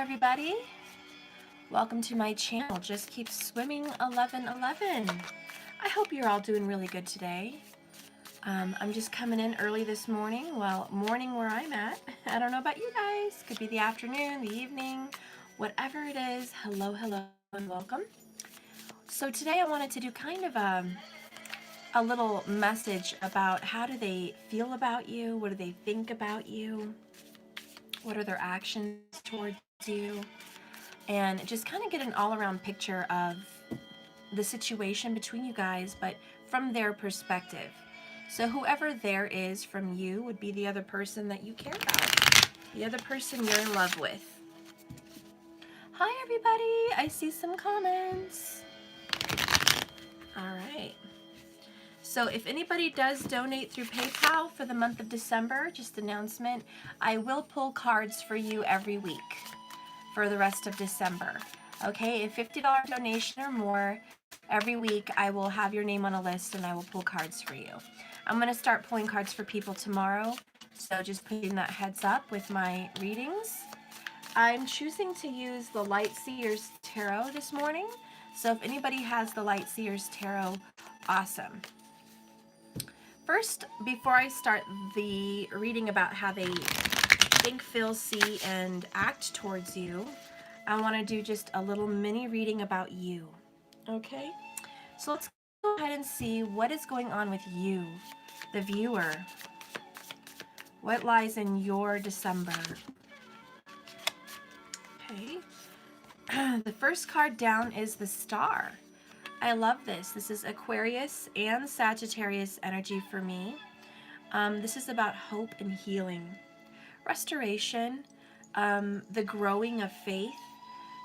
everybody. Welcome to my channel. Just keep swimming 1111. I hope you're all doing really good today. I'm just coming in early this morning. Well, morning where I'm at. I don't know about you guys. Could be the afternoon, the evening, whatever it is. Hello, hello, and welcome. So today I wanted to do kind of a little message about how do they feel about you? What do they think about you? What are their actions towards you? And just kind of get an all-around picture of the situation between you guys, but from their perspective. So whoever there is from you would be the other person that you care about, the other person you're in love with. Hi everybody, I see some comments. All right. So if anybody does donate through PayPal for the month of December, just announcement, I will pull cards for you every week for the rest of December. Okay, a $50 donation or more every week, I will have your name on a list and I will pull cards for you. I'm going to start pulling cards for people tomorrow, so just putting that heads up with my readings. I'm choosing to use the Light Seers Tarot this morning, so if anybody has the Light Seers Tarot, awesome. First, before I start the reading about how they think, feel, see, and act towards you, I want to do just a little mini reading about you. Okay? So let's go ahead and see what is going on with you, the viewer. What lies in your December? Okay. The first card down is the Star. I love this. This is Aquarius and Sagittarius energy for me. This is about hope and healing, restoration, the growing of faith.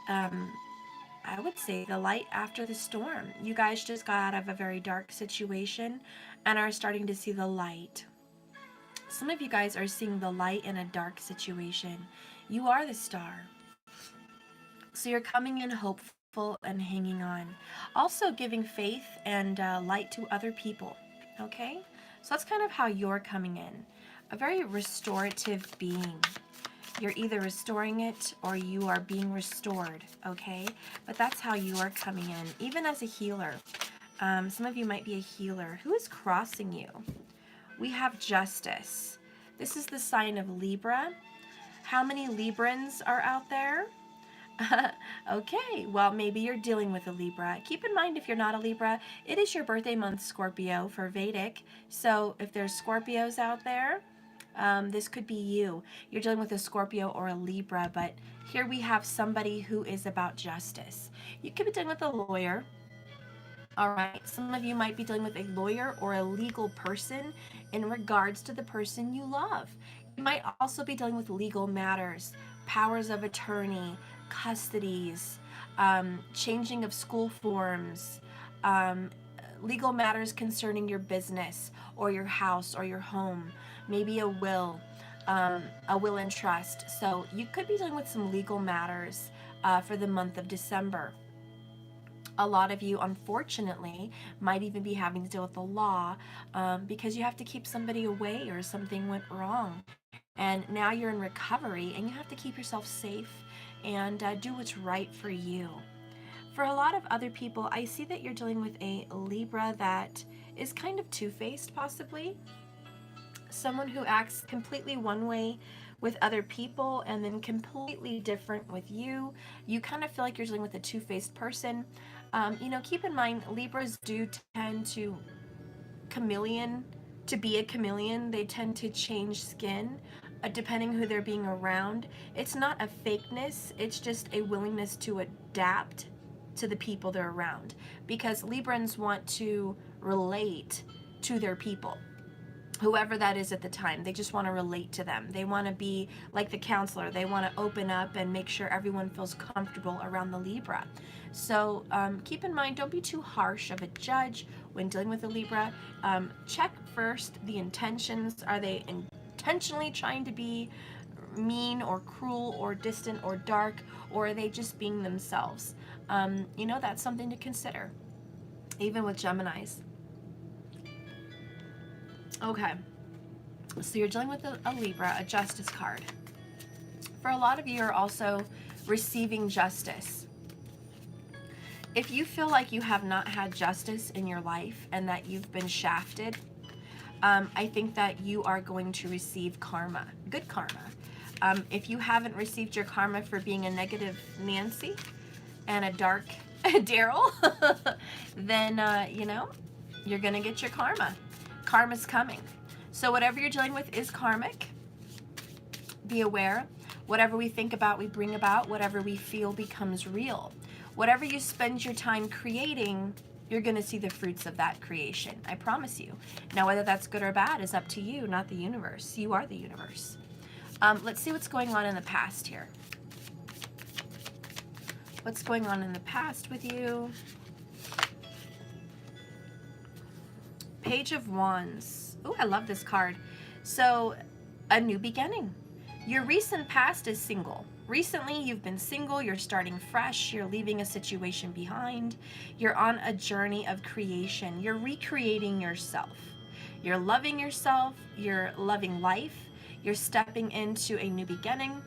I would say the light after the storm. You guys just got out of a very dark situation and are starting to see the light. Some of you guys are seeing the light in a dark situation. You are the star. So you're coming in hopeful and hanging on. Also giving faith and light to other people. Okay? So that's kind of how you're coming in. A very restorative being. You're either restoring it or you are being restored, okay? But that's how you are coming in, even as a healer. Some of you might be a healer. Who is crossing you? We have Justice. This is the sign of Libra. How many Librans are out there? Okay, well, maybe you're dealing with a Libra. Keep in mind, if you're not a Libra, it is your birthday month, Scorpio, for Vedic. So if there's Scorpios out there, this could be you. You're dealing with a Scorpio or a Libra, but here we have somebody who is about justice. You could be dealing with a lawyer. All right, some of you might be dealing with a lawyer or a legal person in regards to the person you love. You might also be dealing with legal matters, powers of attorney, custodies, changing of school forms, legal matters concerning your business or your house or your home, maybe a will and trust. So you could be dealing with some legal matters for the month of December. A lot of you, unfortunately, might even be having to deal with the law because you have to keep somebody away or something went wrong. And now you're in recovery and you have to keep yourself safe and do what's right for you. For a lot of other people, I see that you're dealing with a Libra that is kind of two-faced, possibly. Someone who acts completely one way with other people and then completely different with you. You kind of feel like you're dealing with a two-faced person. Keep in mind, Libras do tend to be a chameleon. They tend to change skin depending who they're being around. It's not a fakeness, it's just a willingness to adapt to the people they're around, because Librans want to relate to their people, whoever that is at the time. They just want to relate to them. They want to be like the counselor. They want to open up and make sure everyone feels comfortable around the Libra. So keep in mind, don't be too harsh of a judge when dealing with a Libra. Check first the intentions. Are they intentionally trying to be mean or cruel or distant or dark, or are they just being themselves? That's something to consider, even with Geminis. Okay, so you're dealing with a Libra, a Justice card. For a lot of you are also receiving justice. If you feel like you have not had justice in your life and that you've been shafted, I think that you are going to receive karma, good karma. If you haven't received your karma for being a negative Nancy and a dark Daryl, then, you know, you're going to get your karma. Karma's coming. So whatever you're dealing with is karmic. Be aware. Whatever we think about, we bring about. Whatever we feel becomes real. Whatever you spend your time creating, you're going to see the fruits of that creation. I promise you. Now, whether that's good or bad is up to you, not the universe. You are the universe. Let's see what's going on in the past here. What's going on in the past with you? Page of Wands. Oh, I love this card. So, a new beginning. Your recent past is single. Recently, you've been single, you're starting fresh, you're leaving a situation behind, you're on a journey of creation, you're recreating yourself. You're loving yourself, you're loving life, you're stepping into a new beginning,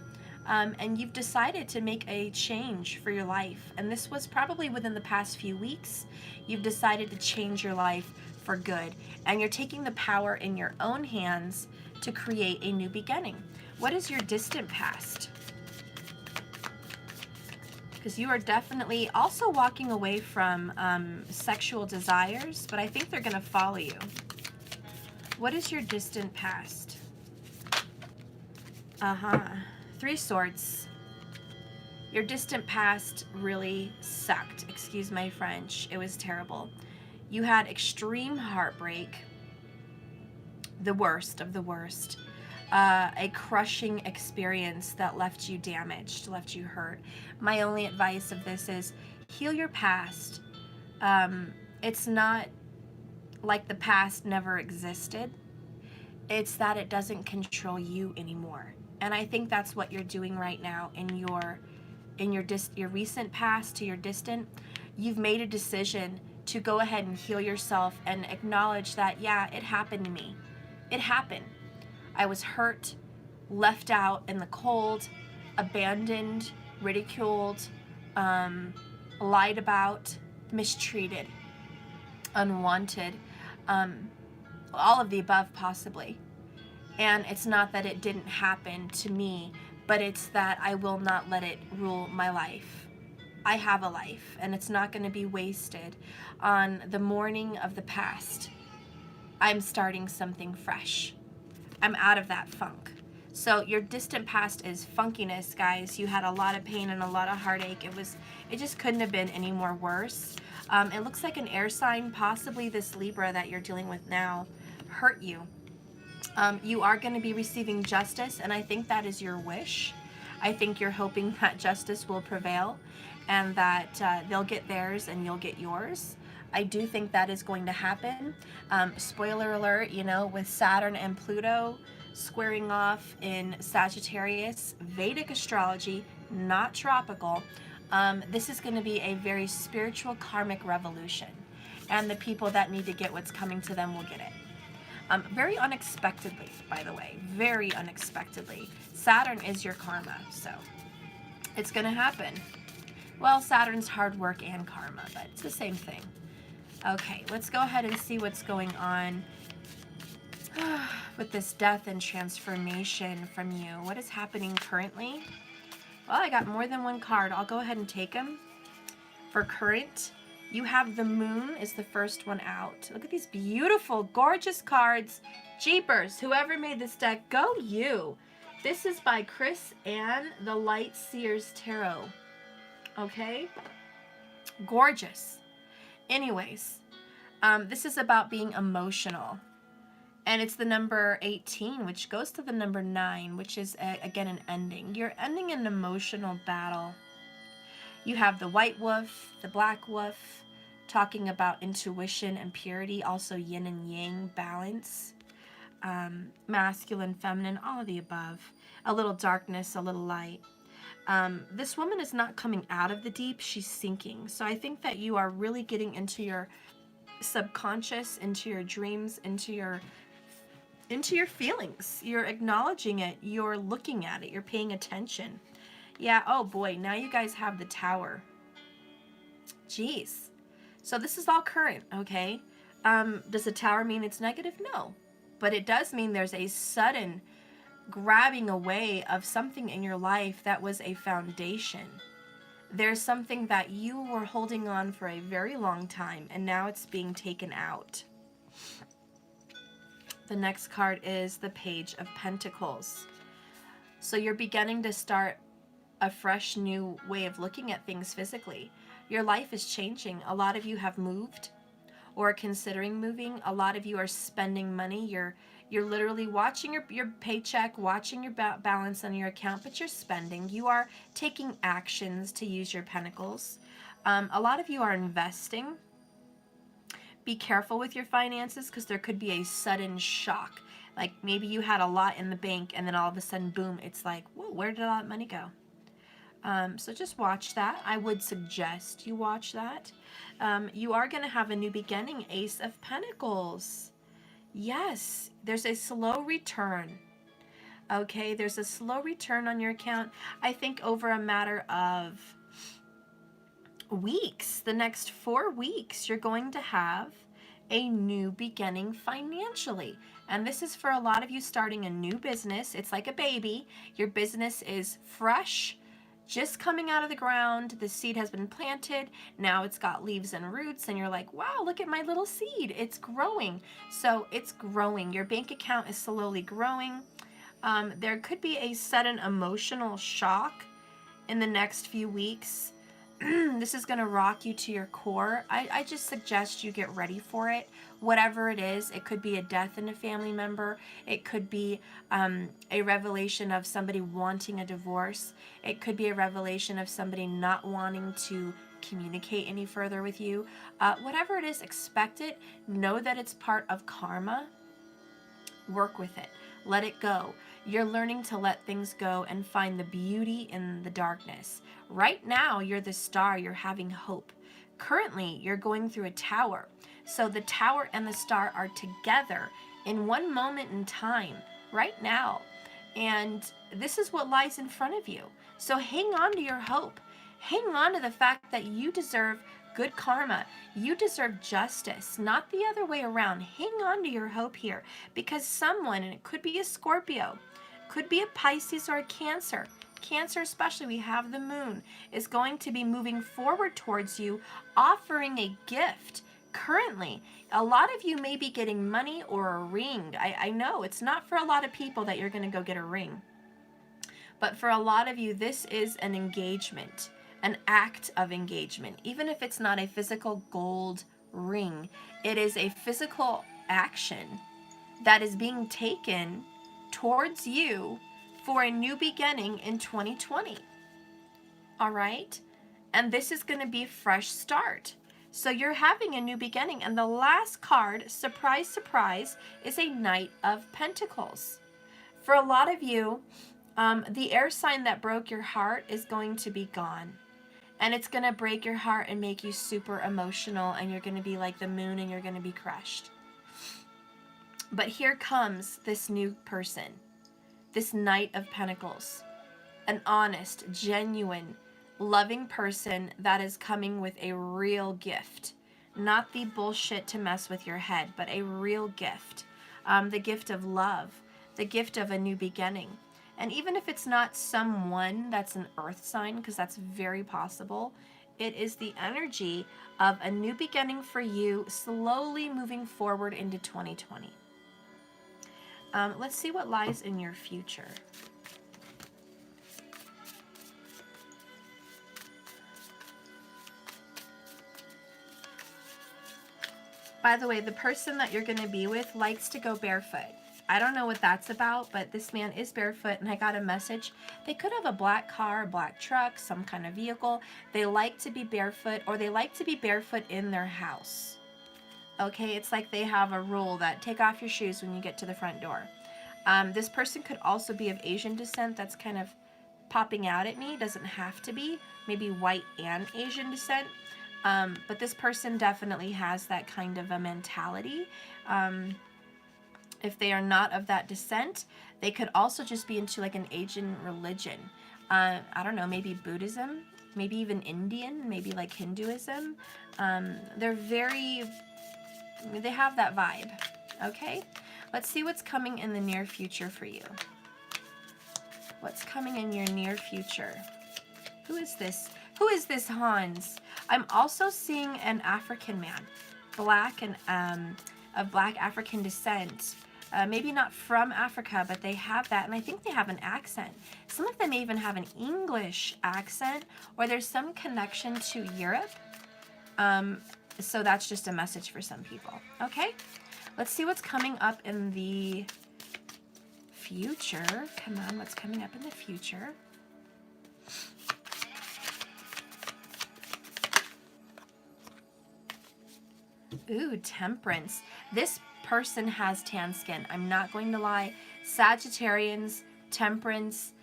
and you've decided to make a change for your life. And this was probably within the past few weeks. You've decided to change your life for good, and you're taking the power in your own hands to create a new beginning. What is your distant past? Because you are definitely also walking away from sexual desires, but I think they're going to follow you. What is your distant past? Three Swords. Your distant past really sucked. Excuse my French. It was terrible. You had extreme heartbreak. The worst of the worst. A crushing experience that left you damaged, left you hurt. My only advice of this is heal your past. It's not like the past never existed. It's that it doesn't control you anymore. And I think that's what you're doing right now in your recent past to your distant. You've made a decision to go ahead and heal yourself and acknowledge that, yeah, it happened to me. It happened. I was hurt, left out in the cold, abandoned, ridiculed, lied about, mistreated, unwanted, all of the above possibly. And it's not that it didn't happen to me, but it's that I will not let it rule my life. I have a life, and it's not going to be wasted on the mourning of the past. I'm starting something fresh. I'm out of that funk. So your distant past is funkiness, guys. You had a lot of pain and a lot of heartache. It just couldn't have been any more worse. It looks like an air sign, possibly this Libra that you're dealing with now, hurt you. You are going to be receiving justice, and I think that is your wish. I think you're hoping that justice will prevail and that they'll get theirs and you'll get yours. I do think that is going to happen. Spoiler alert, you know, with Saturn and Pluto squaring off in Sagittarius, Vedic astrology, not tropical, this is going to be a very spiritual karmic revolution. And the people that need to get what's coming to them will get it. Very unexpectedly, by the way, very unexpectedly. Saturn is your karma, so it's going to happen. Well, Saturn's hard work and karma, but it's the same thing. Okay, let's go ahead and see what's going on with this death and transformation from you. What is happening currently? Well, I got more than one card. I'll go ahead and take them. For current, you have the Moon is the first one out. Look at these beautiful, gorgeous cards. Jeepers, whoever made this deck, go you. This is by Chris Ann, the Light Seers Tarot. Okay? Gorgeous. Anyways, this is about being emotional. And it's the number 18, which goes to the number 9, which is, again, an ending. You're ending an emotional battle. You have the white wolf, the black wolf, talking about intuition and purity, also yin and yang balance, masculine, feminine, all of the above. A little darkness, a little light. This woman is not coming out of the deep, she's sinking. So I think that you are really getting into your subconscious, into your dreams, into your feelings. You're acknowledging it, you're looking at it, you're paying attention. Yeah, oh boy, now you guys have the Tower. Jeez. So this is all current, okay? Does the Tower mean it's negative? No. But it does mean there's a sudden grabbing away of something in your life that was a foundation. There's something that you were holding on for a very long time, and now it's being taken out. The next card is the Page of Pentacles. So you're beginning to start a fresh new way of looking at things physically. Your life is changing. A lot of you have moved or considering moving. A lot of you are spending money. You're literally watching your paycheck, watching your balance on your account, but you're spending. You are taking actions, to use your pentacles. A lot of you are investing. Be careful with your finances, because there could be a sudden shock. Like maybe you had a lot in the bank and then all of a sudden, boom, it's like, whoa, where did all that money go? So just watch that. I would suggest you watch that. You are going to have a new beginning, Ace of Pentacles. Yes, there's a slow return. Okay, there's a slow return on your account. I think over a matter of weeks, the next 4 weeks, you're going to have a new beginning financially. And this is for a lot of you starting a new business. It's like a baby. Your business is fresh, just coming out of the ground. The seed has been planted. Now it's got leaves and roots, and you're like, wow, look at my little seed. It's growing. So it's growing. Your bank account is slowly growing. There could be a sudden emotional shock in the next few weeks. This is going to rock you to your core. I just suggest you get ready for it. Whatever it is, it could be a death in a family member. It could be a revelation of somebody wanting a divorce. It could be a revelation of somebody not wanting to communicate any further with you. Whatever it is, expect it. Know that it's part of karma. Work with it. Let it go. You're learning to let things go and find the beauty in the darkness. Right now, you're the star. You're having hope. Currently, you're going through a tower. So the tower and the star are together in one moment in time, right now. And this is what lies in front of you. So hang on to your hope. Hang on to the fact that you deserve good karma. You deserve justice, not the other way around. Hang on to your hope here, because someone, and it could be a Scorpio, could be a Pisces or a Cancer. Cancer especially, we have the moon, is going to be moving forward towards you, offering a gift. Currently, a lot of you may be getting money or a ring. I know it's not for a lot of people that you're going to go get a ring. But for a lot of you, this is an engagement, an act of engagement. Even if it's not a physical gold ring, it is a physical action that is being taken towards you for a new beginning in 2020. All right? And this is going to be a fresh start. So you're having a new beginning. And the last card, surprise, surprise, is a Knight of Pentacles. For a lot of you, the air sign that broke your heart is going to be gone. And it's going to break your heart and make you super emotional. And you're going to be like the moon and you're going to be crushed. But here comes this new person, this Knight of Pentacles, an honest, genuine, loving person that is coming with a real gift. Not the bullshit to mess with your head, but a real gift. The gift of love, the gift of a new beginning. And even if it's not someone that's an earth sign, because that's very possible, it is the energy of a new beginning for you, slowly moving forward into 2020. Let's see what lies in your future. By the way, the person that you're going to be with likes to go barefoot. I don't know what that's about, but this man is barefoot, and I got a message. They could have a black car, a black truck, some kind of vehicle. They like to be barefoot, or they like to be barefoot in their house. Okay, it's like they have a rule that take off your shoes when you get to the front door. This person could also be of Asian descent. That's kind of popping out at me. Doesn't have to be. Maybe white and Asian descent. But this person definitely has that kind of a mentality. If they are not of that descent, they could also just be into like an Asian religion. I don't know, maybe Buddhism, maybe even Indian, maybe like Hinduism. They're they have that vibe, okay? Let's see what's coming in the near future for you. What's coming in your near future? Who is this? Who is this Hans? I'm also seeing an African man, black and of black African descent. Maybe not from Africa, but they have that, and I think they have an accent. Some of them even have an English accent, or there's some connection to Europe. So that's just a message for some people. Okay, let's see what's coming up in the future. Come on, what's coming up in the future? Ooh, Temperance. This person has tan skin. I'm not going to lie. Sagittarians, Temperance.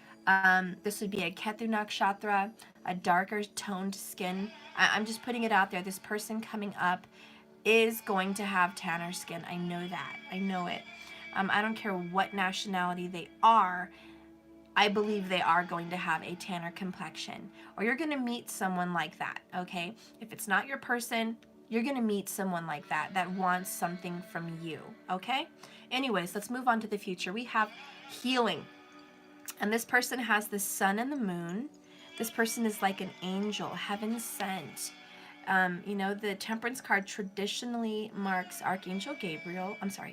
This would be a Ketu Nakshatra, a darker toned skin. I'm just putting it out there. This person coming up is going to have tanner skin. I know that. I know it. I don't care what nationality they are. I believe they are going to have a tanner complexion. Or you're going to meet someone like that, okay? If it's not your person, you're going to meet someone like that that wants something from you, okay? Anyways, let's move on to the future. We have healing. And this person has the sun and the moon. This person is like an angel, heaven sent. You know, the Temperance card traditionally marks Archangel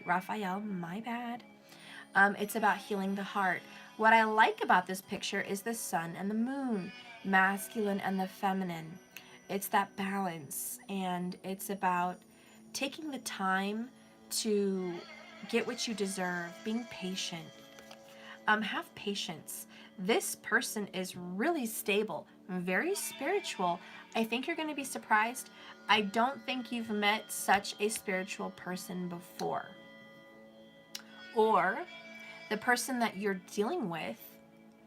Raphael, my bad. It's about healing the heart. What I like about this picture is the sun and the moon, masculine and the feminine. It's that balance, and it's about taking the time to get what you deserve, being patient. Have patience. This person is really stable, very spiritual. I think you're going to be surprised. I don't think you've met such a spiritual person before. Or the person that you're dealing with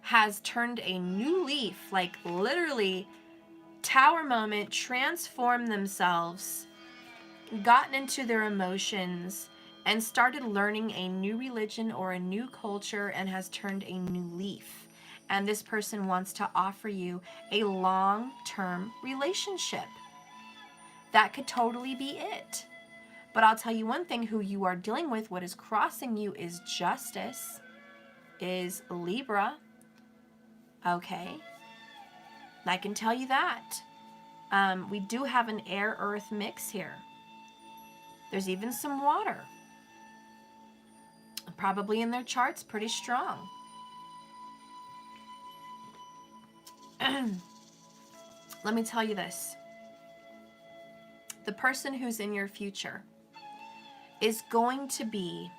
has turned a new leaf, like literally tower moment, transformed themselves, gotten into their emotions, and started learning a new religion or a new culture and has turned a new leaf. And this person wants to offer you a long-term relationship. That could totally be it. But I'll tell you one thing, who you are dealing with, what is crossing you is justice, is Libra. Okay. I can tell you that. We do have an air-earth mix here. There's even some water. Probably in their charts, pretty strong. Let me tell you this. The person who's in your future is going to be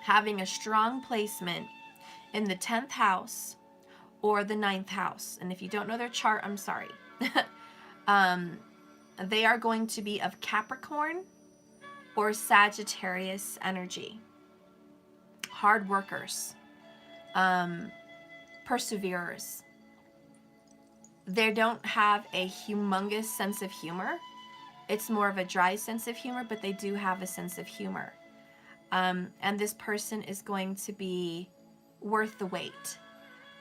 having a strong placement in the 10th house or the 9th house. And if you don't know their chart, I'm sorry. They are going to be of Capricorn or Sagittarius energy. Hard workers, perseverers. They don't have a humongous sense of humor. It's more of a dry sense of humor, but they do have a sense of humor. And this person is going to be worth the wait.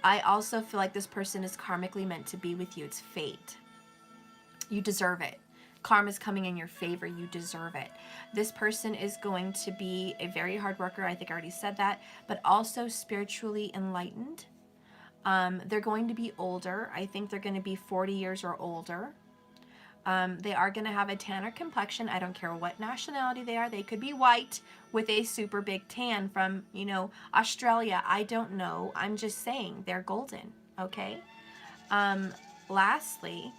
I also feel like this person is karmically meant to be with you. It's fate. You deserve it. Karma is coming in your favor. You deserve it. This person is going to be a very hard worker. I think I already said that, but also spiritually enlightened. They're going to be older. I think they're going to be 40 years or older. They are going to have a tanner complexion. I don't care what nationality they are. They could be white with a super big tan from, you know, Australia. I don't know. I'm just saying they're golden. Okay. Lastly,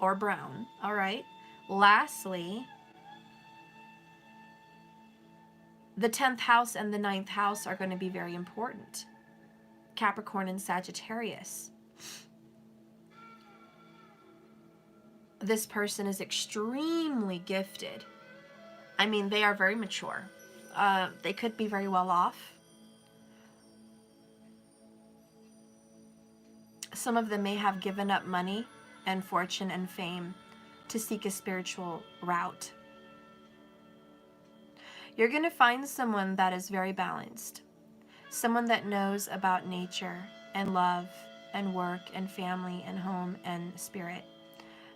or brown. All right. Lastly, the 10th house and the 9th house are going to be very important. Capricorn and Sagittarius. This person is extremely gifted. I mean, they are very mature. They could be very well off. Some of them may have given up money and fortune and fame to seek a spiritual route. You're going to find someone that is very balanced. Someone that knows about nature. and love and work and family and home and spirit.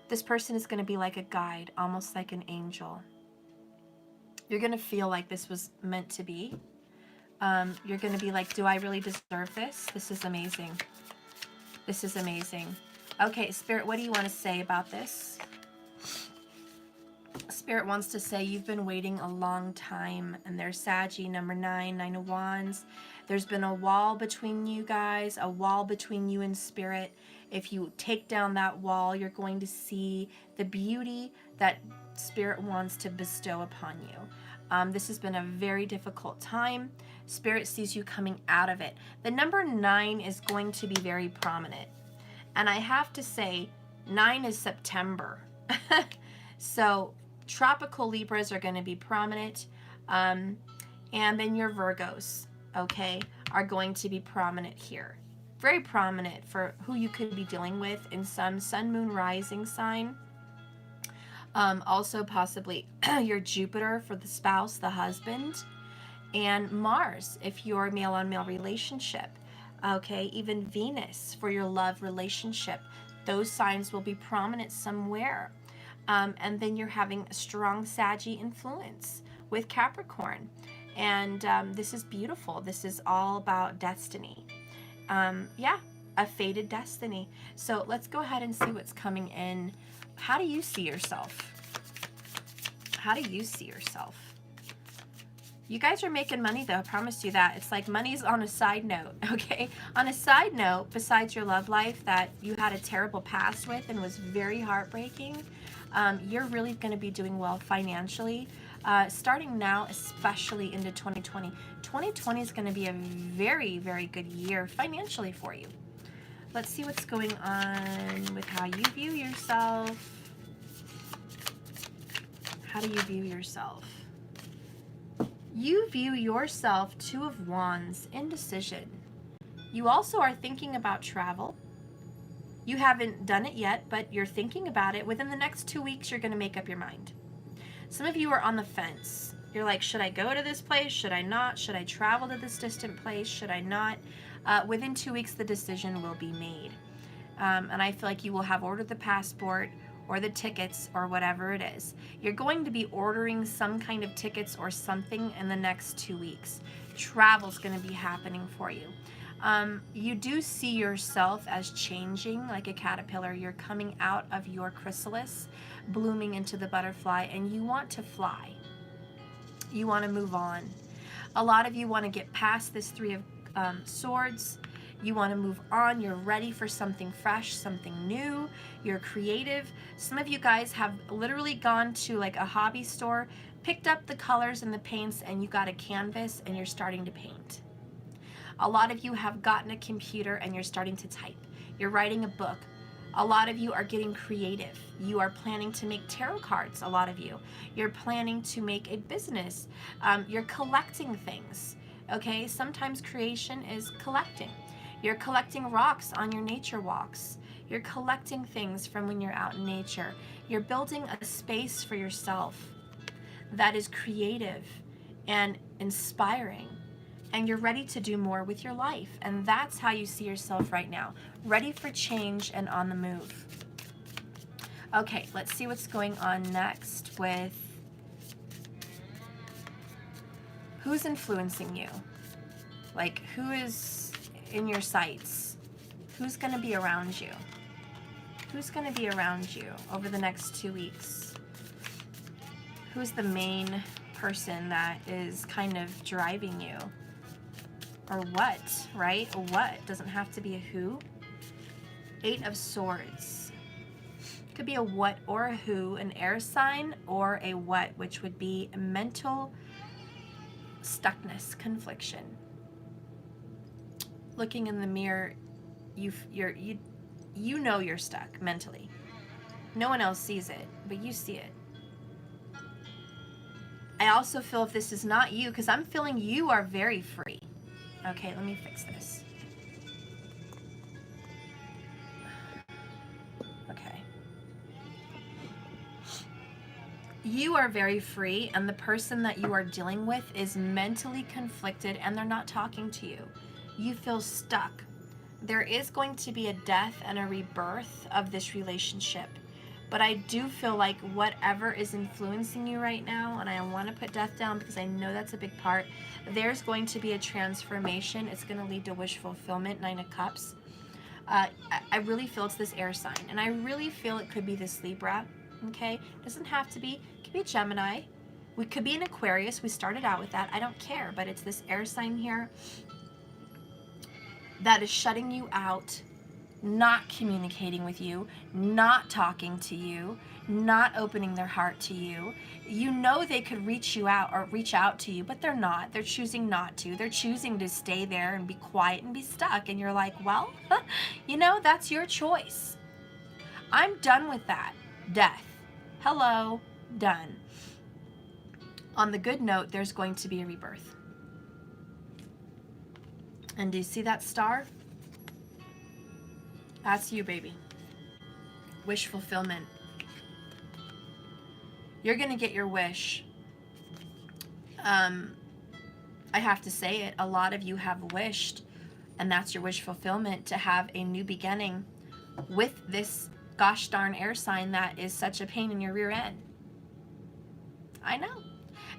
This person is going to be like a guide, almost like an angel. You're going to feel like this was meant to be. You're going to be like, do I really deserve this? This is amazing. This is amazing. Okay, Spirit, what do you want to say about this? Spirit wants to say you've been waiting a long time, and there's Saggy, number 9, 9 of Wands. There's been a wall between you guys, a wall between you and Spirit. If you take down that wall, you're going to see the beauty that Spirit wants to bestow upon you. This has been a very difficult time. Spirit sees you coming out of it. The number 9 is going to be very prominent. And I have to say, 9 is September. So tropical Libras are going to be prominent. And then your Virgos, okay, are going to be prominent here. Very prominent for who you could be dealing with in some sun, moon, rising sign. Also possibly your Jupiter for the spouse, the husband, and Mars if you're a male-on-male relationship. Okay, even Venus for your love relationship. Those signs will be prominent somewhere. And then you're having a strong Saggy influence with Capricorn. And this is beautiful. This is all about destiny. Yeah, a fated destiny. So let's go ahead and see what's coming in. How do you see yourself? How do you see yourself? You guys are making money though, I promise you that. It's like money's on a side note, okay? On a side note, besides your love life that you had a terrible past with and was very heartbreaking, you're really going to be doing well financially. Starting now, especially into 2020. 2020 is going to be a very, very good year financially for you. Let's see what's going on with how you view yourself. How do you view yourself? You view yourself 2 of Wands, indecision. You also are thinking about travel. You haven't done it yet, but you're thinking about it. Within the next 2 weeks, you're going to make up your mind. Some of you are on the fence. You're like, should I go to this place? Should I not? Should I travel to this distant place? Should I not? Within 2 weeks, the decision will be made. And I feel like you will have ordered the passport or the tickets or whatever it is. You're going to be ordering some kind of tickets or something in the next 2 weeks. Travel's going to be happening for you. You do see yourself as changing like a caterpillar. You're coming out of your chrysalis, blooming into the butterfly, and you want to fly. You want to move on. A lot of you want to get past this 3 of Swords. You want to move on. You're ready for something fresh, something new. You're creative. Some of you guys have literally gone to like a hobby store, picked up the colors and the paints, and you got a canvas and you're starting to paint. A lot of you have gotten a computer and you're starting to type. You're writing a book. A lot of you are getting creative. You are planning to make tarot cards, a lot of you. You're planning to make a business. You're collecting things, okay? Sometimes creation is collecting. You're collecting rocks on your nature walks. You're collecting things from when you're out in nature. You're building a space for yourself that is creative and inspiring. And you're ready to do more with your life. And that's how you see yourself right now. Ready for change and on the move. Okay, let's see what's going on next with who's influencing you. Like, who is in your sights? Who's going to be around you? Who's going to be around you over the next 2 weeks? Who's the main person that is kind of driving you? Or what, right? A what. Doesn't have to be a who. 8 of Swords. Could be a what or a who, an air sign, or a what, which would be a mental stuckness, confliction. Looking in the mirror, you know you're stuck mentally. No one else sees it, but you see it. I also feel if this is not you, because I'm feeling you are very free. Okay, let me fix this. Okay. You are very free, and the person that you are dealing with is mentally conflicted, and they're not talking to you. You feel stuck. There is going to be a death and a rebirth of this relationship. But I do feel like whatever is influencing you right now, and I want to put death down because I know that's a big part, there's going to be a transformation. It's going to lead to wish fulfillment, 9 of Cups. I really feel it's this air sign, and I really feel it could be this Libra, okay? It doesn't have to be. It could be a Gemini. We could be an Aquarius. We started out with that. I don't care, but it's this air sign here that is shutting you out, not communicating with you, not talking to you, not opening their heart to you. You know they could reach you out or reach out to you, but they're not. They're choosing not to. They're choosing to stay there and be quiet and be stuck. And you're like, well, you know, that's your choice. I'm done with that. Death. Hello, done. On the good note, there's going to be a rebirth. And do you see that star? That's you, baby. Wish fulfillment. You're going to get your wish. I have to say it. A lot of you have wished, and that's your wish fulfillment, to have a new beginning with this gosh darn air sign that is such a pain in your rear end. I know.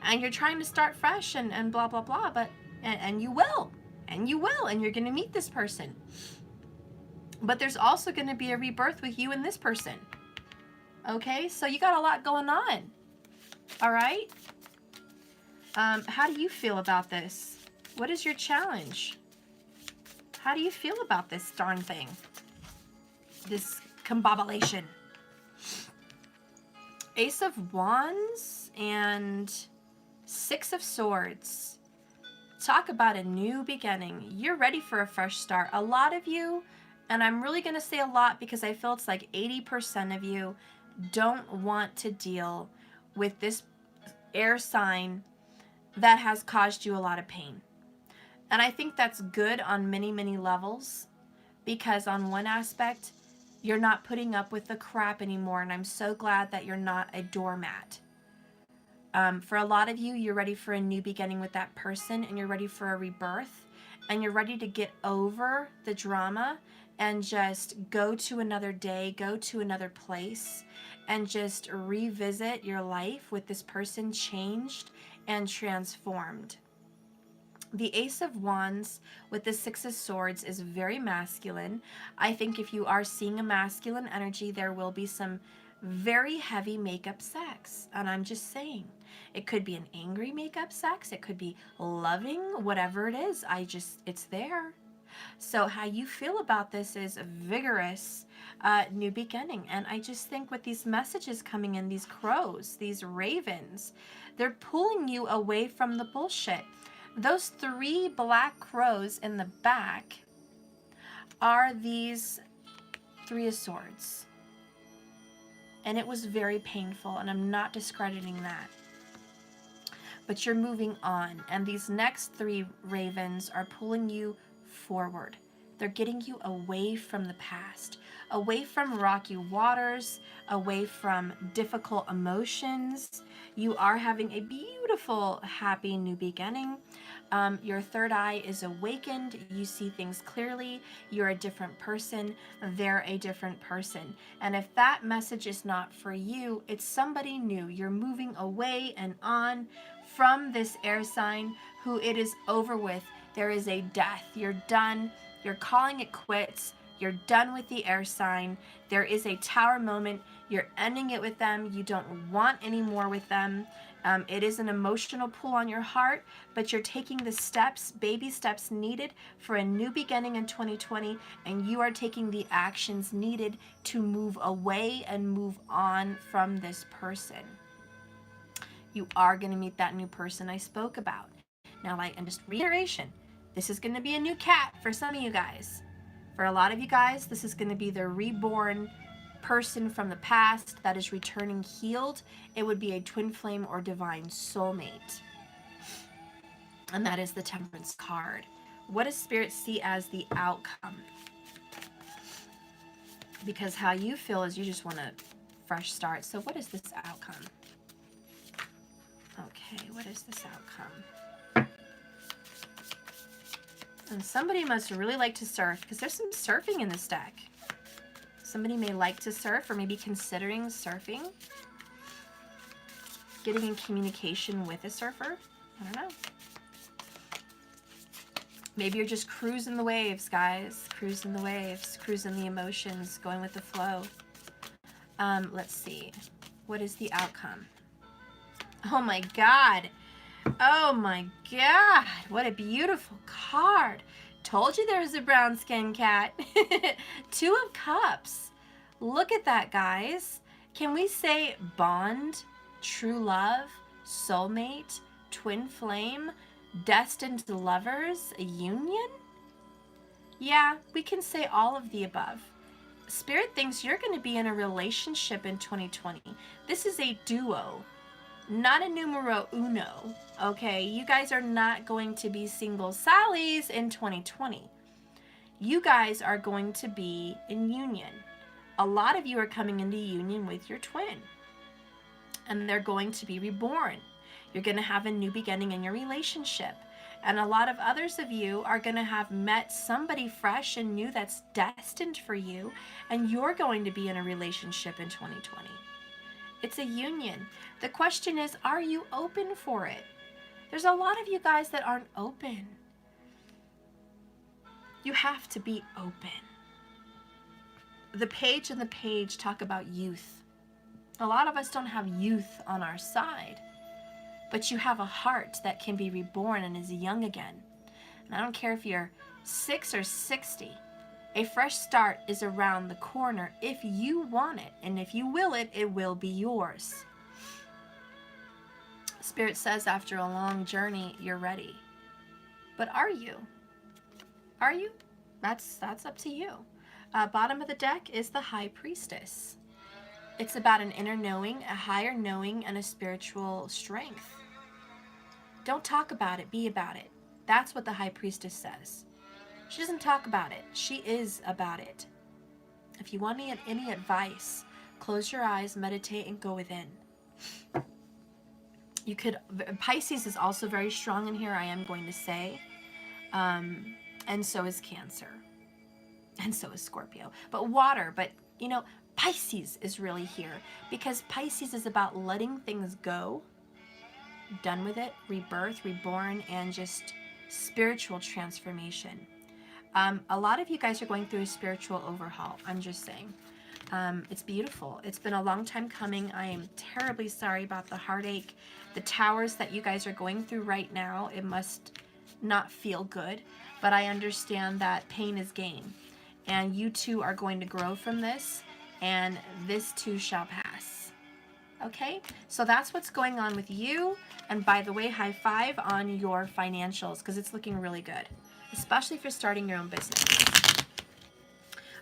And you're trying to start fresh and blah, blah, blah, but, and you will. And you will. And you're going to meet this person. But there's also going to be a rebirth with you and this person. Okay? So you got a lot going on. All right? How do you feel about this? What is your challenge? How do you feel about this darn thing? This combobulation. Ace of Wands and 6 of Swords. Talk about a new beginning. You're ready for a fresh start. A lot of you, and I'm really going to say a lot because I feel it's like 80% of you don't want to deal with this air sign that has caused you a lot of pain. And I think that's good on many, many levels, because on one aspect, you're not putting up with the crap anymore, and I'm so glad that you're not a doormat. For a lot of you, you're ready for a new beginning with that person, and you're ready for a rebirth, and you're ready to get over the drama and just go to another day, go to another place, and just revisit your life with this person changed and transformed. The Ace of Wands with the 6 of Swords is very masculine. I think if you are seeing a masculine energy, there will be some very heavy makeup sex. And I'm just saying, it could be an angry makeup sex. It could be loving, whatever it is. It's there. So how you feel about this is a vigorous new beginning. And I just think with these messages coming in, these crows, these ravens, they're pulling you away from the bullshit. Those 3 black crows in the back are these 3 of Swords. And it was very painful, and I'm not discrediting that. But you're moving on, and these next 3 ravens are pulling you forward. They're getting you away from the past, away from rocky waters, away from difficult emotions. You are having a beautiful, happy new beginning. Your third eye is awakened. You see things clearly. You're a different person. They're a different person. And if that message is not for you, it's somebody new. You're moving away and on from this air sign who it is over with. There is a death. You're done. You're calling it quits. You're done with the air sign. There is a tower moment. You're ending it with them. You don't want any more with them. It is an emotional pull on your heart, but you're taking the steps, baby steps needed for a new beginning in 2020, and you are taking the actions needed to move away and move on from this person. You are going to meet that new person I spoke about. Now, and just reiteration, this is going to be a new cat for some of you guys. For a lot of you guys, this is going to be the reborn person from the past that is returning healed. It would be a twin flame or divine soulmate. And that is the Temperance card. What does Spirit see as the outcome? Because how you feel is you just want a fresh start. So what is this outcome? Okay, what is this outcome? And somebody must really like to surf, because there's some surfing in this deck. Somebody may like to surf, or maybe considering surfing. Getting in communication with a surfer. I don't know. Maybe you're just cruising the waves, guys. Cruising the waves, cruising the emotions, going with the flow. Let's see. What is the outcome? Oh my God. Oh my God. What a beautiful card. Told you there was a brown skin cat. 2 of Cups. Look at that, guys. Can we say bond, true love, soulmate, twin flame, destined lovers, a union? Yeah, we can say all of the above. Spirit thinks you're going to be in a relationship in 2020. This is a duo, not a numero uno, okay? You guys are not going to be single Sallys in 2020. You guys are going to be in union. A lot of you are coming into union with your twin, and they're going to be reborn. You're going to have a new beginning in your relationship. And a lot of others of you are going to have met somebody fresh and new that's destined for you, and you're going to be in a relationship in 2020. It's a union. The question is, are you open for it? There's a lot of you guys that aren't open. You have to be open. The page and the page talk about youth. A lot of us don't have youth on our side, but you have a heart that can be reborn and is young again. And I don't care if you're 6 or 60. A fresh start is around the corner if you want it. And if you will it, it will be yours. Spirit says after a long journey, you're ready. But are you? Are you? That's up to you. Bottom of the deck is the High Priestess. It's about an inner knowing, a higher knowing, and a spiritual strength. Don't talk about it, be about it. That's what the High Priestess says. She doesn't talk about it. She is about it. If you want any advice, close your eyes, meditate, and go within. You could, Pisces is also very strong in here, I am going to say. And so is Cancer. And so is Scorpio. But water, but you know, Pisces is really here because Pisces is about letting things go, done with it, rebirth, reborn, and just spiritual transformation. A lot of you guys are going through a spiritual overhaul. I'm just saying. It's beautiful. It's been a long time coming. I am terribly sorry about the heartache, the towers that you guys are going through right now. It must not feel good, but I understand that pain is gain. And you two are going to grow from this, and this too shall pass. Okay? So that's what's going on with you. And by the way, high five on your financials, because it's looking really good, especially if you're starting your own business.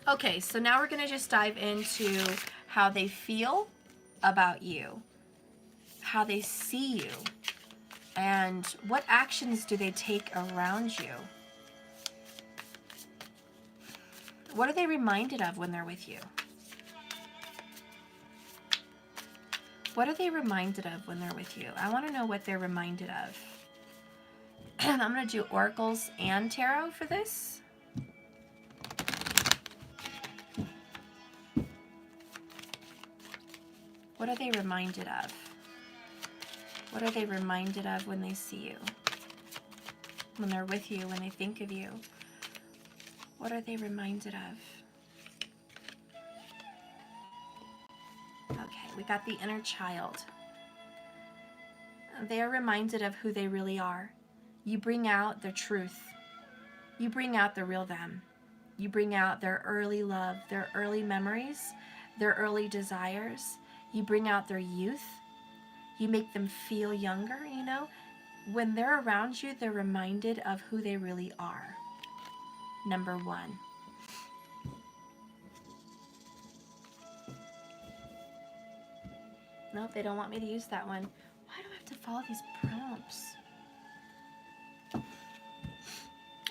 Okay, so now we're going to just dive into how they feel about you, how they see you, and what actions do they take around you. What are they reminded of when they're with you? What are they reminded of when they're with you? I want to know what they're reminded of. And I'm going to do oracles and tarot for this. What are they reminded of? What are they reminded of when they see you? When they're with you, when they think of you? What are they reminded of? Okay, we got the inner child. They are reminded of who they really are. You bring out their truth. You bring out the real them. You bring out their early love, their early memories, their early desires. You bring out their youth. You make them feel younger, you know? When they're around you, they're reminded of who they really are. Number 1. Nope, they don't want me to use that one. Why do I have to follow these prompts?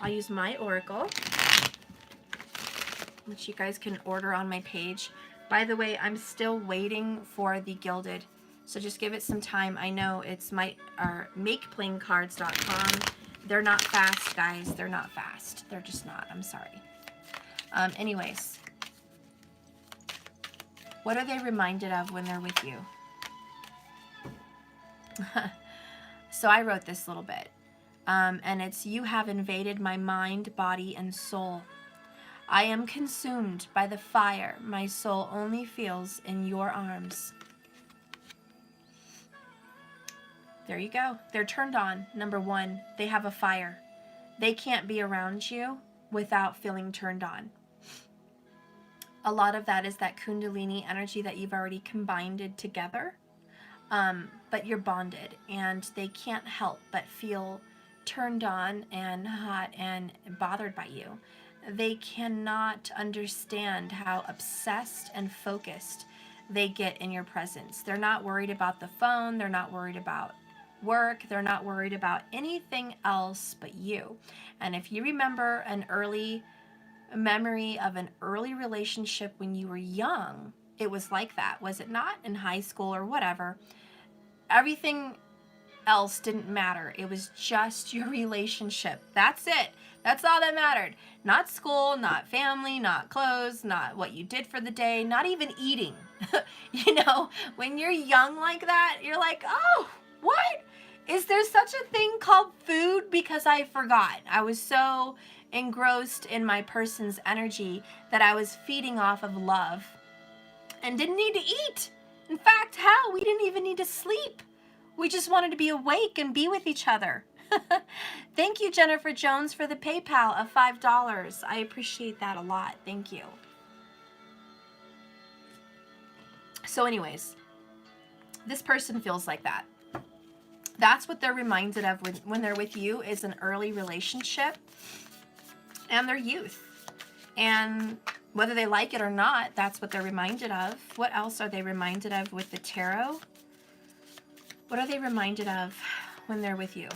I'll use my oracle, which you guys can order on my page. By the way, I'm still waiting for the gilded, so just give it some time. I know it's makeplanecards.com. They're not fast, guys. They're not fast. They're just not. I'm sorry. Anyways, what are they reminded of when they're with you? So I wrote this little bit. And it's, you have invaded my mind, body, and soul. I am consumed by the fire my soul only feels in your arms. There you go. They're turned on. Number one, they have a fire. They can't be around you without feeling turned on. A lot of that is that Kundalini energy that you've already combined together. But you're bonded, and they can't help but feel turned on and hot and bothered by you. They cannot understand how obsessed and focused they get in your presence. They're not worried about the phone. They're not worried about work. They're not worried about anything else but you. And if you remember an early memory of an early relationship when you were young, it was like that, was it not? In high school or whatever. Everything else didn't matter. It was just your relationship. That's it. That's all that mattered. Not school, not family, not clothes, not what you did for the day, not even eating. You know, when you're young like that, you're like, oh, what? Is there such a thing called food? Because I forgot. I was so engrossed in my person's energy that I was feeding off of love and didn't need to eat. In fact, hell, we didn't even need to sleep. We just wanted to be awake and be with each other. Thank you, Jennifer Jones, for the PayPal of $5. I appreciate that a lot. Thank you. So anyways, this person feels like that. That's what they're reminded of when they're with you, is an early relationship and their youth. And whether they like it or not, that's what they're reminded of. What else are they reminded of with the tarot? What are they reminded of when they're with you?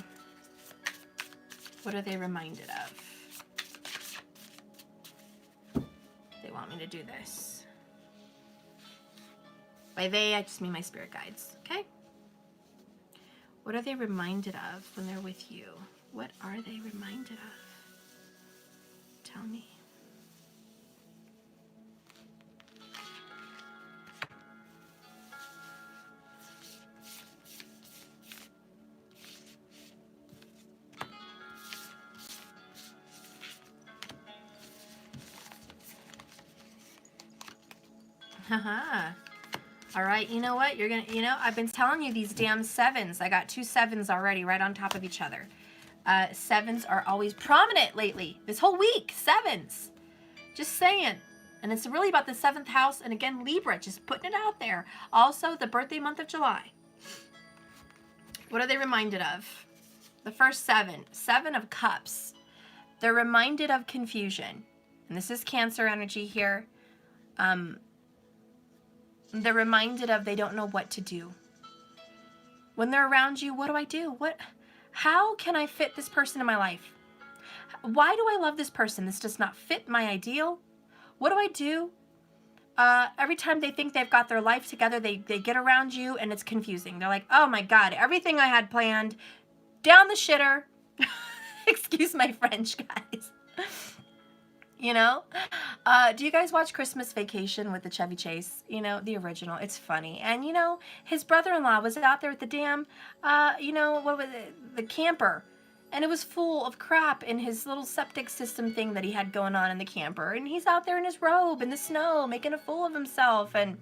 What are they reminded of? They want me to do this. By they, I just mean my spirit guides, okay? What are they reminded of when they're with you? What are they reminded of? Tell me. Haha. All right, you know what? You're gonna, I've been telling you these damn sevens. I got 2 sevens already right on top of each other. Sevens are always prominent lately. This whole week, sevens. Just saying. And it's really about the 7th house. And again, Libra, just putting it out there. Also, the birthday month of July. What are they reminded of? The first 7. 7 of Cups. They're reminded of confusion. And this is Cancer energy here. They're reminded of they don't know what to do. When they're around you, what do I do? How can I fit this person in my life? Why do I love this person? This does not fit my ideal. What do I do? Every time they think they've got their life together, they get around you and it's confusing. They're like, oh my God, everything I had planned, down the shitter. Excuse my French, guys. You know? Do you guys watch Christmas Vacation with the Chevy Chase? You know, the original. It's funny. And, his brother-in-law was out there at the damn, what was it? The camper. And it was full of crap in his little septic system thing that he had going on in the camper. And he's out there in his robe in the snow, making a fool of himself. And,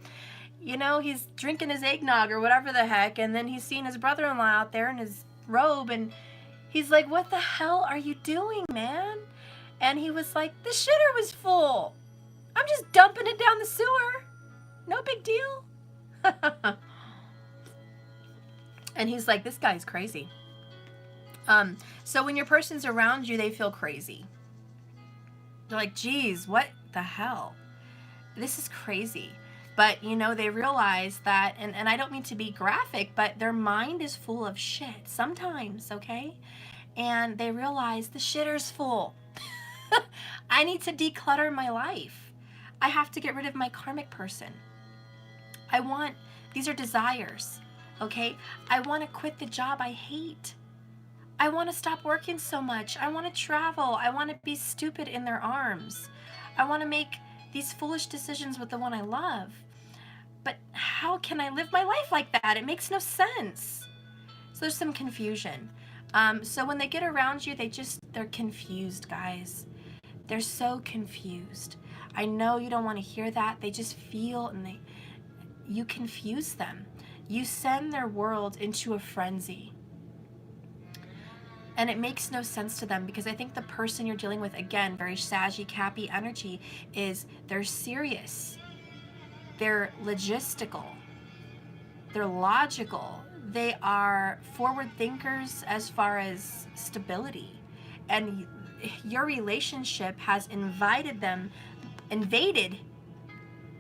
he's drinking his eggnog or whatever the heck. And then he's seeing his brother-in-law out there in his robe. And he's like, what the hell are you doing, man? And he was like, the shitter was full. I'm just dumping it down the sewer. No big deal. And he's like, this guy's crazy. So when your person's around you, they feel crazy. They're like, geez, what the hell? This is crazy. But, they realize that, and I don't mean to be graphic, but their mind is full of shit sometimes, okay? And they realize the shitter's full. I need to declutter my life. I have to get rid of my karmic person. These are desires, okay? I want to quit the job I hate. I want to stop working so much. I want to travel. I want to be stupid in their arms. I want to make these foolish decisions with the one I love. But how can I live my life like that? It makes no sense. So there's some confusion. So when they get around you, they're confused, guys. They're so confused. I know you don't want to hear that. They just feel and you confuse them. You send their world into a frenzy. And it makes no sense to them because I think the person you're dealing with, again, very saggy, cappy energy, they're serious. They're logistical. They're logical. They are forward thinkers as far as stability. And your relationship has invaded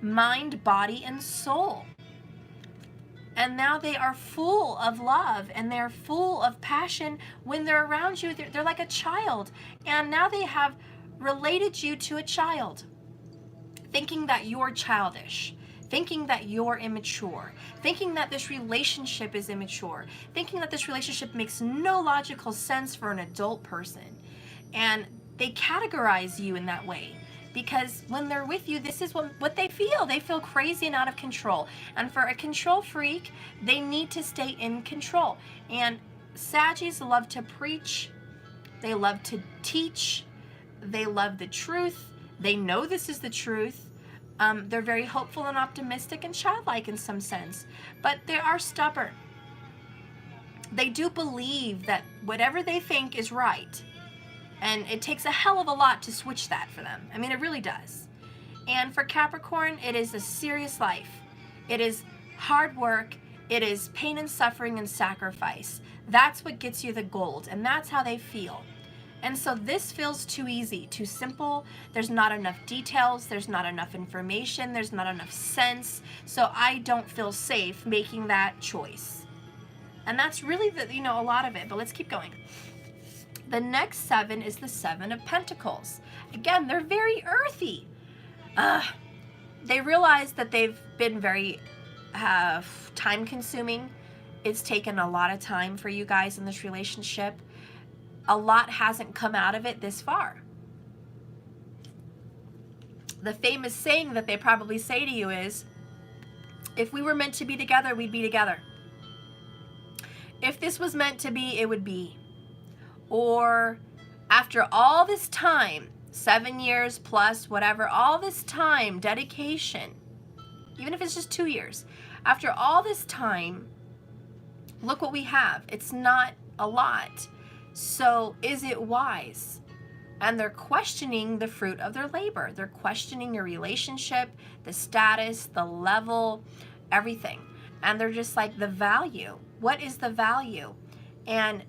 mind, body, and soul. And now they are full of love and they're full of passion. When they're around you, they're like a child. And now they have related you to a child, thinking that you're childish, thinking that you're immature, thinking that this relationship is immature, thinking that this relationship makes no logical sense for an adult person. And they categorize you in that way. Because when they're with you, this is what they feel. They feel crazy and out of control. And for a control freak, they need to stay in control. And Saggies love to preach. They love to teach. They love the truth. They know this is the truth. They're very hopeful and optimistic and childlike in some sense. But they are stubborn. They do believe that whatever they think is right. And it takes a hell of a lot to switch that for them. I mean, it really does. And for Capricorn, it is a serious life. It is hard work. It is pain and suffering and sacrifice. That's what gets you the gold. And that's how they feel. And so this feels too easy, too simple. There's not enough details. There's not enough information. There's not enough sense. So I don't feel safe making that choice. And that's really a lot of it. But let's keep going. The next 7 is the 7 of Pentacles. Again, they're very earthy. They realize that they've been very time consuming. It's taken a lot of time for you guys in this relationship. A lot hasn't come out of it this far. The famous saying that they probably say to you is, if we were meant to be together, we'd be together. If this was meant to be, it would be. Or after all this time, 7 years plus, whatever, all this time, dedication, even if it's just 2 years, after all this time, look what we have. It's not a lot. So is it wise? And they're questioning the fruit of their labor. They're questioning your relationship, the status, the level, everything. And they're just like, the value. What is the value? And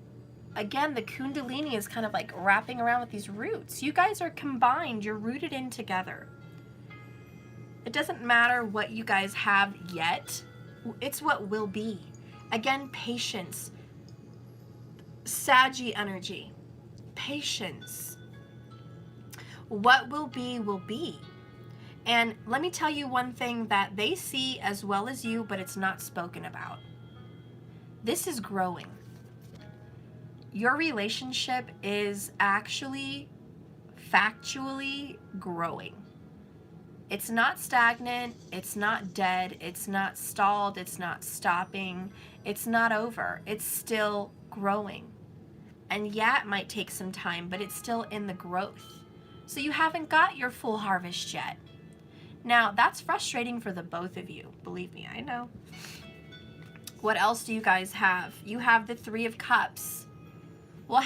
again, the Kundalini is kind of like wrapping around with these roots. You guys are combined. You're rooted in together. It doesn't matter what you guys have yet. It's what will be. Again, patience. Saggy energy. Patience. What will be, will be. And let me tell you one thing that they see as well as you, but it's not spoken about. This is growing. Your relationship is actually factually growing. It's not stagnant, it's not dead, it's not stalled, it's not stopping, it's not over. It's still growing. And yeah, it might take some time, but it's still in the growth. So you haven't got your full harvest yet. Now, that's frustrating for the both of you. Believe me, I know. What else do you guys have? You have the 3 of Cups. Well,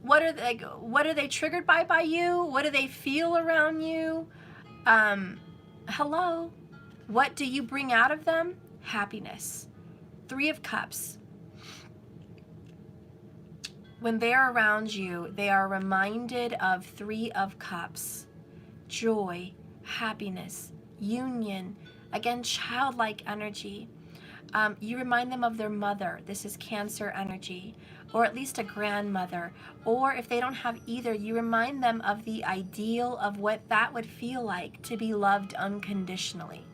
what are they triggered by you? What do they feel around you? Hello? What do you bring out of them? Happiness. 3 of Cups. When they are around you, they are reminded of 3 of Cups. Joy, happiness, union, again, childlike energy. You remind them of their mother. This is Cancer energy, or at least a grandmother. Or if they don't have either, you remind them of the ideal of what that would feel like to be loved unconditionally.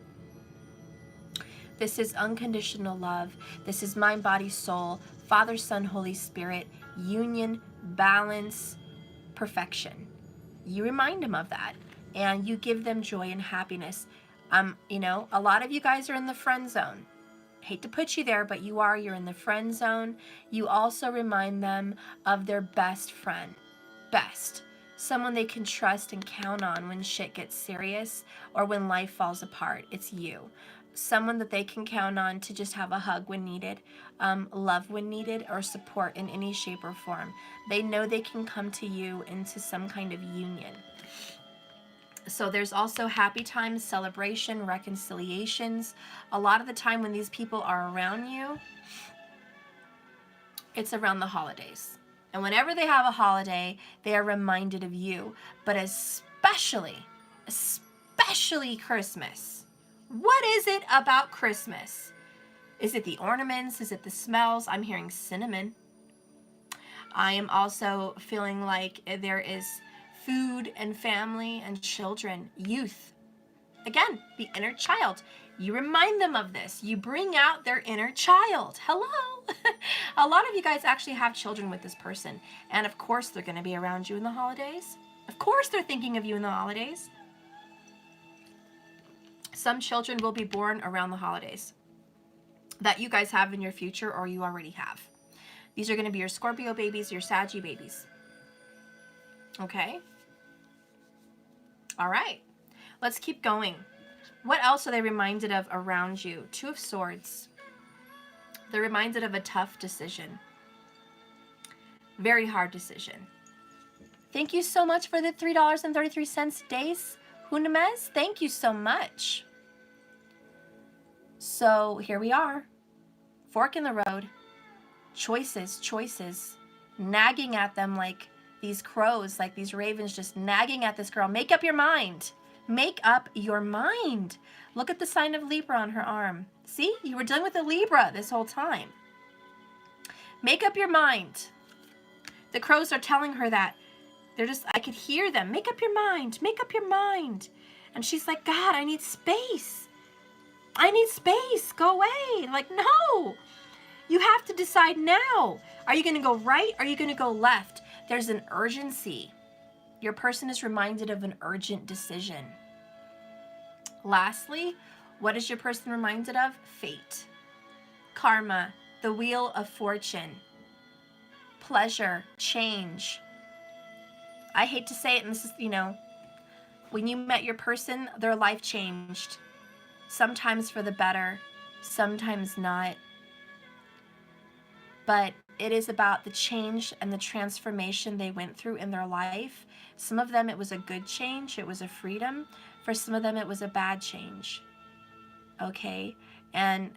This is unconditional love. This is mind, body, soul, Father, Son, Holy Spirit, union, balance, perfection. You remind them of that, and you give them joy and happiness. You know, a lot of you guys are in the friend zone. Hate to put you there, but you're in the friend zone. You also remind them of their best friend. Best. Someone they can trust and count on when shit gets serious or when life falls apart. It's you. Someone that they can count on to just have a hug when needed, love when needed, or support in any shape or form. They know they can come to you into some kind of union. So there's also happy times, celebration, reconciliations. A lot of the time when these people are around you, it's around the holidays. And whenever they have a holiday, they are reminded of you. But especially Christmas. What is it about Christmas? Is it the ornaments? Is it the smells? I'm hearing cinnamon. I am also feeling like there is food and family and children, youth. Again, the inner child. You remind them of this. You bring out their inner child. Hello. A lot of you guys actually have children with this person. And of course they're going to be around you in the holidays. Of course they're thinking of you in the holidays. Some children will be born around the holidays that you guys have in your future or you already have. These are going to be your Scorpio babies, your Saggy babies. Okay? All right. Let's keep going. What else are they reminded of around you? Two of Swords. They're reminded of a tough decision. Very hard decision. Thank you so much for the $3.33 days. Hunames, thank you so much. So here we are. Fork in the road. Choices. Nagging at them like these crows, like these ravens, just nagging at this girl. Make up your mind. Make up your mind. Look at the sign of Libra on her arm. See? You were dealing with a Libra this whole time. Make up your mind. The crows are telling her that. I could hear them. Make up your mind. Make up your mind. And she's like, God, I need space. I need space. Go away. Like, no. You have to decide now. Are you going to go right? Or are you going to go left? There's an urgency. Your person is reminded of an urgent decision. Lastly, what is your person reminded of? Fate. Karma. The wheel of fortune. Pleasure. Change. I hate to say it, and this is, when you met your person, their life changed. Sometimes for the better, sometimes not. But it is about the change and the transformation they went through in their life. Some of them, it was a good change. It was a freedom. For some of them, it was a bad change. Okay? And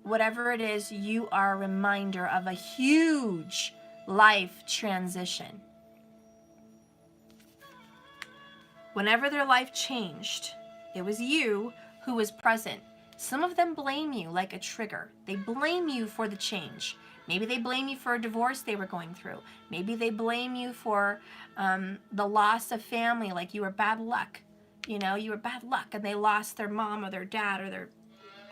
whatever it is, you are a reminder of a huge life transition. Whenever their life changed, it was you who was present. Some of them blame you like a trigger. They blame you for the change. Maybe they blame you for a divorce they were going through. Maybe they blame you for the loss of family, like you were bad luck. You were bad luck and they lost their mom or their dad or their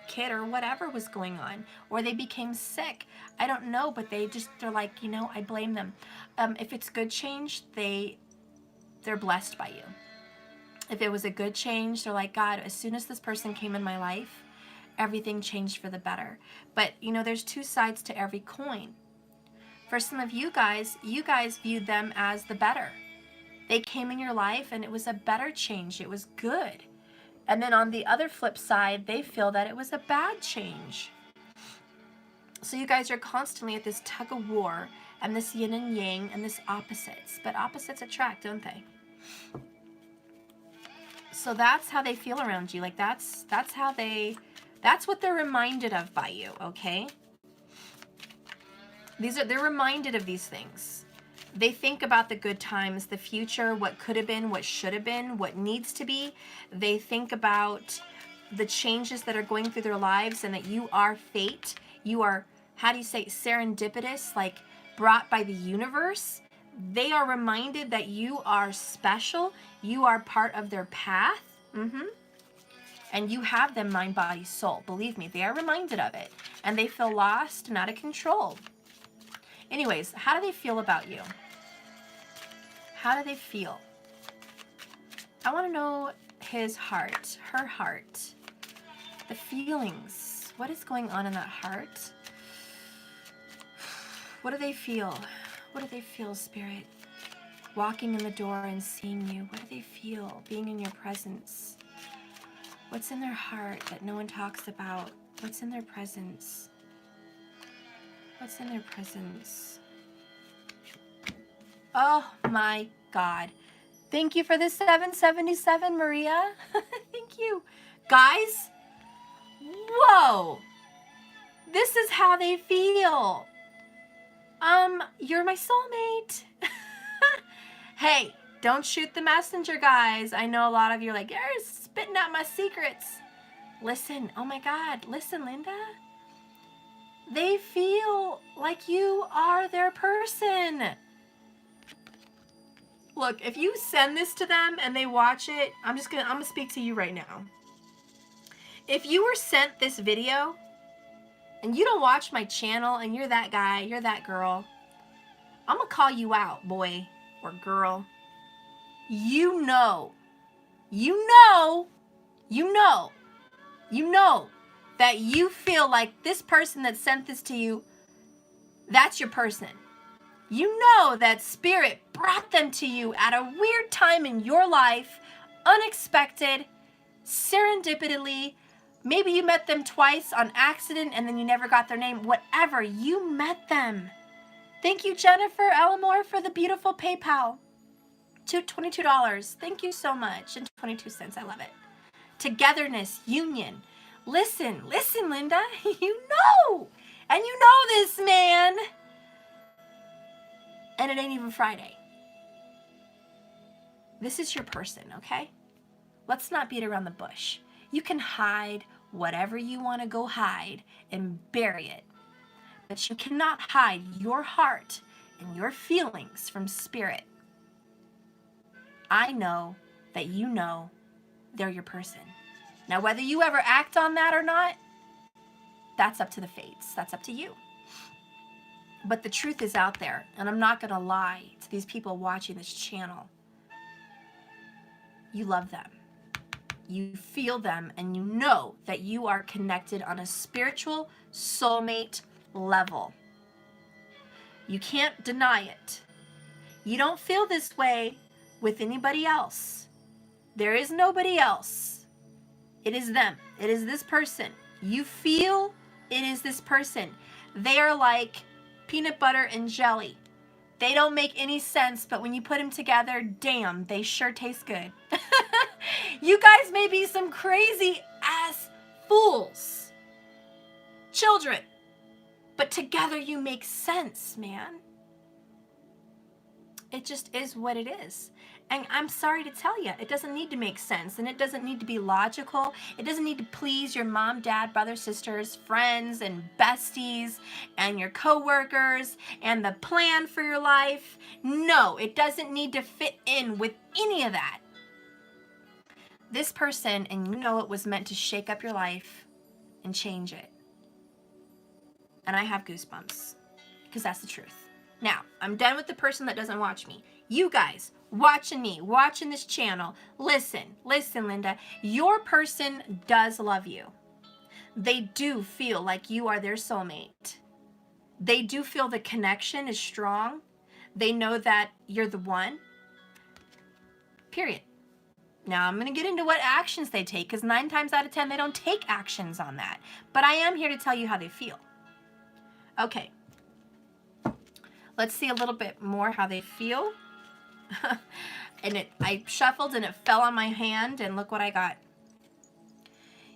kid or whatever was going on. Or they became sick. I don't know, but they're like, I blame them. If it's good change, they're blessed by you. If it was a good change, they're like, God, as soon as this person came in my life, everything changed for the better. But, there's two sides to every coin. For some of you guys viewed them as the better. They came in your life and it was a better change. It was good. And then on the other flip side, they feel that it was a bad change. So you guys are constantly at this tug of war and this yin and yang and this opposites. But opposites attract, don't they? So that's how they feel around you. Like that's what they're reminded of by you, okay? They're reminded of these things. They think about the good times, the future, what could have been, what should have been, what needs to be. They think about the changes that are going through their lives and that you are fate. You are, serendipitous, like brought by the universe. They are reminded that you are special. You are part of their path. And you have them mind, body, soul. Believe me, they are reminded of it. And they feel lost and out of control. Anyways, how do they feel about you? How do they feel? I want to know his heart, her heart, the feelings. What is going on in that heart? What do they feel? What do they feel, Spirit? Walking in the door and seeing you. What do they feel being in your presence? What's in their heart that no one talks about? What's in their presence? What's in their presence? Oh my God. Thank you for the 777, Maria. Thank you. Guys, whoa. This is how they feel. You're my soulmate. Hey, don't shoot the messenger, guys. I know a lot of you are like, you're spitting out my secrets. Listen, oh my God, listen, Linda. They feel like you are their person. Look, if you send this to them and they watch it, I'm gonna speak to you right now. If you were sent this video and you don't watch my channel and you're that guy, you're that girl, I'm gonna call you out, boy or girl. You know that you feel like this person that sent this to you, that's your person. You know that Spirit brought them to you at a weird time in your life, unexpected, serendipitously. Maybe you met them twice on accident and then you never got their name. Whatever, you met them. Thank you, Jennifer Elmore, for the beautiful PayPal. $22. Thank you so much. And 22 cents. I love it. Togetherness, union. Listen, Linda. You know. And you know this, man. And it ain't even Friday. This is your person, okay? Let's not beat around the bush. You can hide whatever you want to go hide and bury it. But you cannot hide your heart and your feelings from Spirit. I know that you know they're your person. Now, whether you ever act on that or not, that's up to the fates. That's up to you. But the truth is out there, and I'm not going to lie to these people watching this channel. You love them. You feel them, and you know that you are connected on a spiritual soulmate level. You can't deny it. You don't feel this way with anybody else. There is nobody else. It is them. It is this person. You feel it is this person. They are like peanut butter and jelly. They don't make any sense, but when you put them together, damn, they sure taste good. You guys may be some crazy ass fools. Children. But together you make sense, man. It just is what it is. And I'm sorry to tell you, it doesn't need to make sense, and it doesn't need to be logical. It doesn't need to please your mom, dad, brothers, sisters, friends, and besties, and your coworkers, and the plan for your life. No, it doesn't need to fit in with any of that. This person, and you know it was meant to shake up your life and change it. And I have goosebumps, because that's the truth. Now, I'm done with the person that doesn't watch me. You guys, watching me, watching this channel, listen, Linda, your person does love you. They do feel like you are their soulmate. They do feel the connection is strong. They know that you're the one. Period. Now, I'm going to get into what actions they take, because 9 times out of 10, they don't take actions on that. But I am here to tell you how they feel. Okay. Let's see a little bit more how they feel. And I shuffled and it fell on my hand, and look what I got.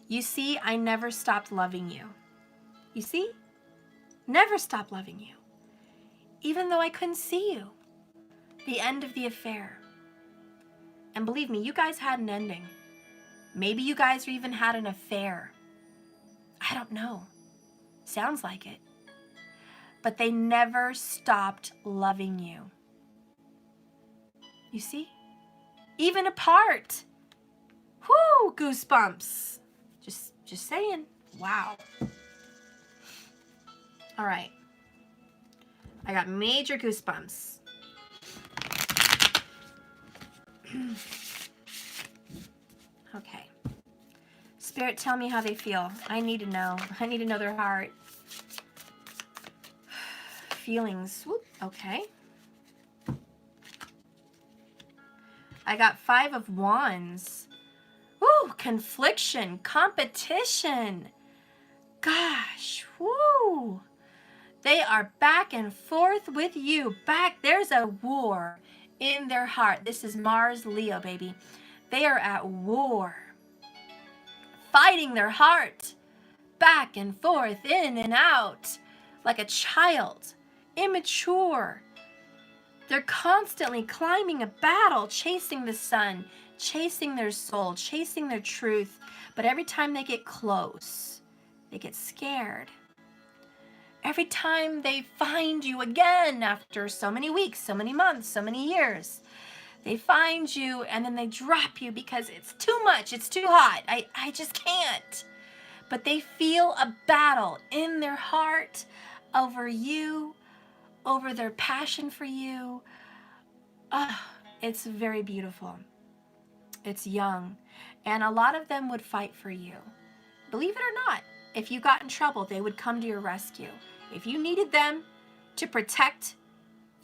You see, I never stopped loving you. You see? Never stopped loving you. Even though I couldn't see you. The end of the affair. And believe me, you guys had an ending. Maybe you guys even had an affair. I don't know. Sounds like it. But they never stopped loving you. You see? Even apart. Whoo, goosebumps. Just saying. Wow. All right. I got major goosebumps. Okay. Spirit, tell me how they feel. I need to know. I need to know their heart. Feelings. Whoop. Okay. I got 5 of Wands. Woo! Confliction. Competition. Gosh. Woo! They are back and forth with you. There's a war in their heart. This is Mars, Leo, baby. They are at war. Fighting their heart. Back and forth, in and out. Like a child. Immature. They're constantly climbing a battle, chasing the sun, chasing their soul, chasing their truth. But every time they get close, they get scared. Every time they find you again after so many weeks, so many months, so many years, they find you and then they drop you because it's too much, it's too hot, I just can't. But they feel a battle in their heart over you, over their passion for you. It's very beautiful. It's young. And a lot of them would fight for you. Believe it or not, if you got in trouble, they would come to your rescue. If you needed them to protect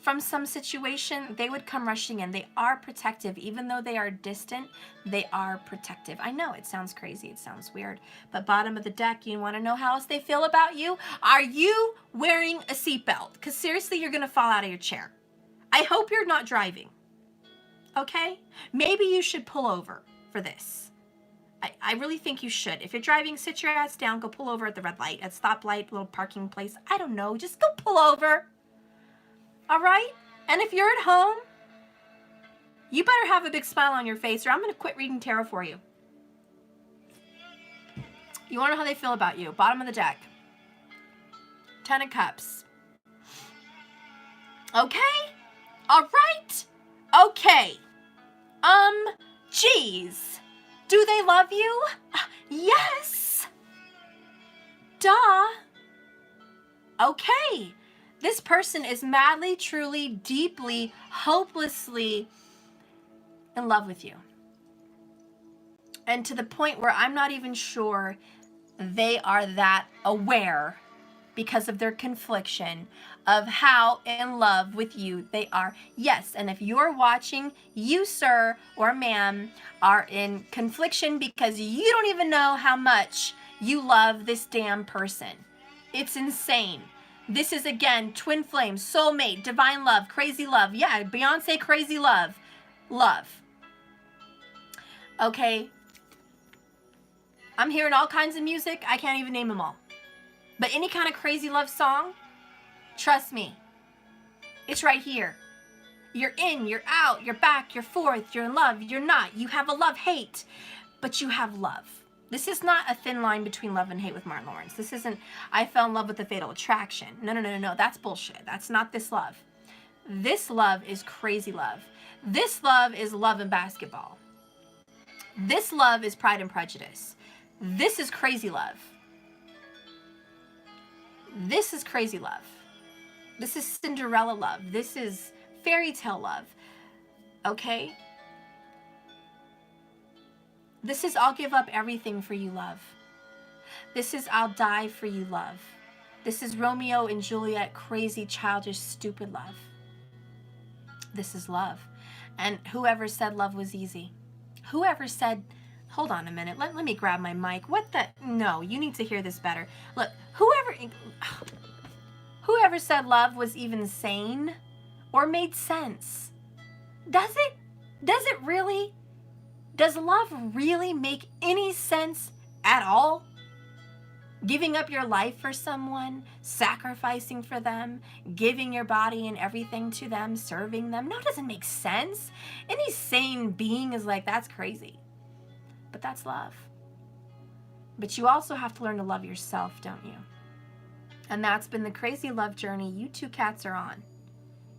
from some situation, they would come rushing in. They are protective. Even though they are distant, they are protective. I know it sounds crazy. It sounds weird. But bottom of the deck, you want to know how else they feel about you? Are you wearing a seatbelt? Because seriously, you're going to fall out of your chair. I hope you're not driving. Okay? Maybe you should pull over for this. I really think you should. If you're driving, sit your ass down, go pull over at the red light, at stoplight, little parking place. I don't know. Just go pull over. All right? And if you're at home, you better have a big smile on your face or I'm going to quit reading tarot for you. You want to know how they feel about you. Bottom of the deck. 10 of Cups. Okay? All right? Okay. Geez. Do they love you? Yes. Duh. Okay. This person is madly, truly, deeply, hopelessly in love with you. And to the point where I'm not even sure they are that aware because of their confliction of how in love with you they are. Yes, and if you're watching, you, sir or ma'am, are in confliction because you don't even know how much you love this damn person. It's insane. This is, again, twin flame, soulmate, divine love, crazy love. Yeah, Beyonce, crazy love. Love. Okay. I'm hearing all kinds of music. I can't even name them all. But any kind of crazy love song, trust me, it's right here. You're in, you're out, you're back, you're forth, you're in love, you're not. You have a love-hate, but you have love. This is not a thin line between love and hate with Martin Lawrence. This isn't, I fell in love with the fatal attraction. No. That's bullshit. That's not this love. This love is crazy love. This love is love and basketball. This love is Pride and Prejudice. This is crazy love. This is crazy love. This is Cinderella love. This is fairy tale love. Okay? This is I'll give up everything for you, love. This is I'll die for you, love. This is Romeo and Juliet, crazy, childish, stupid love. This is love. And whoever said love was easy? Whoever said, hold on a minute, let me grab my mic. What the? No, you need to hear this better. Look, whoever said love was even sane or made sense? Does it? Does it really? Does love really make any sense at all? Giving up your life for someone, sacrificing for them, giving your body and everything to them, serving them. No, it doesn't make sense. Any sane being is like, that's crazy. But that's love. But you also have to learn to love yourself, don't you? And that's been the crazy love journey you two cats are on.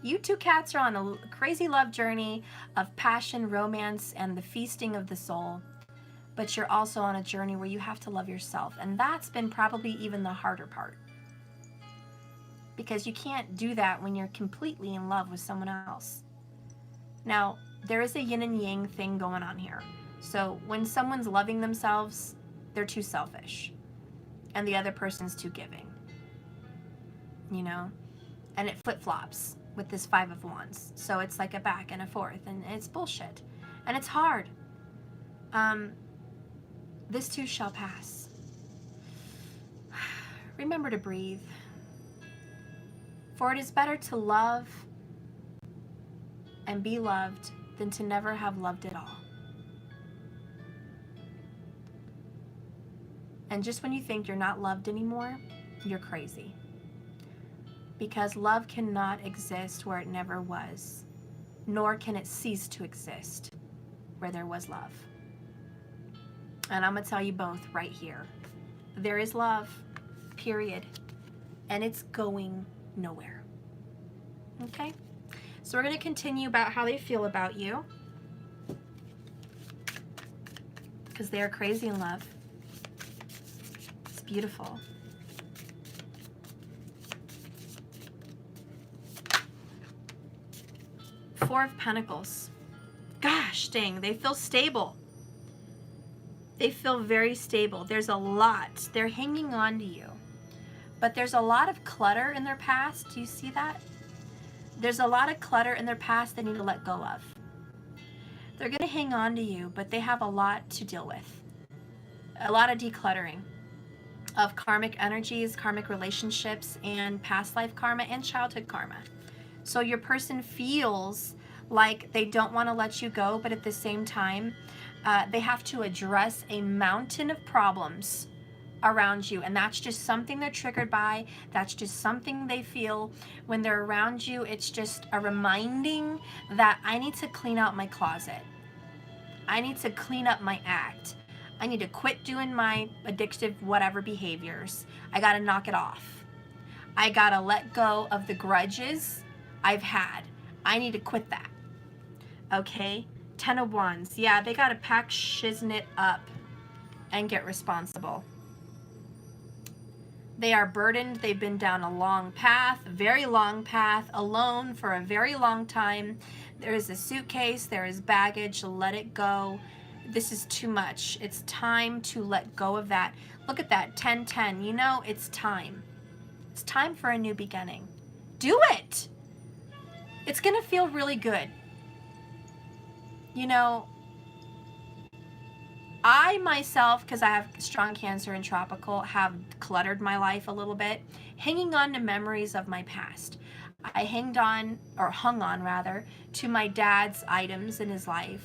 You two cats are on a crazy love journey of passion, romance, and the feasting of the soul. but you're also on a journey where you have to love yourself. And that's been probably even the harder part, because you can't do that when you're completely in love with someone else. Now, there is a yin and yang thing going on here. So when someone's loving themselves, they're too selfish, and the other person's too giving, you know? And it flip-flops with this Five of Wands. So it's like a back and a forth, and it's bullshit. And it's hard. This too shall pass. Remember to breathe. For it is better to love and be loved than to never have loved at all. And just when you think you're not loved anymore, you're crazy. Because love cannot exist where it never was, nor can it cease to exist where there was love. And I'm going to tell you both right here. There is love, period. And it's going nowhere. Okay? So we're going to continue about how they feel about you, because they are crazy in love. It's beautiful. Four of Pentacles. Gosh dang, they feel stable. They feel very stable. There's a lot. They're hanging on to you. But there's a lot of clutter in their past. Do you see that? There's a lot of clutter in their past they need to let go of. They're going to hang on to you, but they have a lot to deal with. A lot of decluttering of karmic energies, karmic relationships, and past life karma and childhood karma. So your person feels like they don't want to let you go, but at the same time, they have to address a mountain of problems around you. And that's just something they're triggered by. That's just something they feel when they're around you. It's just a reminding that I need to clean out my closet. I need to clean up my act. I need to quit doing my addictive whatever behaviors. I got to knock it off. I got to let go of the grudges I've had. I need to quit that. Okay? 10 of Wands. Yeah, they got to pack shiznit up and get responsible. They are burdened. They've been down a long path, very long path, alone for a very long time. There is a suitcase. There is baggage. Let it go. This is too much. It's time to let go of that. Look at that, 10-10. You know, it's time. It's time for a new beginning. Do it. It's going to feel really good. You know, I myself, because I have strong Cancer and tropical, have cluttered my life a little bit, hanging on to memories of my past. I hung on rather, to my dad's items in his life.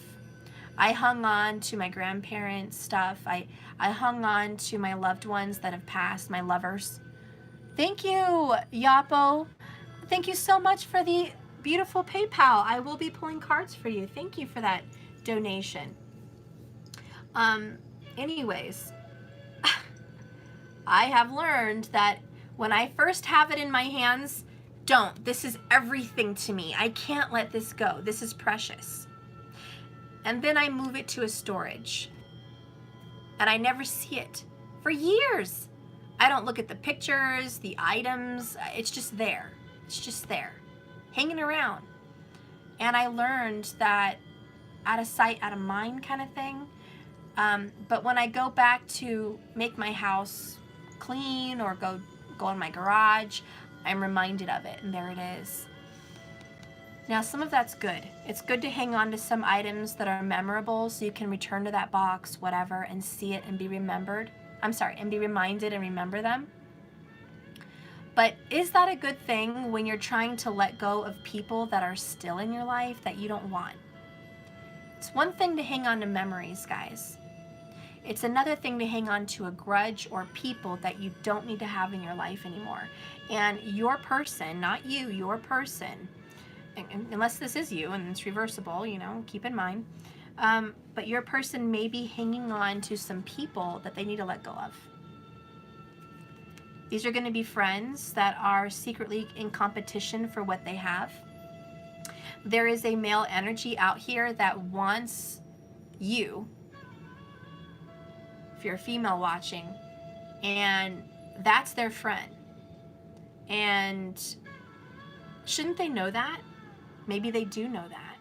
I hung on to my grandparents' stuff. I hung on to my loved ones that have passed, my lovers. Thank you, Yapo. Thank you so much for the beautiful PayPal. I will be pulling cards for you. Thank you for that donation. Anyways, I have learned that when I first have it in my hands, this is everything to me. I can't let this go. This is precious. And then I move it to a storage, and I never see it for years. I don't look at the pictures, the items. It's just there. It's just there, hanging around. And I learned that out of sight, out of mind kind of thing. But when I go back to make my house clean or go in my garage, I'm reminded of it, and there it is. Now, some of that's good. It's good to hang on to some items that are memorable so you can return to that box, whatever, and see it and be remembered. And be reminded and remember them. But is that a good thing when you're trying to let go of people that are still in your life that you don't want? It's one thing to hang on to memories, guys. It's another thing to hang on to a grudge or people that you don't need to have in your life anymore. And your person, not you, your person, unless this is you and it's reversible, you know, keep in mind. But your person may be hanging on to some people that they need to let go of. These are going to be friends that are secretly in competition for what they have. There is a male energy out here that wants you if you're a female watching, and that's their friend. And shouldn't they know that? Maybe they do know that.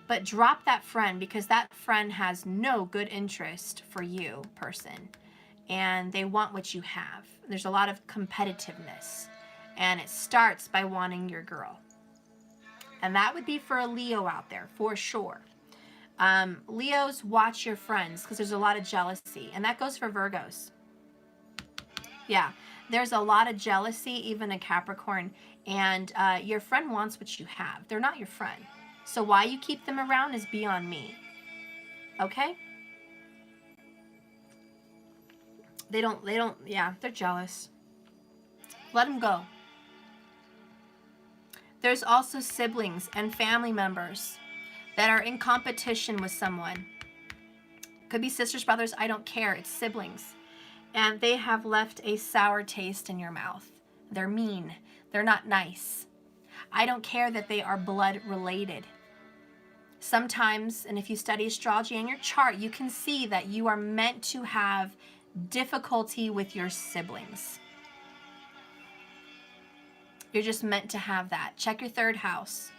But drop that friend, because that friend has no good interest for you, person. And they want what you have. There's a lot of competitiveness. And it starts by wanting your girl. And that would be for a Leo out there, for sure. Leos, watch your friends, because there's a lot of jealousy. And that goes for Virgos. Yeah, there's a lot of jealousy, even a Capricorn. And your friend wants what you have. They're not your friend. So why you keep them around is beyond me. Okay? Yeah, they're jealous. Let them go. There's also siblings and family members that are in competition with someone. Could be sisters, brothers, I don't care. It's siblings. And they have left a sour taste in your mouth. They're mean. They're not nice. I don't care that they are blood related. Sometimes, and if you study astrology in your chart, you can see that you are meant to have difficulty with your siblings. You're just meant to have that. Check your 3rd house.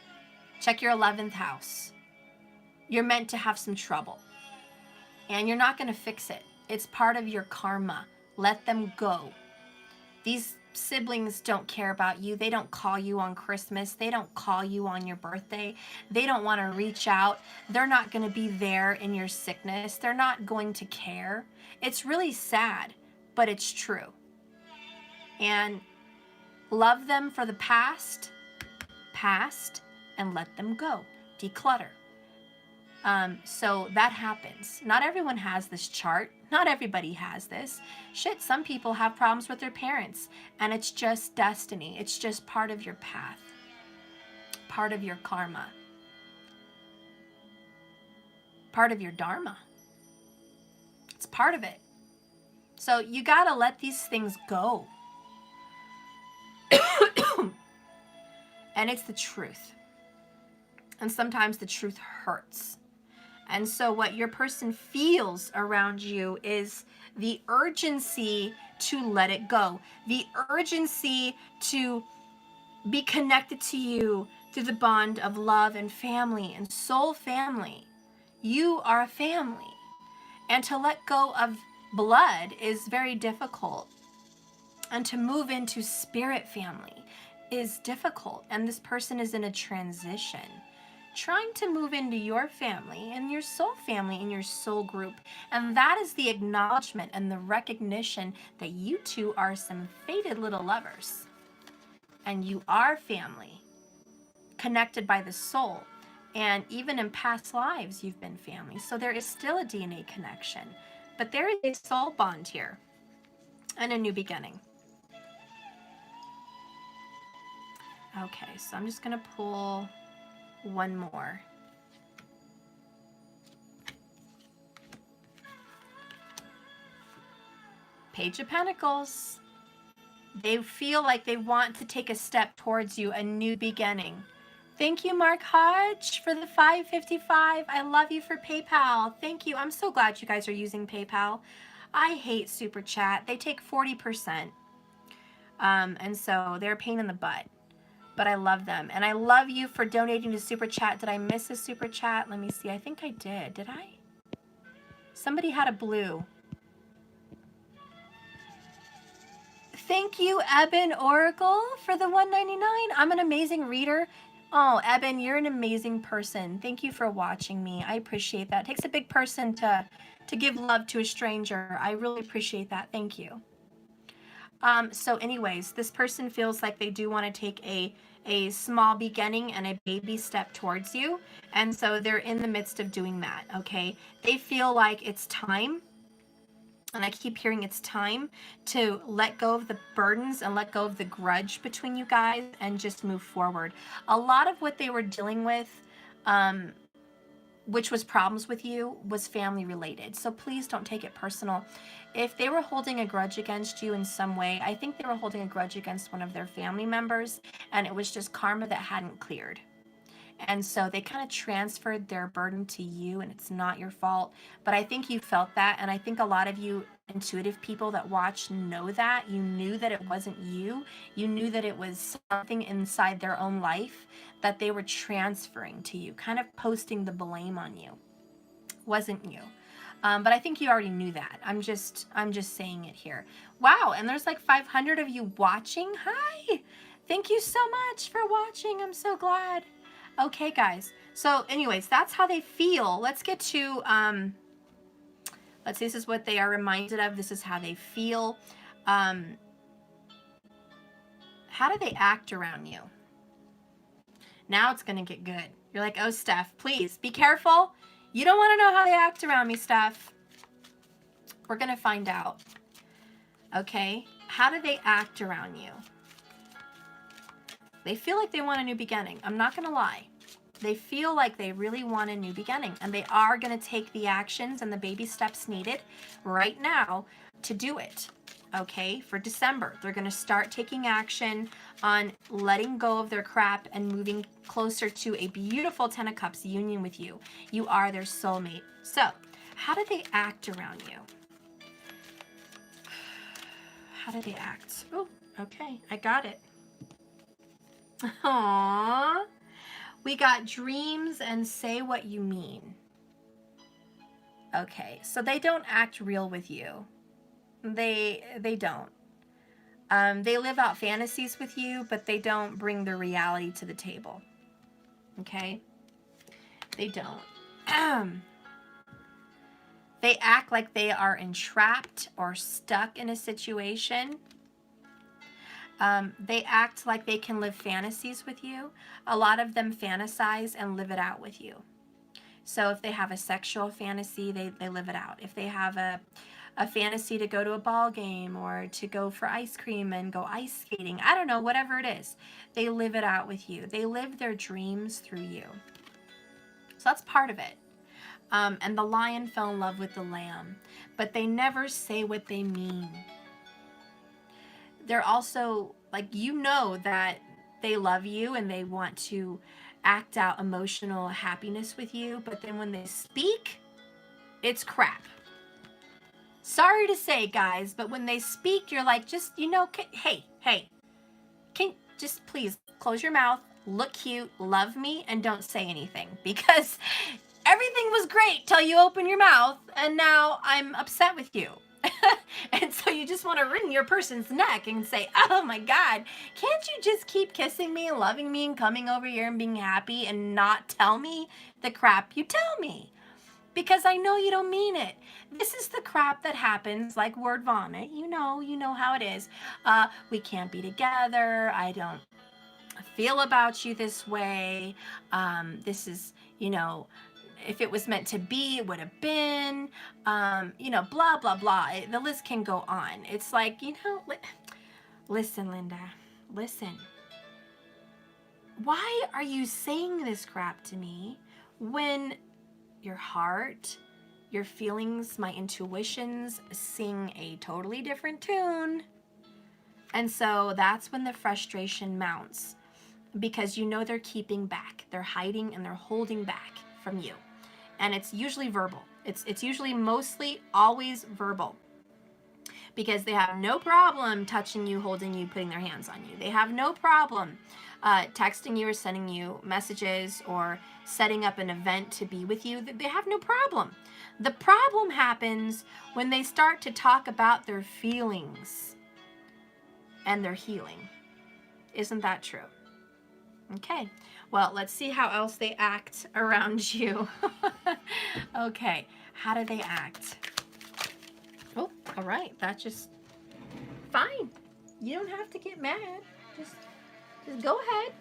Check your 11th house. You're meant to have some trouble. And you're not going to fix it. It's part of your karma. Let them go. These siblings don't care about you. They don't call you on Christmas. They don't call you on your birthday. They don't want to reach out. They're not going to be there in your sickness. They're not going to care. It's really sad, but it's true. And love them for the past, and let them go. Declutter. So that happens. Not everyone has this chart. Not everybody has this. Shit, some people have problems with their parents, and it's just destiny. It's just part of your path, part of your karma, part of your dharma. It's part of it. So you gotta let these things go. And it's the truth. And sometimes the truth hurts. And so what your person feels around you is the urgency to let it go. The urgency to be connected to you through the bond of love and family and soul family. You are a family. And to let go of blood is very difficult. And to move into spirit family is difficult. And this person is in a transition, trying to move into your family and your soul family and your soul group. And that is the acknowledgement and the recognition that you two are some fated little lovers. And you are family, connected by the soul. And even in past lives, you've been family. So there is still a DNA connection. But there is a soul bond here and a new beginning. Okay, so I'm just going to pull one more. Page of Pentacles. They feel like they want to take a step towards you, a new beginning. Thank you, Mark Hodge, for the $5.55. I love you for PayPal. Thank you. I'm so glad you guys are using PayPal. I hate Super Chat. They take 40%. And so they're a pain in the butt. But I love them. And I love you for donating to Super Chat. Did I miss a Super Chat? Let me see. I think I did. Did I? Somebody had a blue. Thank you, Eben Oracle, for the $1.99. I'm an amazing reader. Oh, Eben, you're an amazing person. Thank you for watching me. I appreciate that. It takes a big person to give love to a stranger. I really appreciate that. Thank you. So anyways, this person feels like they do want to take a small beginning and a baby step towards you. And so they're in the midst of doing that, okay? They feel like it's time, and I keep hearing it's time to let go of the burdens and let go of the grudge between you guys and just move forward. A lot of what they were dealing with, which was problems with you, was family related. So please don't take it personal. If they were holding a grudge against you in some way, I think they were holding a grudge against one of their family members, and it was just karma that hadn't cleared. And so they kind of transferred their burden to you, and it's not your fault. But I think you felt that. And I think a lot of you intuitive people that watch know that. You knew that it wasn't you. You knew that it was something inside their own life that they were transferring to you, kind of posting the blame on you. Wasn't you. But I think you already knew that. I'm just saying it here. Wow, and there's like 500 of you watching. Hi. Thank you so much for watching. I'm so glad. Okay, guys. So anyways, that's how they feel. Let's get to, let's see, this is what they are reminded of. This is how they feel. How do they act around you? Now it's going to get good. You're like, oh, Steph, please be careful. You don't want to know how they act around me, Steph. We're going to find out. Okay. How do they act around you? They feel like they want a new beginning. I'm not going to lie. They feel like they really want a new beginning, and they are going to take the actions and the baby steps needed right now to do it. Okay, for December, they're going to start taking action on letting go of their crap and moving closer to a beautiful 10 of Cups union with you. You are their soulmate. So, how do they act around you? How do they act? Oh, okay, I got it. Aww. We got dreams and say what you mean. Okay, so they don't act real with you. They don't. They live out fantasies with you, but they don't bring the reality to the table. Okay? They don't. They act like they are entrapped or stuck in a situation. They act like they can live fantasies with you. A lot of them fantasize and live it out with you. So if they have a sexual fantasy, they live it out. If they have a fantasy to go to a ball game or to go for ice cream and go ice skating, I don't know, whatever it is, they live it out with you. They live their dreams through you. So that's part of it. And the lion fell in love with the lamb, but they never say what they mean. They're also, like, you know that they love you and they want to act out emotional happiness with you, but then when they speak, it's crap. Sorry to say, guys, but when they speak, you're like, just, you know, hey, can just please close your mouth, look cute, love me, and don't say anything, because everything was great till you open your mouth, and now I'm upset with you. And so you just want to wring your person's neck and say, oh my God, can't you just keep kissing me and loving me and coming over here and being happy and not tell me the crap you tell me? Because I know you don't mean it. This is the crap that happens, like word vomit. You know how it is. We can't be together. I don't feel about you this way. This is, if it was meant to be, it would have been, blah, blah, blah. The list can go on. It's like, listen, Linda, listen. Why are you saying this crap to me when your heart, your feelings, my intuitions sing a totally different tune? And so that's when the frustration mounts, because they're keeping back, they're hiding, and they're holding back from you. And it's usually verbal. It's usually mostly always verbal, because they have no problem touching you, holding you, putting their hands on you. They have no problem texting you or sending you messages or setting up an event to be with you. They have no problem. The problem happens when they start to talk about their feelings and their healing. Isn't that true? Okay, well, let's see how else they act around you. Okay, how do they act? Oh, all right, that's just fine. You don't have to get mad. Just go ahead.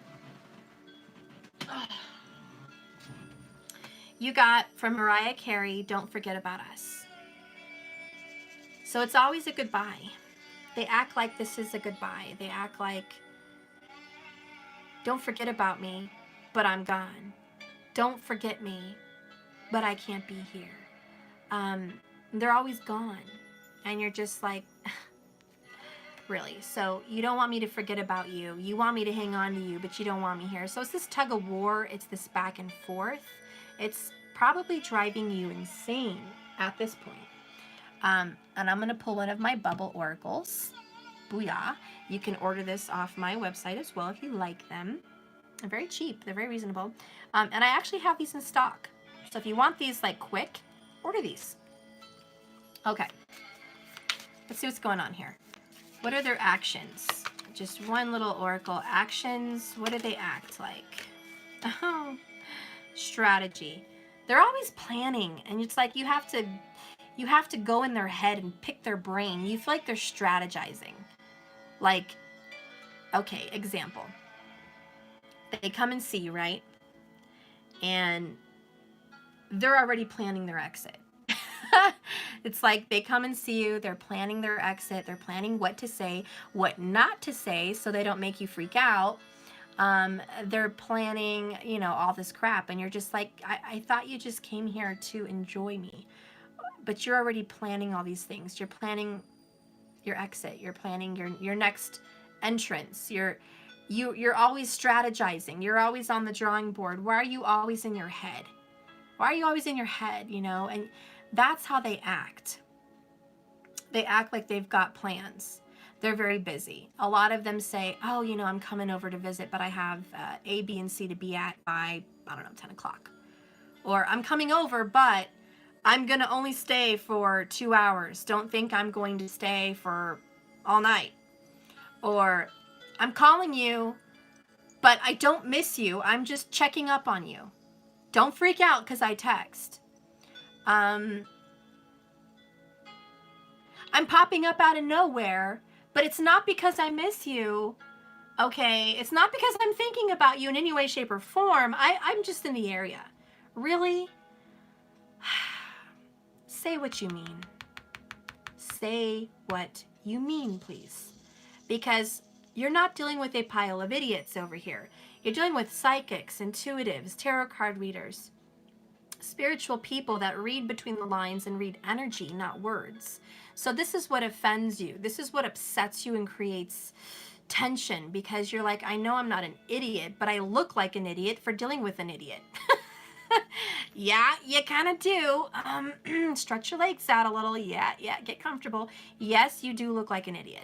You got from Mariah Carey, Don't Forget About Us. So it's always a goodbye. They act like this is a goodbye. They act like, don't forget about me, but I'm gone. Don't forget me, but I can't be here. They're always gone. And you're just like, really. So you don't want me to forget about you. You want me to hang on to you, but you don't want me here. So it's this tug of war. It's this back and forth. It's probably driving you insane at this point. And I'm going to pull one of my bubble oracles. Booyah. You can order this off my website as well if you like them. They're very cheap. They're very reasonable. And I actually have these in stock. So if you want these like quick, order these. Okay. Let's see what's going on here. What are their actions? Just one little oracle. Actions. What do they act like? Oh, strategy. They're always planning, and it's like you have to go in their head and pick their brain. You feel like they're strategizing. Like, okay, example. They come and see you, right? And they're already planning their exit. It's like they come and see you, they're planning their exit, they're planning what to say, what not to say so they don't make you freak out. They're planning, you know, all this crap, and you're just like, I thought you just came here to enjoy me. But you're already planning all these things. You're planning your exit, you're planning your next entrance. You're always strategizing. You're always on the drawing board. Why are you always in your head? Why are you always in your head, you know? And that's how they act. They act like they've got plans. They're very busy. A lot of them say, oh, you know, I'm coming over to visit, but I have A, B, and C to be at by, I don't know, 10 o'clock. Or I'm coming over, but I'm going to only stay for 2 hours. Don't think I'm going to stay for all night. Or I'm calling you, but I don't miss you. I'm just checking up on you. Don't freak out because I text. I'm popping up out of nowhere, but it's not because I miss you. Okay, it's not because I'm thinking about you in any way, shape, or form. I'm just in the area. Really? Say what you mean. Say what you mean, please. Because you're not dealing with a pile of idiots over here. You're dealing with psychics, intuitives, tarot card readers, spiritual people that read between the lines and read energy, not words. So this is what offends you. This is what upsets you and creates tension, because you're like, I know I'm not an idiot, but I look like an idiot for dealing with an idiot. Yeah, you kind of do. Stretch your legs out a little. Yeah, get comfortable. Yes, you do look like an idiot.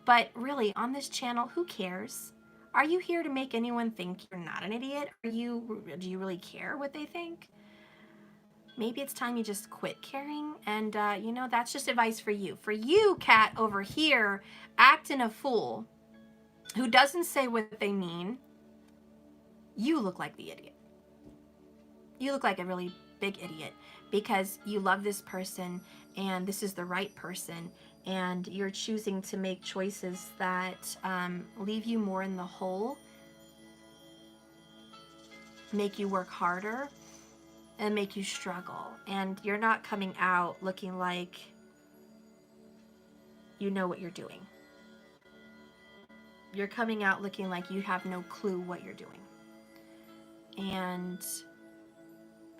But really, on this channel, who cares? Are you here to make anyone think you're not an idiot? Do you really care what they think? Maybe it's time you just quit caring. And, you know, that's just advice for you. For you, Kat, over here, acting a fool who doesn't say what they mean, you look like the idiot. You look like a really big idiot because you love this person and this is the right person, and you're choosing to make choices that leave you more in the hole, make you work harder, and make you struggle. And you're not coming out looking like you know what you're doing. You're coming out looking like you have no clue what you're doing. And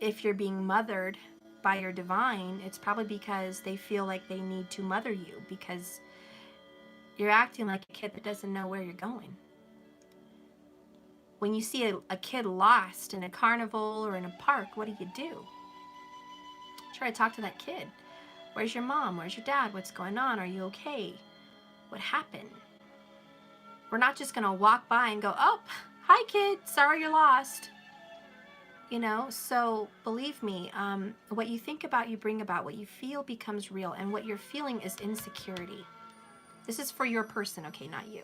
if you're being mothered by your divine, it's probably because they feel like they need to mother you, because you're acting like a kid that doesn't know where you're going. When you see a kid lost in a carnival or in a park, what do? Try to talk to that kid. Where's your mom? Where's your dad? What's going on? Are you okay? What happened? We're not just going to walk by and go, oh, hi kid, sorry you're lost. You know, so believe me, what you think about, you bring about. What you feel becomes real, and what you're feeling is insecurity. This is for your person, okay, not you.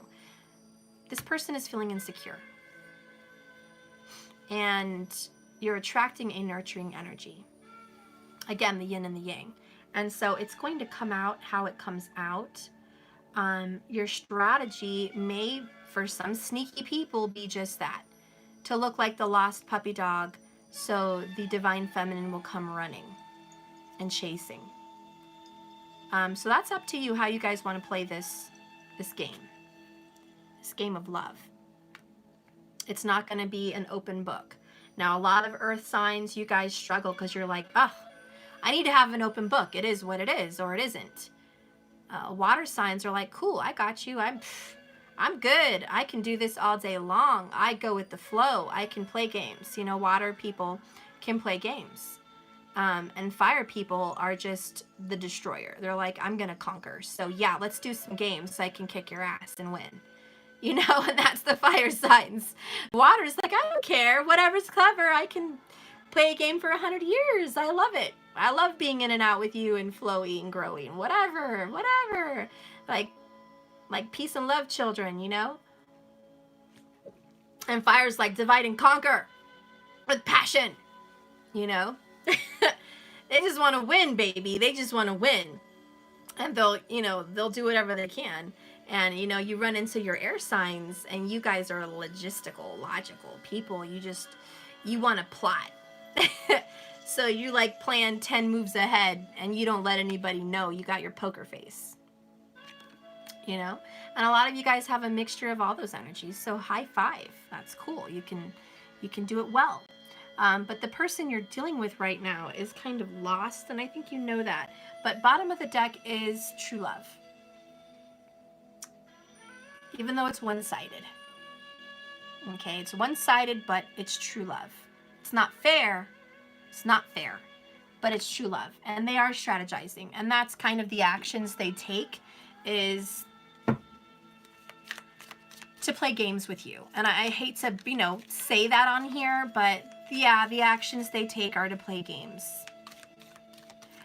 This person is feeling insecure. And you're attracting a nurturing energy. Again, the yin and the yang. And so it's going to come out how it comes out. Your strategy may, for some sneaky people, be just that. To look like the lost puppy dog, so the divine feminine will come running and chasing. So that's up to you how you guys want to play this game. This game of love. It's not going to be an open book. Now, a lot of earth signs, you guys struggle because you're like, oh, I need to have an open book. It is what it is, or it isn't. Water signs are like, cool, I got you. I'm good. I can do this all day long. I go with the flow. I can play games. You know, water people can play games. And fire people are just the destroyer. They're like, I'm going to conquer. So yeah, let's do some games so I can kick your ass and win. You know, and that's the fire signs. Water's like, I don't care. Whatever's clever, I can play a game for 100 years. I love it. I love being in and out with you and flowy and growing. Whatever. Like peace and love, children, you know? And fire's like, divide and conquer with passion, you know? They just want to win, baby. They just want to win. And they'll do whatever they can. And, you know, you run into your air signs, and you guys are logical people. You want to plot. So you like plan 10 moves ahead, and you don't let anybody know. You got your poker face. You know? And a lot of you guys have a mixture of all those energies. So high five. That's cool. You can do it well. But the person you're dealing with right now is kind of lost, and I think you know that. But bottom of the deck is true love. Even though it's one-sided. Okay, it's one-sided, but it's true love. It's not fair. It's not fair. But it's true love. And they are strategizing. And that's kind of the actions they take, is to play games with you. And I hate to, you know, say that on here, but yeah, the actions they take are to play games.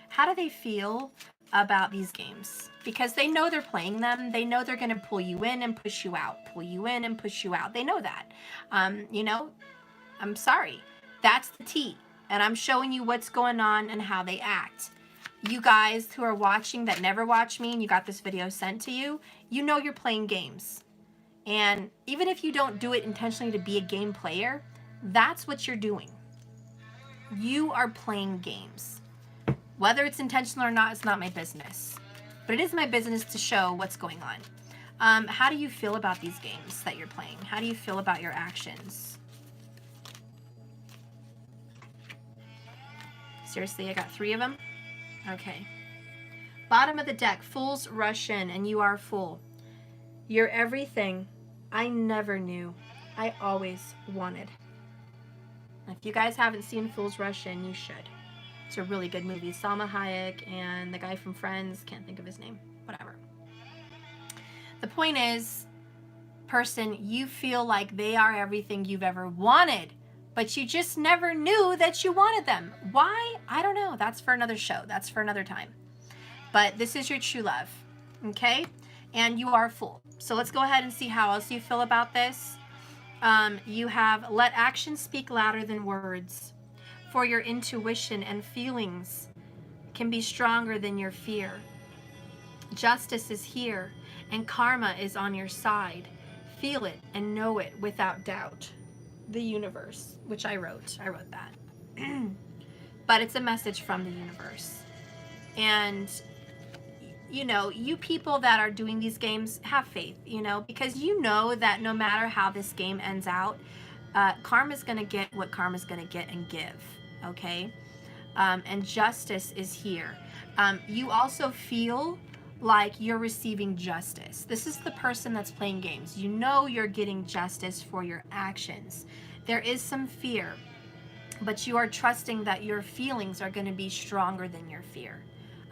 How do they feel about these games? Because they know they're playing them. They know they're going to pull you in and push you out. Pull you in and push you out. They know that. You know, I'm sorry. That's the tea. And I'm showing you what's going on and how they act. You guys who are watching that never watch me and you got this video sent to you, you know you're playing games. And even if you don't do it intentionally to be a game player, that's what you're doing. You are playing games. Whether it's intentional or not, it's not my business. But it is my business to show what's going on. How do you feel about these games that you're playing? How do you feel about your actions? Seriously, I got 3 of them? Okay. Bottom of the deck, fools rush in, and you are full. You're everything I never knew I always wanted. If you guys haven't seen Fools Rush In, you should. It's a really good movie. Salma Hayek and the guy from Friends, can't think of his name, whatever. The point is, person, you feel like they are everything you've ever wanted, but you just never knew that you wanted them. Why? I don't know. That's for another show. That's for another time. But this is your true love, okay? And you are full. So let's go ahead and see how else you feel about this. You have, let actions speak louder than words. For your intuition and feelings can be stronger than your fear. Justice is here, and karma is on your side. Feel it and know it without doubt. The universe, which I wrote that. But it's a message from the universe. And you know, you people that are doing these games, have faith, you know, because you know that no matter how this game ends out, karma's going to get what karma's going to get and give, okay? And justice is here. You also feel like you're receiving justice. This is the person that's playing games. You know you're getting justice for your actions. There is some fear, but you are trusting that your feelings are going to be stronger than your fear.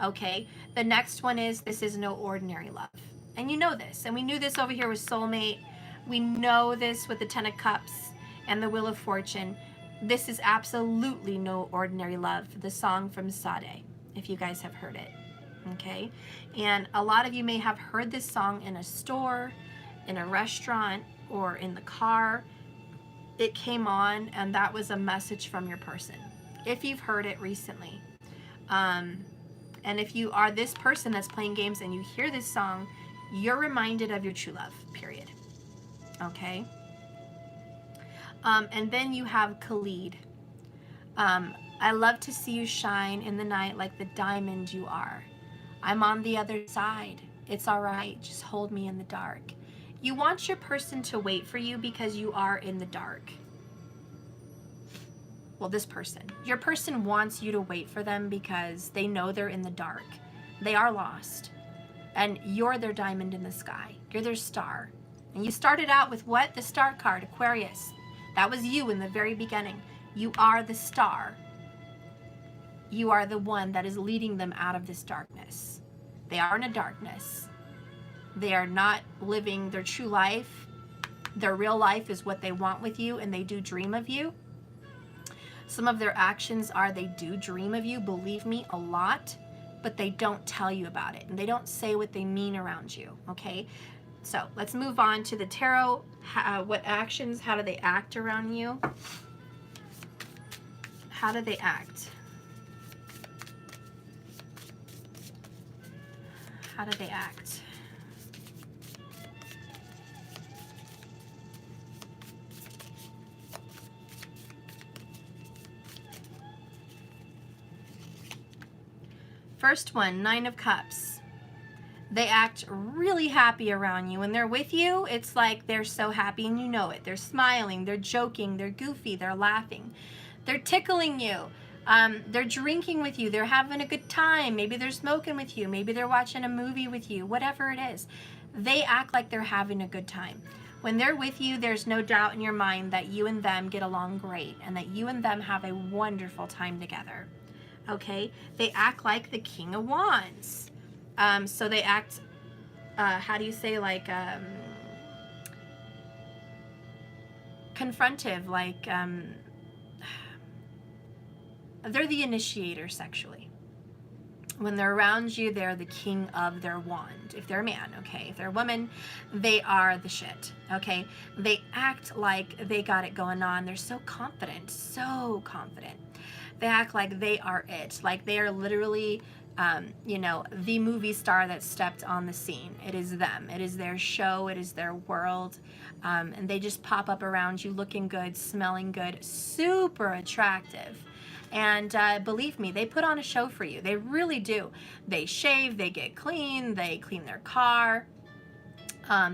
Okay, the next one is, this is no ordinary love. And you know this. And we knew this over here with soulmate. We know this with the 10 of Cups and the Wheel of Fortune. This is absolutely no ordinary love. The song from Sade, if you guys have heard it. Okay, and a lot of you may have heard this song in a store, in a restaurant, or in the car. It came on, and that was a message from your person, if you've heard it recently. And if you are this person that's playing games and you hear this song, you're reminded of your true love, period. Okay? And then you have Khalid. I love to see you shine in the night like the diamond you are. I'm on the other side. It's all right. Just hold me in the dark. You want your person to wait for you because you are in the dark. Well, this person. Your person wants you to wait for them because they know they're in the dark. They are lost. And you're their diamond in the sky. You're their star. And you started out with what? The star card, Aquarius. That was you in the very beginning. You are the star. You are the one that is leading them out of this darkness. They are in a darkness. They are not living their true life. Their real life is what they want with you, and they do dream of you. Some of their actions are they do dream of you, believe me, a lot, but they don't tell you about it, and they don't say what they mean around you, okay? So let's move on to the tarot. What actions, how do they act around you? How do they act? How do they act? First one, Nine of Cups. They act really happy around you. When they're with you, it's like they're so happy and you know it. They're smiling, they're joking, they're goofy, they're laughing. They're tickling you. They're drinking with you. They're having a good time. Maybe they're smoking with you. Maybe they're watching a movie with you. Whatever it is, they act like they're having a good time. When they're with you, there's no doubt in your mind that you and them get along great and that you and them have a wonderful time together. Okay? They act like the King of Wands. So they act, how do you say, like, confrontive, like, they're the initiator sexually. When they're around you, they're the king of their wand. If they're a man, okay? If they're a woman, they are the shit, okay? They act like they got it going on. They're so confident, so confident. They act like they are it, like they are literally, you know, the movie star that stepped on the scene. It is them. It is their show. It is their world. And they just pop up around you looking good, smelling good, super attractive. And believe me, they put on a show for you. They really do. They shave, they get clean, they clean their car.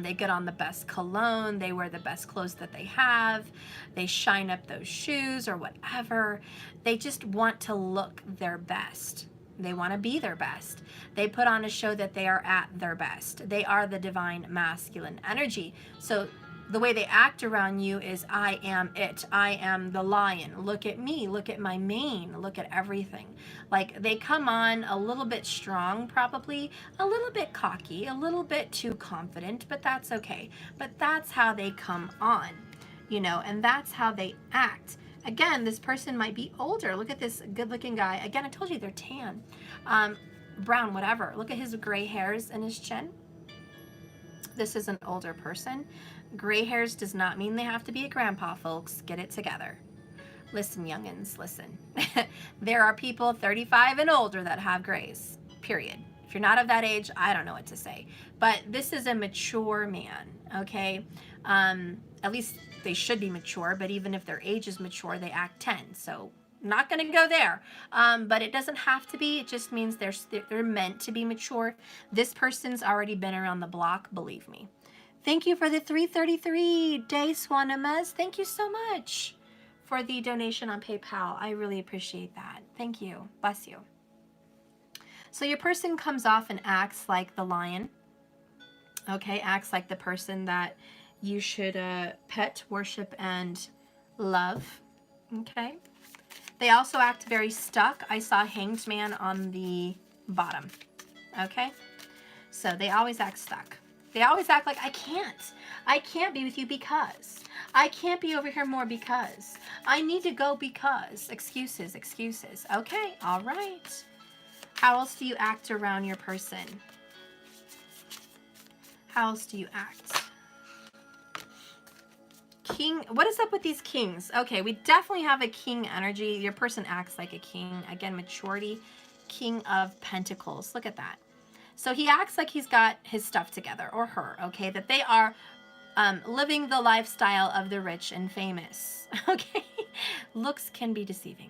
They get on the best cologne, they wear the best clothes that they have, they shine up those shoes or whatever. They just want to look their best. They want to be their best. They put on a show that they are at their best. They are the divine masculine energy. So the way they act around you is, I am it. I am the lion. Look at me. Look at my mane. Look at everything. Like, they come on a little bit strong, probably a little bit cocky, a little bit too confident, but that's okay. But that's how they come on, you know, and that's how they act. Again, this person might be older. Look at this good-looking guy. Again, I told you they're tan, brown, whatever. Look at his gray hairs and his chin. This is an older person. Gray hairs does not mean they have to be a grandpa, folks. Get it together. Listen, youngins, listen. There are people 35 and older that have grays, period. If you're not of that age, I don't know what to say. But this is a mature man, okay? At least they should be mature, but even if their age is mature, they act 10. So not going to go there. But it doesn't have to be. It just means they're meant to be mature. This person's already been around the block, believe me. Thank you for the 333 day Swanimas. Thank you so much for the donation on PayPal. I really appreciate that. Thank you. Bless you. So your person comes off and acts like the lion. Okay, acts like the person that you should pet, worship, and love. Okay. They also act very stuck. I saw Hanged Man on the bottom. Okay. So they always act stuck. They always act like, I can't be with you because. I can't be over here more because. I need to go because. Excuses, excuses. Okay, all right. How else do you act around your person? How else do you act? King, what is up with these kings? Okay, we definitely have a king energy. Your person acts like a king. Again, maturity. King of Pentacles. Look at that. So he acts like he's got his stuff together, or her, okay? That they are living the lifestyle of the rich and famous, okay? Looks can be deceiving.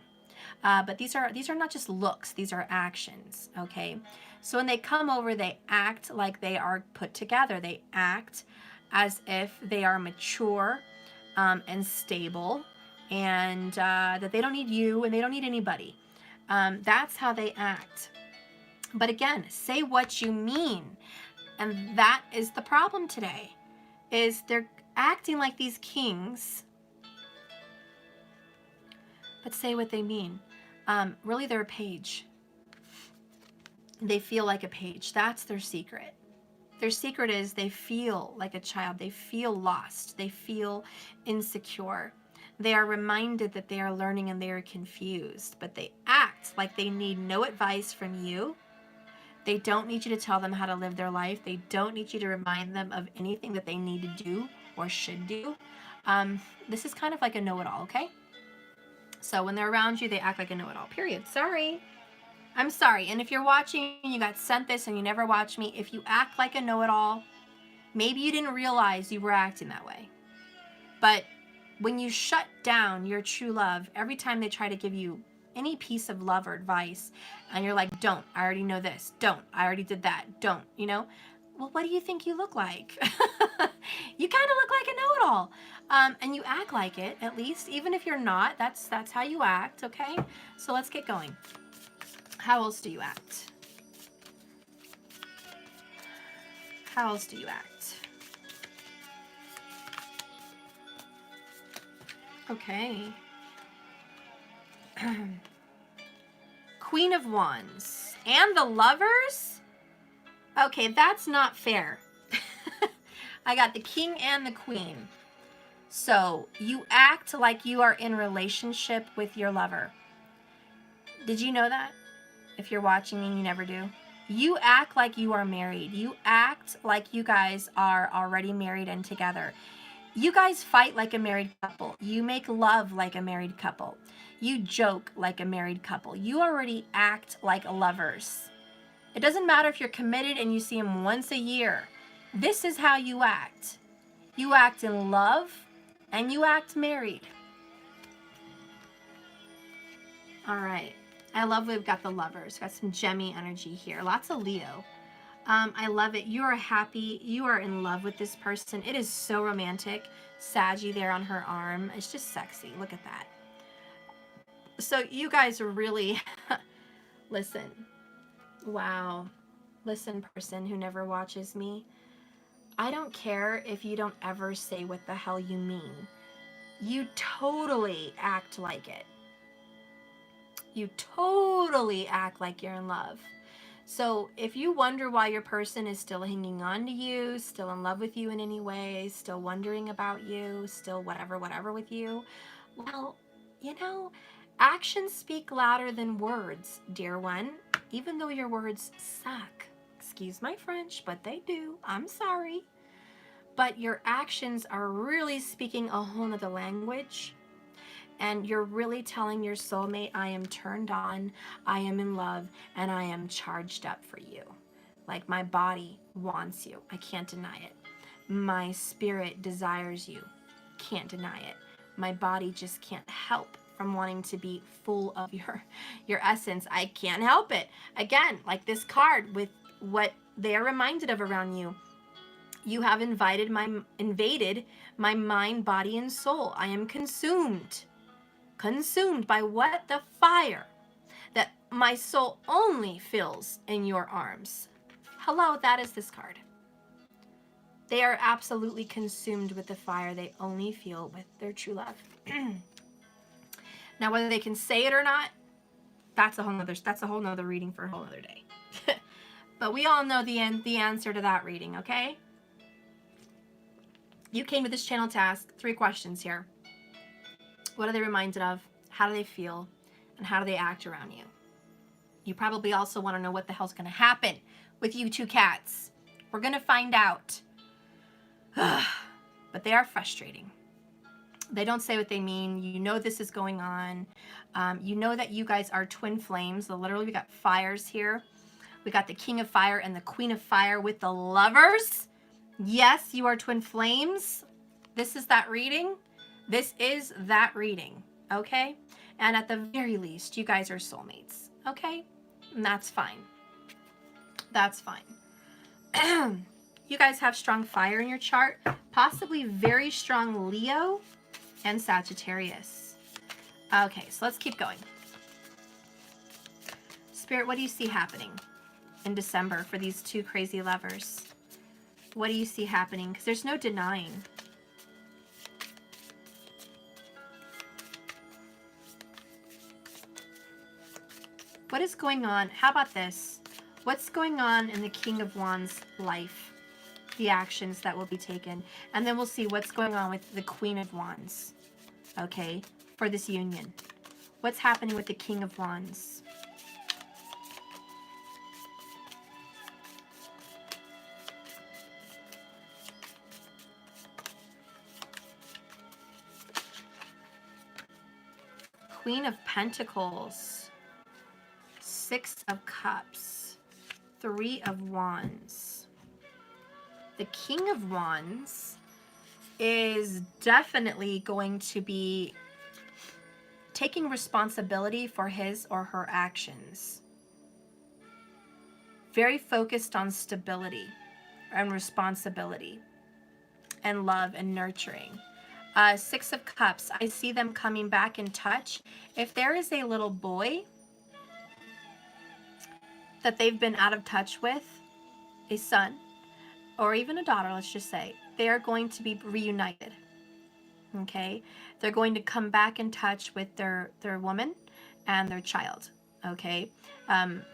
But these are not just looks, these are actions, okay? So when they come over, they act like they are put together. They act as if they are mature and stable, and that they don't need you and they don't need anybody. That's how they act. But again, say what you mean. And that is the problem today, is they're acting like these kings, but say what they mean. Really, they're a page. They feel like a page. That's their secret. Their secret is they feel like a child. They feel lost. They feel insecure. They are reminded that they are learning and they are confused, but they act like they need no advice from you. They don't need you to tell them how to live their life. They don't need you to remind them of anything that they need to do or should do. This is kind of like a know-it-all, okay? So when they're around you, they act like a know-it-all, period. Sorry. I'm sorry. And if you're watching and you got sent this and you never watch me, if you act like a know-it-all, maybe you didn't realize you were acting that way. But when you shut down your true love, every time they try to give you any piece of love or advice, and you're like, don't, I already know this. Don't, I already did that. Don't, you know? Well, what do you think you look like? You kind of look like a know-it-all. And you act like it, at least. Even if you're not, that's how you act, okay? So let's get going. How else do you act? How else do you act? Okay. Queen of Wands. And the Lovers? Okay, that's not fair. I got the King and the Queen. So you act like you are in relationship with your lover. Did you know that? If you're watching me and you never do. You act like you are married. You act like you guys are already married and together. You guys fight like a married couple. You make love like a married couple. You joke like a married couple. You already act like lovers. It doesn't matter if you're committed and you see them once a year. This is how you act. You act in love and you act married. All right. I love we've got the Lovers. Got some Gemmy energy here. Lots of Leo. I love it. You are happy. You are in love with this person. It is so romantic. Saggy there on her arm. It's just sexy. Look at that. So you guys are really... Listen. Wow. Listen, person who never watches me. I don't care if you don't ever say what the hell you mean. You totally act like it. You totally act like you're in love. So if you wonder why your person is still hanging on to you, still in love with you in any way, still wondering about you, still whatever with you, well, you know, actions speak louder than words, dear one. Even though your words suck. Excuse my French, but they do. I'm sorry. But your actions are really speaking a whole nother language. And you're really telling your soulmate, I am turned on, I am in love, and I am charged up for you. Like my body wants you. I can't deny it. My spirit desires you. Can't deny it. My body just can't help from wanting to be full of your essence. I can't help it. Again, like this card with what they are reminded of around you. You have invaded my mind, body, and soul. I am consumed by what? The fire that my soul only feels in your arms. Hello, that is this card. They are absolutely consumed with the fire they only feel with their true love. Now, whether they can say it or not, that's a whole nother reading for a whole other day. But we all know the answer to that reading, okay? You came to this channel to ask 3 questions here. What are they reminded of? How do they feel? And how do they act around you? You probably also want to know what the hell's going to happen with you 2 cats. We're going to find out. But they are frustrating. They don't say what they mean. You know this is going on. You know that you guys are twin flames. So literally, we got fires here. We got the King of Fire and the Queen of Fire with the Lovers. Yes, you are twin flames. This is that reading. This is that reading, okay? And at the very least, you guys are soulmates, okay? And that's fine. That's fine. You guys have strong fire in your chart, possibly very strong Leo and Sagittarius. Okay, so let's keep going. Spirit, what do you see happening? in December for these two crazy lovers? What do you see happening? Because there's no denying. What is going on? How about this? What's going on in the King of Wands' life? The actions that will be taken. And then we'll see what's going on with the Queen of Wands. Okay, for this union. What's happening with the King of Wands? Queen of Pentacles. Six of Cups. Three of Wands. The King of Wands is definitely going to be taking responsibility for his or her actions. Very focused on stability and responsibility and love and nurturing. Six of Cups, I see them coming back in touch. If there is a little boy that they've been out of touch with, a son, or even a daughter, let's just say, they are going to be reunited. Okay? They're going to come back in touch with their woman and their child. Okay?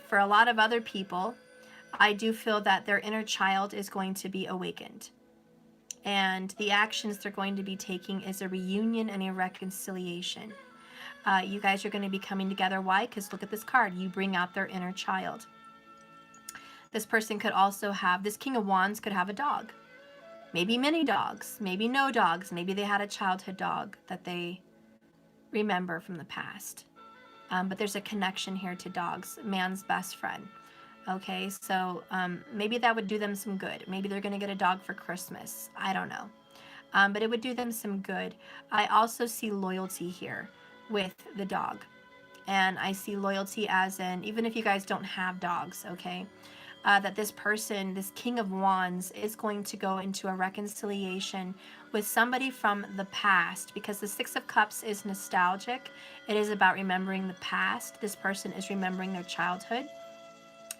For a lot of other people, I do feel that their inner child is going to be awakened. And the actions they're going to be taking is a reunion and a reconciliation. You guys are going to be coming together. Why? Because look at this card. You bring out their inner child. This person could also have, this King of Wands could have a dog. Maybe many dogs, maybe no dogs. Maybe they had a childhood dog that they remember from the past. But there's a connection here to dogs, man's best friend. Okay, so maybe that would do them some good. Maybe they're going to get a dog for Christmas. I don't know. But it would do them some good. I also see loyalty here with the dog. And I see loyalty as in, even if you guys don't have dogs, okay? That this person, this King of Wands, is going to go into a reconciliation with somebody from the past, because the Six of Cups is nostalgic. It is about remembering the past. This person is remembering their childhood.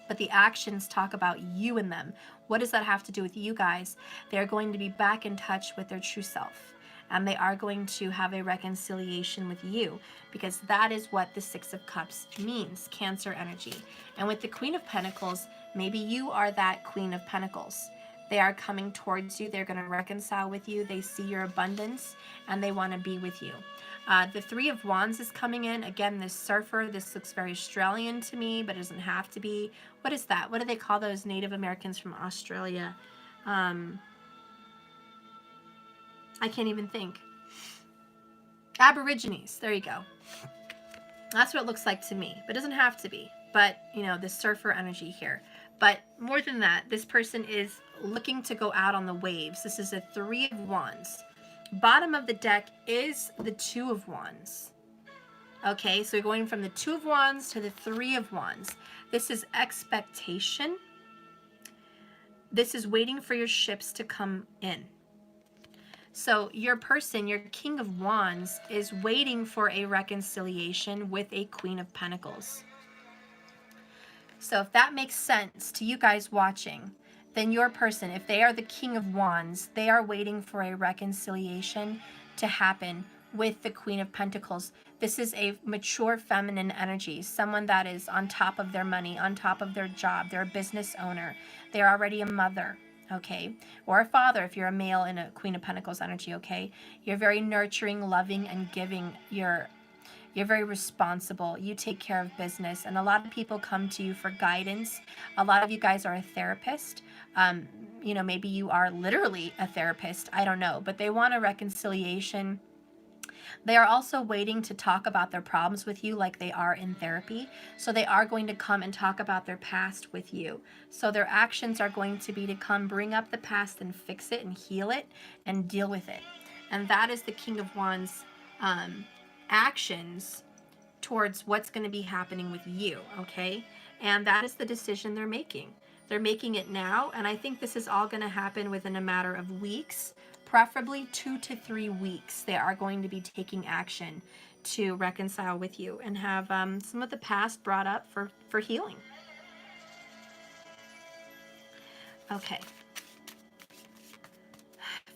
But the actions talk about you and them. What does that have to do with you guys? They're going to be back in touch with their true self. And they are going to have a reconciliation with you, because that is what the Six of Cups means, Cancer energy. And with the Queen of Pentacles, maybe you are that Queen of Pentacles. They are coming towards you. They're going to reconcile with you. They see your abundance and they want to be with you. The Three of Wands is coming in. Again, this surfer, this looks very Australian to me, but it doesn't have to be. What is that? What do they call those Native Americans from Australia? I can't even think. Aborigines. There you go. That's what it looks like to me, but it doesn't have to be. But, you know, the surfer energy here. But more than that, this person is looking to go out on the waves. This is a Three of Wands. Bottom of the deck is the Two of Wands. Okay, so we're going from the Two of Wands to the Three of Wands. This is expectation. This is waiting for your ships to come in. So your person, your King of Wands, is waiting for a reconciliation with a Queen of Pentacles. So if that makes sense to you guys watching, then your person, if they are the King of Wands, they are waiting for a reconciliation to happen with the Queen of Pentacles. This is a mature feminine energy, someone that is on top of their money, on top of their job. They're a business owner. They're already a mother, okay? Or a father if you're a male in a Queen of Pentacles energy, okay? You're very nurturing, loving, and giving. You're very responsible. You take care of business. And a lot of people come to you for guidance. A lot of you guys are a therapist. You know, maybe you are literally a therapist. I don't know. But they want a reconciliation. They are also waiting to talk about their problems with you like they are in therapy. So they are going to come and talk about their past with you. So their actions are going to be to come bring up the past and fix it and heal it and deal with it. And that is the King of Wands actions towards what's going to be happening with you, okay? And that is the decision they're making. They're making it now, and I think this is all going to happen within a matter of weeks, preferably 2 to 3 weeks. They are going to be taking action to reconcile with you and have some of the past brought up for healing. Okay.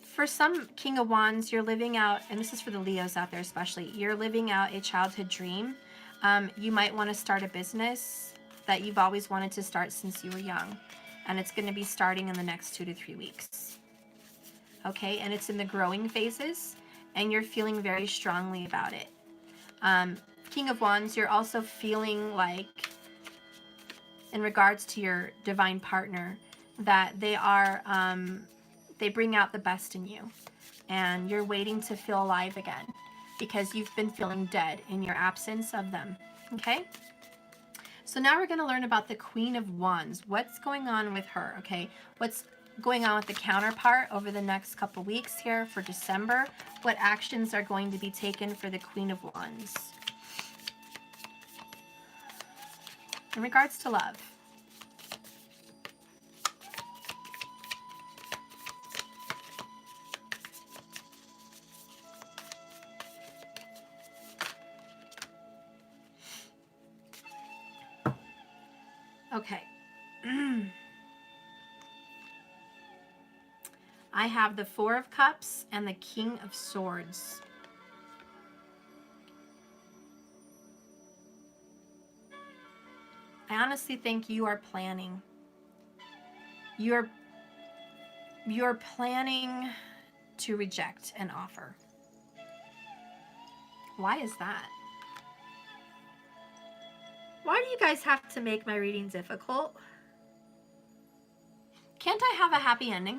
For some King of Wands, you're living out, and this is for the Leos out there especially, you're living out a childhood dream. You might want to start a business that you've always wanted to start since you were young. And it's going to be starting in the next 2 to 3 weeks. Okay, and it's in the growing phases, and you're feeling very strongly about it. King of Wands, you're also feeling like, in regards to your divine partner, that they bring out the best in you, and you're waiting to feel alive again because you've been feeling dead in your absence of them. Okay? So now we're going to learn about the Queen of Wands. What's going on with her? Okay? What's going on with the counterpart over the next couple weeks here for December? What actions are going to be taken for the Queen of Wands? In regards to love. Okay. I have the Four of Cups and the King of Swords. I honestly think you are planning. You're planning to reject an offer. Why is that? Why do you guys have to make my reading difficult? Can't I have a happy ending?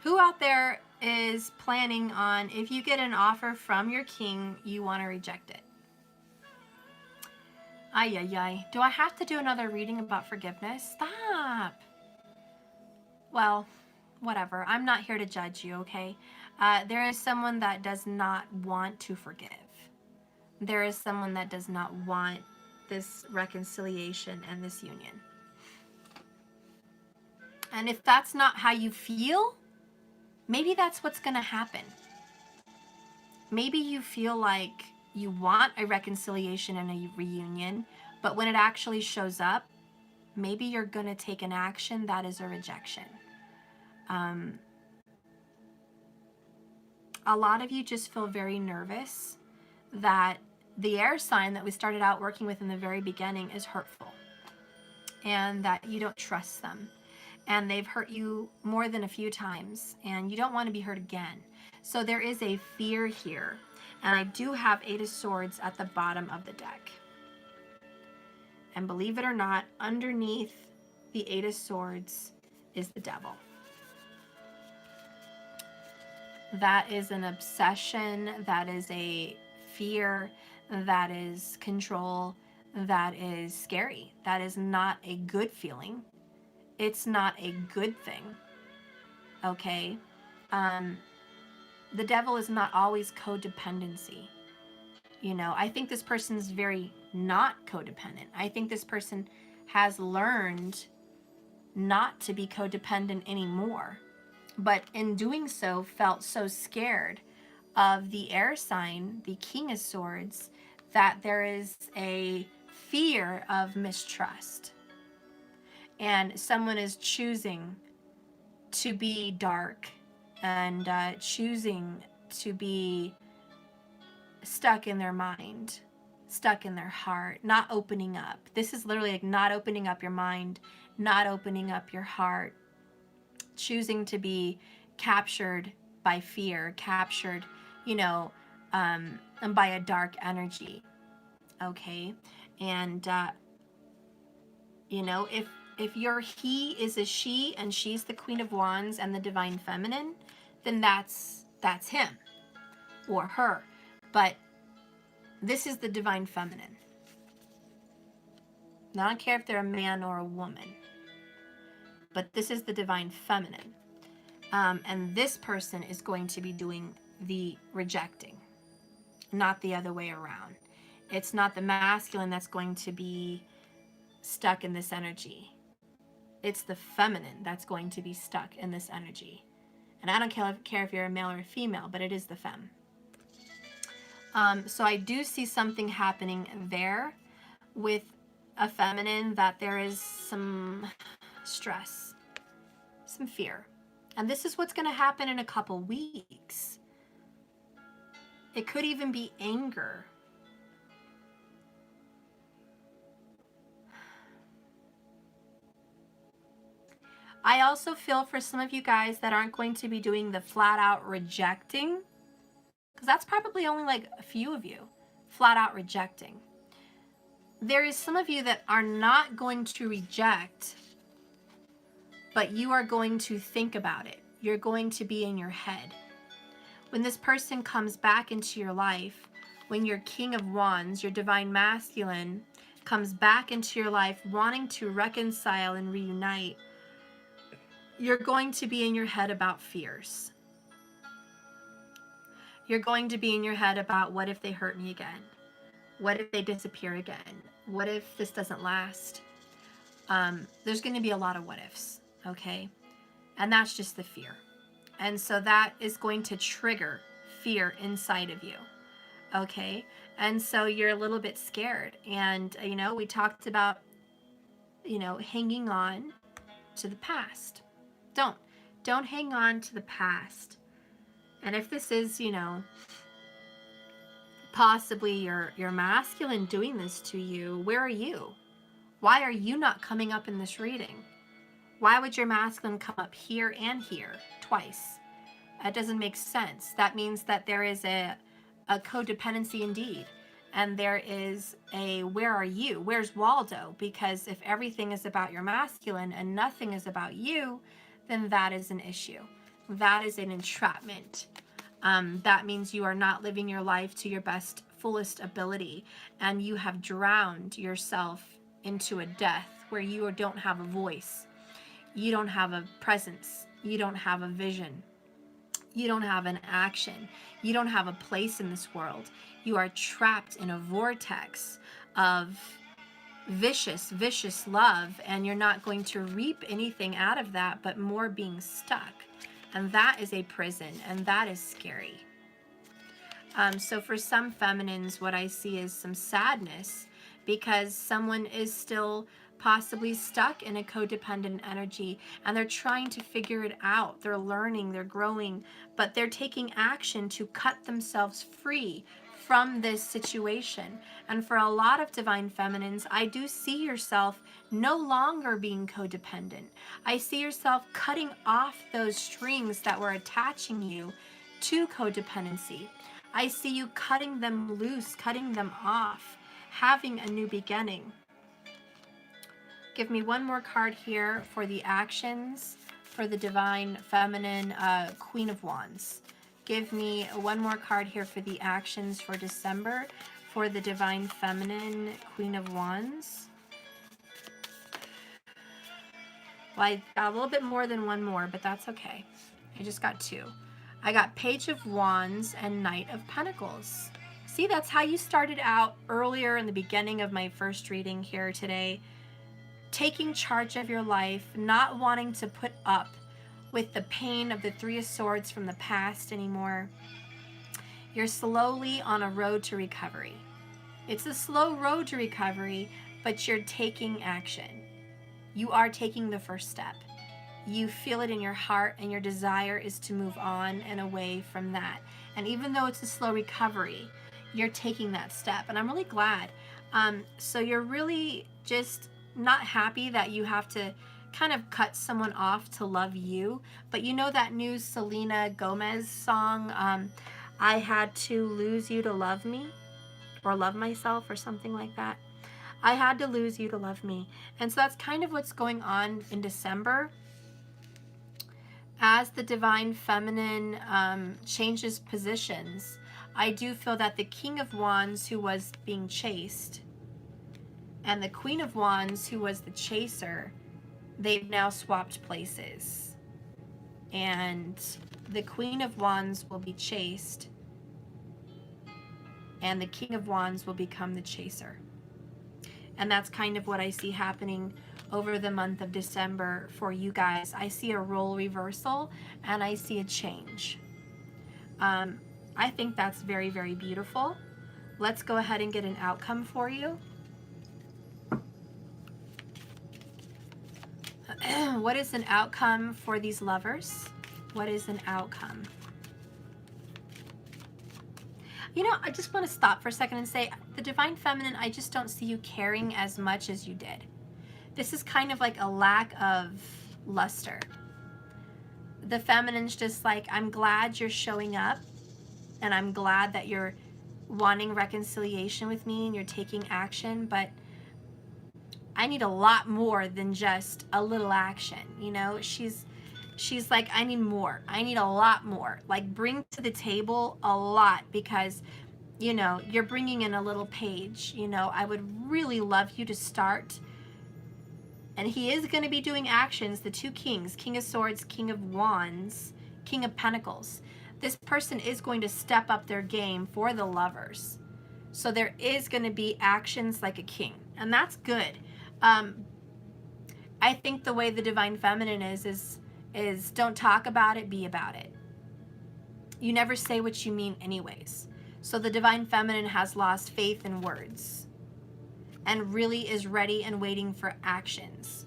Who out there is planning on, if you get an offer from your king, you want to reject it? Ay, ay, ay. Do I have to do another reading about forgiveness? Stop. Well, whatever. I'm not here to judge you, okay? There is someone that does not want to forgive. There is someone that does not want this reconciliation and this union. And if that's not how you feel, maybe that's what's going to happen. Maybe you feel like you want a reconciliation and a reunion, but when it actually shows up, maybe you're going to take an action that is a rejection. A lot of you just feel very nervous that the air sign that we started out working with in the very beginning is hurtful, and that you don't trust them, and they've hurt you more than a few times, and you don't want to be hurt again. So there is a fear here, and I do have Eight of Swords at the bottom of the deck. And believe it or not, underneath the Eight of Swords is the Devil. That is an obsession, that is a fear, that is control, that is scary. That is not a good feeling. It's not a good thing. Okay? The devil is not always codependency. You know, I think this person's very not codependent. I think this person has learned not to be codependent anymore, but in doing so felt so scared of the air sign, the King of Swords, that there is a fear of mistrust. And someone is choosing to be dark and choosing to be stuck in their mind, stuck in their heart, not opening up. This is literally like not opening up your mind, not opening up your heart, choosing to be captured by fear, captured, and by a dark energy. Okay? And, if your he is a she and she's the Queen of Wands and the Divine Feminine, then that's him or her. But this is the Divine Feminine. Now, I don't care if they're a man or a woman, but this is the Divine Feminine. And this person is going to be doing the rejecting, not the other way around. It's not the masculine that's going to be stuck in this energy. It's the feminine that's going to be stuck in this energy. And I don't care if you're a male or a female, but it is the femme. So I do see something happening there with a feminine, that there is some stress. some fear. And this is what's going to happen in a couple weeks. It could even be anger. I also feel for some of you guys that aren't going to be doing the flat out rejecting, because that's probably only like a few of you, flat out rejecting. There is some of you that are not going to reject, but you are going to think about it. You're going to be in your head. When this person comes back into your life, when your King of Wands, your Divine Masculine, comes back into your life wanting to reconcile and reunite, you're going to be in your head about fears. You're going to be in your head about, what if they hurt me again? What if they disappear again? What if this doesn't last? There's going to be a lot of what ifs, okay? And that's just the fear. And so that is going to trigger fear inside of you, okay? And so you're a little bit scared. And, you know, we talked about, you know, hanging on to the past. Don't hang on to the past. And if this is, you know, possibly your masculine doing this to you, where are you? Why are you not coming up in this reading? Why would your masculine come up here and here twice? That doesn't make sense. That means that there is a codependency indeed. And there is a, where are you? Where's Waldo? Because if everything is about your masculine and nothing is about you, then that is an issue. That is an entrapment. That means you are not living your life to your best, fullest ability, and you have drowned yourself into a death where you don't have a voice. You don't have a presence. You don't have a vision. You don't have an action. You don't have a place in this world. You are trapped in a vortex of vicious love, and you're not going to reap anything out of that but more being stuck. And that is a prison, and that is scary. So for some feminines, what I see is some sadness because someone is still possibly stuck in a codependent energy and they're trying to figure it out. They're learning, they're growing, but they're taking action to cut themselves free from this situation. And for a lot of divine feminines, I do see yourself no longer being codependent. I see yourself cutting off those strings that were attaching you to codependency. I see you cutting them loose, cutting them off, having a new beginning. Give me one more card here for the actions for the divine feminine Queen of Wands. Give me one more card here for the actions for December for the divine feminine Queen of Wands. Well, I got a little bit more than one more, but that's okay. I just got two. I got Page of Wands and Knight of Pentacles. See, that's how you started out earlier in the beginning of my first reading here today. Taking charge of your life, not wanting to put up with the pain of the Three of Swords from the past anymore. You're slowly on a road to recovery. It's a slow road to recovery, but you're taking action. You are taking the first step. You feel it in your heart, and your desire is to move on and away from that. And even though it's a slow recovery, you're taking that step. And I'm really glad. So you're really just not happy that you have to kind of cut someone off to love you. But you know that new Selena Gomez song, I had to lose you to love me, or love myself, or something like that. I had to lose you to love me. And so that's kind of what's going on in December. As the divine feminine changes positions, I do feel that the King of Wands, who was being chased, and the Queen of Wands, who was the chaser, they've now swapped places. And the Queen of Wands will be chased, and the King of Wands will become the chaser. And that's kind of what I see happening over the month of December for you guys. I see a role reversal, and I see a change. I think that's very, very beautiful. Let's go ahead and get an outcome for you. What is an outcome for these lovers? What is an outcome? You know, I just want to stop for a second and say, the Divine Feminine, I just don't see you caring as much as you did. This is kind of like a lack of luster. The Feminine's just like, I'm glad you're showing up, and I'm glad that you're wanting reconciliation with me and you're taking action, but I need a lot more than just a little action. You know, she's like, I need more. I need a lot more. Like, bring to the table a lot, because, you know, you're bringing in a little page. You know, I would really love you to start. And he is going to be doing actions, the two kings, King of Swords, King of Wands, King of Pentacles. This person is going to step up their game for the lovers. So there is going to be actions like a king, and that's good. I think the way the Divine Feminine is don't talk about it, be about it. You never say what you mean anyways. So the Divine Feminine has lost faith in words and really is ready and waiting for actions.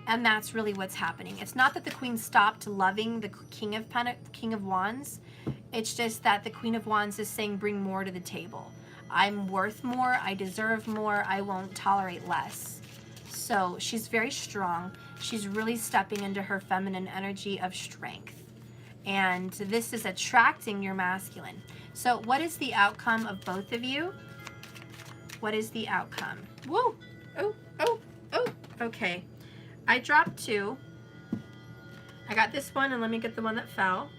And that's really what's happening. It's not that the Queen stopped loving the King of Wands. It's just that the Queen of Wands is saying, bring more to the table. I'm worth more. I deserve more. I won't tolerate less. So she's very strong. She's really stepping into her feminine energy of strength. And this is attracting your masculine. So what is the outcome of both of you? What is the outcome? Whoa. Oh, oh, oh. Okay. I dropped two. I got this one, and let me get the one that fell.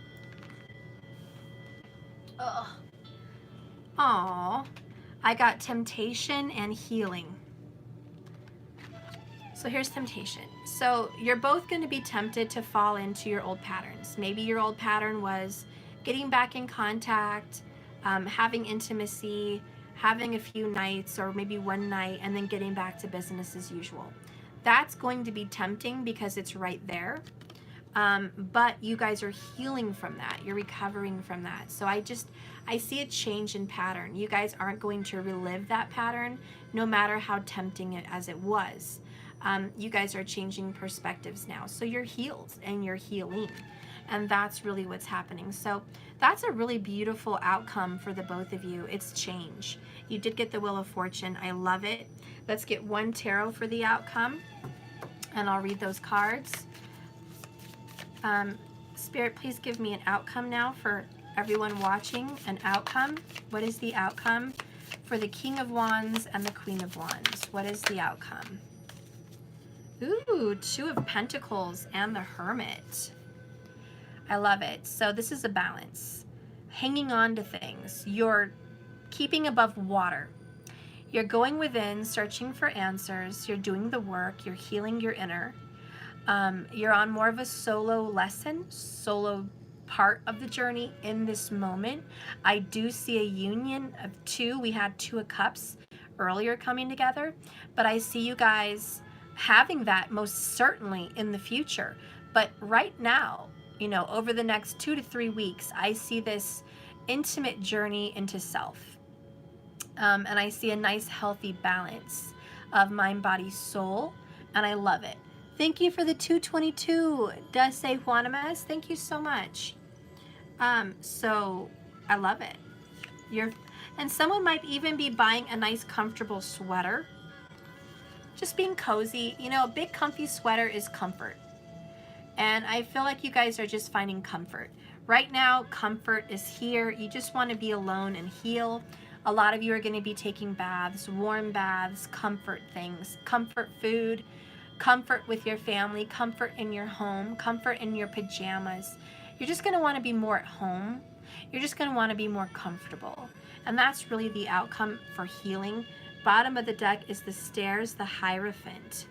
Ugh. Aww. I got temptation and healing. So here's temptation. So you're both going to be tempted to fall into your old patterns. Maybe your old pattern was getting back in contact, having intimacy, having a few nights or maybe one night, and then getting back to business as usual. That's going to be tempting because it's right there. But you guys are healing from that. You're recovering from that. So I see a change in pattern. You guys aren't going to relive that pattern, no matter how tempting it as it was. You guys are changing perspectives now. So you're healed and you're healing. And that's really what's happening. So that's a really beautiful outcome for the both of you. It's change. You did get the Wheel of Fortune. I love it. Let's get one tarot for the outcome. And I'll read those cards. Spirit, please give me an outcome now for everyone watching. An outcome. What is the outcome for the King of Wands and the Queen of Wands? What is the outcome? Ooh, Two of Pentacles and the Hermit. I love it. So this is a balance. Hanging on to things. You're keeping above water. You're going within, searching for answers. You're doing the work. You're healing your inner. You're on more of a solo lesson, solo part of the journey in this moment. I do see a union of two. We had Two of Cups earlier coming together, but I see you guys having that most certainly in the future. But right now, you know, over the next 2 to 3 weeks, I see this intimate journey into self. And I see a nice healthy balance of mind, body, soul, and I love it. Thank you for the 222, Dulce Juanimas. Thank you so much. So I love it. And someone might even be buying a nice comfortable sweater. Just being cozy. You know, a big comfy sweater is comfort. And I feel like you guys are just finding comfort. Right now, comfort is here. You just want to be alone and heal. A lot of you are going to be taking baths, warm baths, comfort things, comfort food, comfort with your family, comfort in your home, comfort in your pajamas. You're just going to want to be more at home. You're just going to want to be more comfortable. And that's really the outcome for healing. Bottom of the deck is the Stairs, the Hierophant.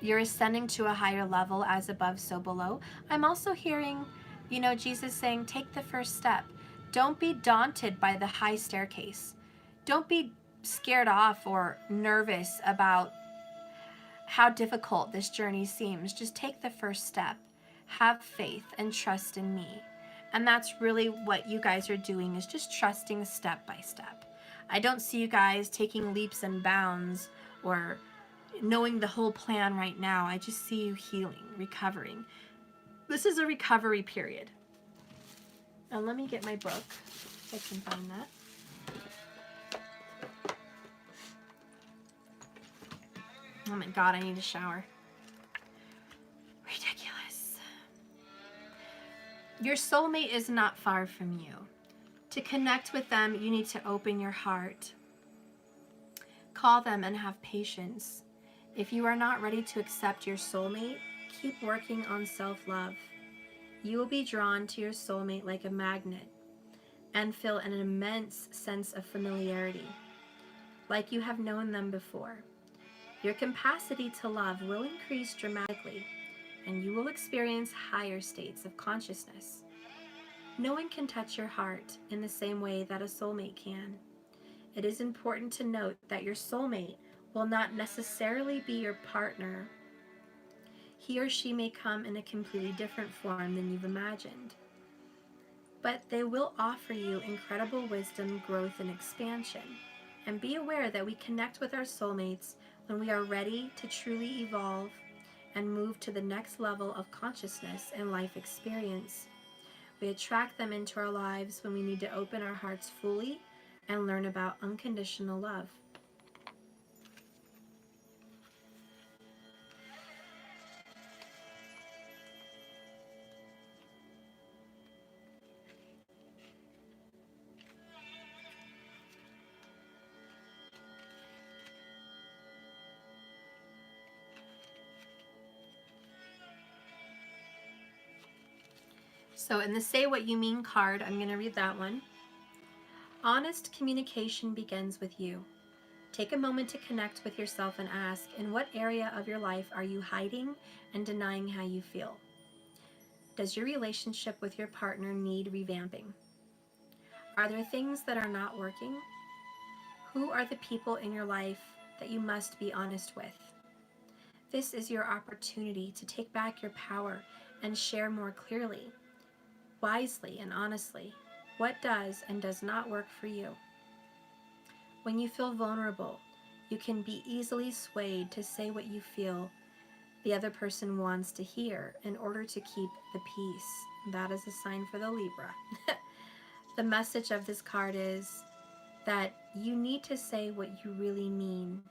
You're ascending to a higher level, as above, so below. I'm also hearing, you know, Jesus saying, take the first step. Don't be daunted by the high staircase. Don't be scared off or nervous about how difficult this journey seems. Just take the first step. Have faith and trust in me. And that's really what you guys are doing, is just trusting step by step. I don't see you guys taking leaps and bounds or, knowing the whole plan right now. I just see you healing, recovering. This is a recovery period. And let me get my book if I can find that. Oh my God, I need a shower. Ridiculous. Your soulmate is not far from you. To connect with them, you need to open your heart. Call them and have patience. If you are not ready to accept your soulmate, keep working on self-love. You will be drawn to your soulmate like a magnet and feel an immense sense of familiarity, like you have known them before. Your capacity to love will increase dramatically, and you will experience higher states of consciousness. No one can touch your heart in the same way that a soulmate can. It is important to note that your soulmate will not necessarily be your partner. He or she may come in a completely different form than you've imagined. But they will offer you incredible wisdom, growth, and expansion. And be aware that we connect with our soulmates when we are ready to truly evolve and move to the next level of consciousness and life experience. We attract them into our lives when we need to open our hearts fully and learn about unconditional love. So in the Say What You Mean card, I'm going to read that one. Honest communication begins with you. Take a moment to connect with yourself and ask, in what area of your life are you hiding and denying how you feel? Does your relationship with your partner need revamping? Are there things that are not working? Who are the people in your life that you must be honest with? This is your opportunity to take back your power and share more clearly, wisely, and honestly what does and does not work for you. When you feel vulnerable, you can be easily swayed to say what you feel the other person wants to hear in order to keep the peace. That is a sign for the Libra. The message of this card is that you need to say what you really mean,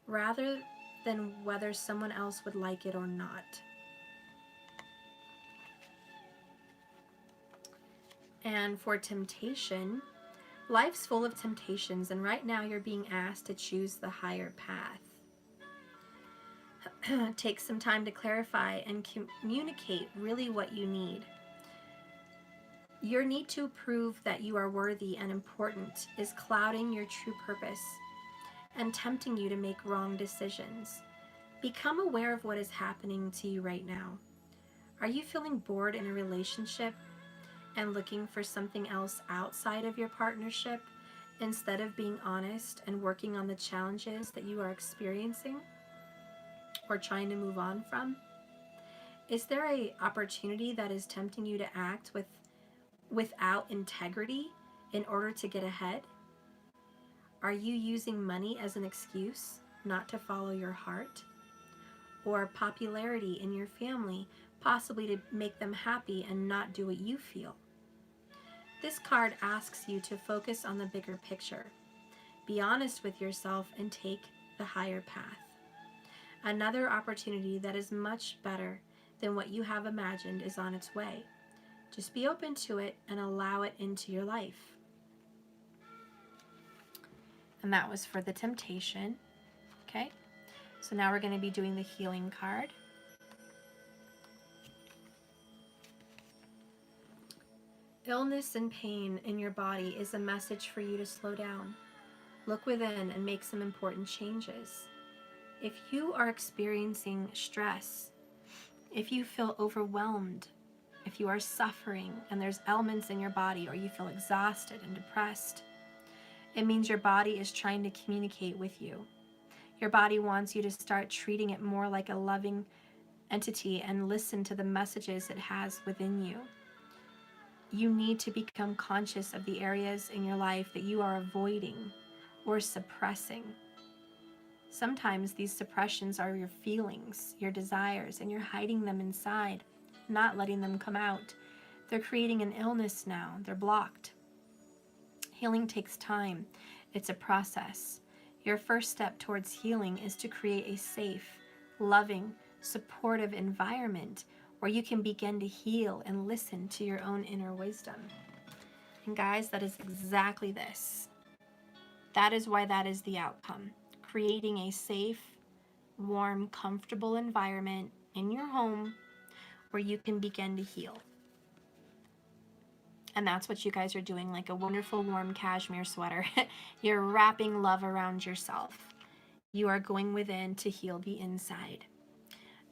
rather than whether someone else would like it or not. And for temptation, life's full of temptations, and right now you're being asked to choose the higher path. Take some time to clarify and communicate really what you need. Your need to prove that you are worthy and important is clouding your true purpose and tempting you to make wrong decisions. Become aware of what is happening to you right now. Are you feeling bored in a relationship and looking for something else outside of your partnership instead of being honest and working on the challenges that you are experiencing or trying to move on from? Is there an opportunity that is tempting you to act without integrity in order to get ahead? Are you using money as an excuse not to follow your heart? Or popularity in your family, possibly to make them happy and not do what you feel? This card asks you to focus on the bigger picture. Be honest with yourself and take the higher path. Another opportunity that is much better than what you have imagined is on its way. Just be open to it and allow it into your life. And that was for the temptation. Okay, so now we're going to be doing the healing card. Illness and pain in your body is a message for you to slow down. Look within and make some important changes. If you are experiencing stress, if you feel overwhelmed, if you are suffering and there's ailments in your body, or you feel exhausted and depressed, it means your body is trying to communicate with you. Your body wants you to start treating it more like a loving entity and listen to the messages it has within you. You need to become conscious of the areas in your life that you are avoiding or suppressing. Sometimes these suppressions are your feelings, your desires, and you're hiding them inside, not letting them come out. They're creating an illness now. They're blocked. Healing takes time. It's a process. Your first step towards healing is to create a safe, loving, supportive environment where you can begin to heal and listen to your own inner wisdom. And guys, that is exactly this. That is why that is the outcome. Creating a safe, warm, comfortable environment in your home where you can begin to heal. And that's what you guys are doing, like a wonderful warm cashmere sweater. You're wrapping love around yourself. You are going within to heal the inside.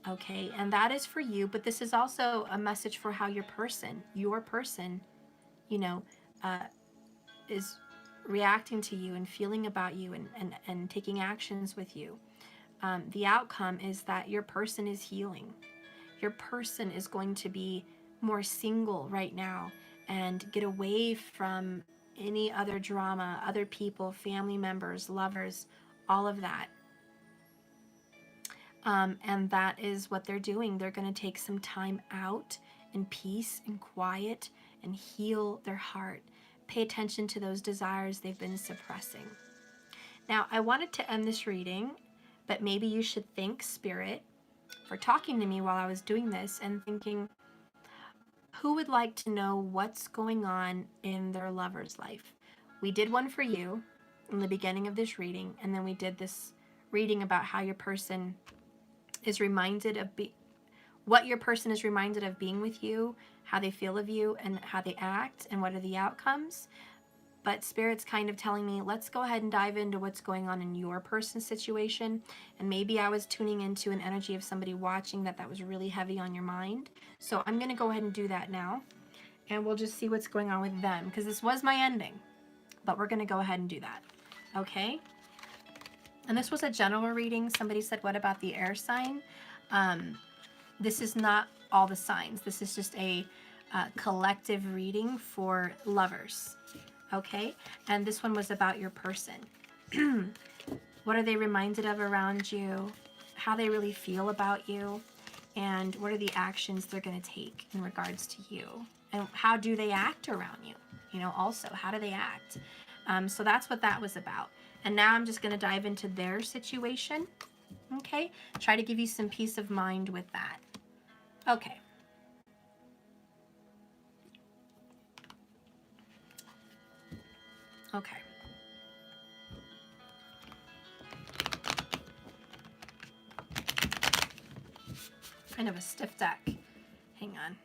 Okay, and that is for you, but this is also a message for how your person, you know, is reacting to you and feeling about you and taking actions with you. The outcome is that your person is healing. Your person is going to be more single right now and get away from any other drama, other people, family members, lovers, all of that. And that is what they're doing. They're going to take some time out in peace and quiet and heal their heart. Pay attention to those desires they've been suppressing. Now, I wanted to end this reading, but maybe you should thank Spirit for talking to me while I was doing this and thinking, who would like to know what's going on in their lover's life? We did one for you in the beginning of this reading, and then we did this reading about how your person is reminded of what your person is reminded of being with you, how they feel of you, and how they act, and what are the outcomes. But Spirit's kind of telling me, let's go ahead and dive into what's going on in your person's situation. And maybe I was tuning into an energy of somebody watching that was really heavy on your mind. So I'm going to go ahead and do that now. And we'll just see what's going on with them, because this was my ending. But we're going to go ahead and do that. Okay? And this was a general reading. Somebody said, what about the air sign? This is not all the signs. This is just a collective reading for lovers. Okay? And this one was about your person. What are they reminded of around you? How they really feel about you? And what are the actions they're going to take in regards to you? And how do they act around you? You know, also, how do they act? So that's what that was about. And now I'm just going to dive into their situation. Okay? Try to give you some peace of mind with that. Okay. Okay. Kind of a stiff deck. Hang on.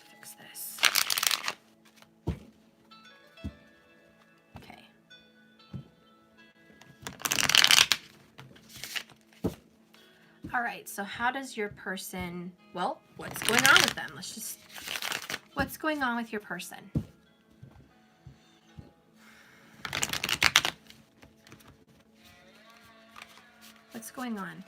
Fix this. Okay. All right, so how does your person, well, what's going on with them? What's going on with your person? What's going on?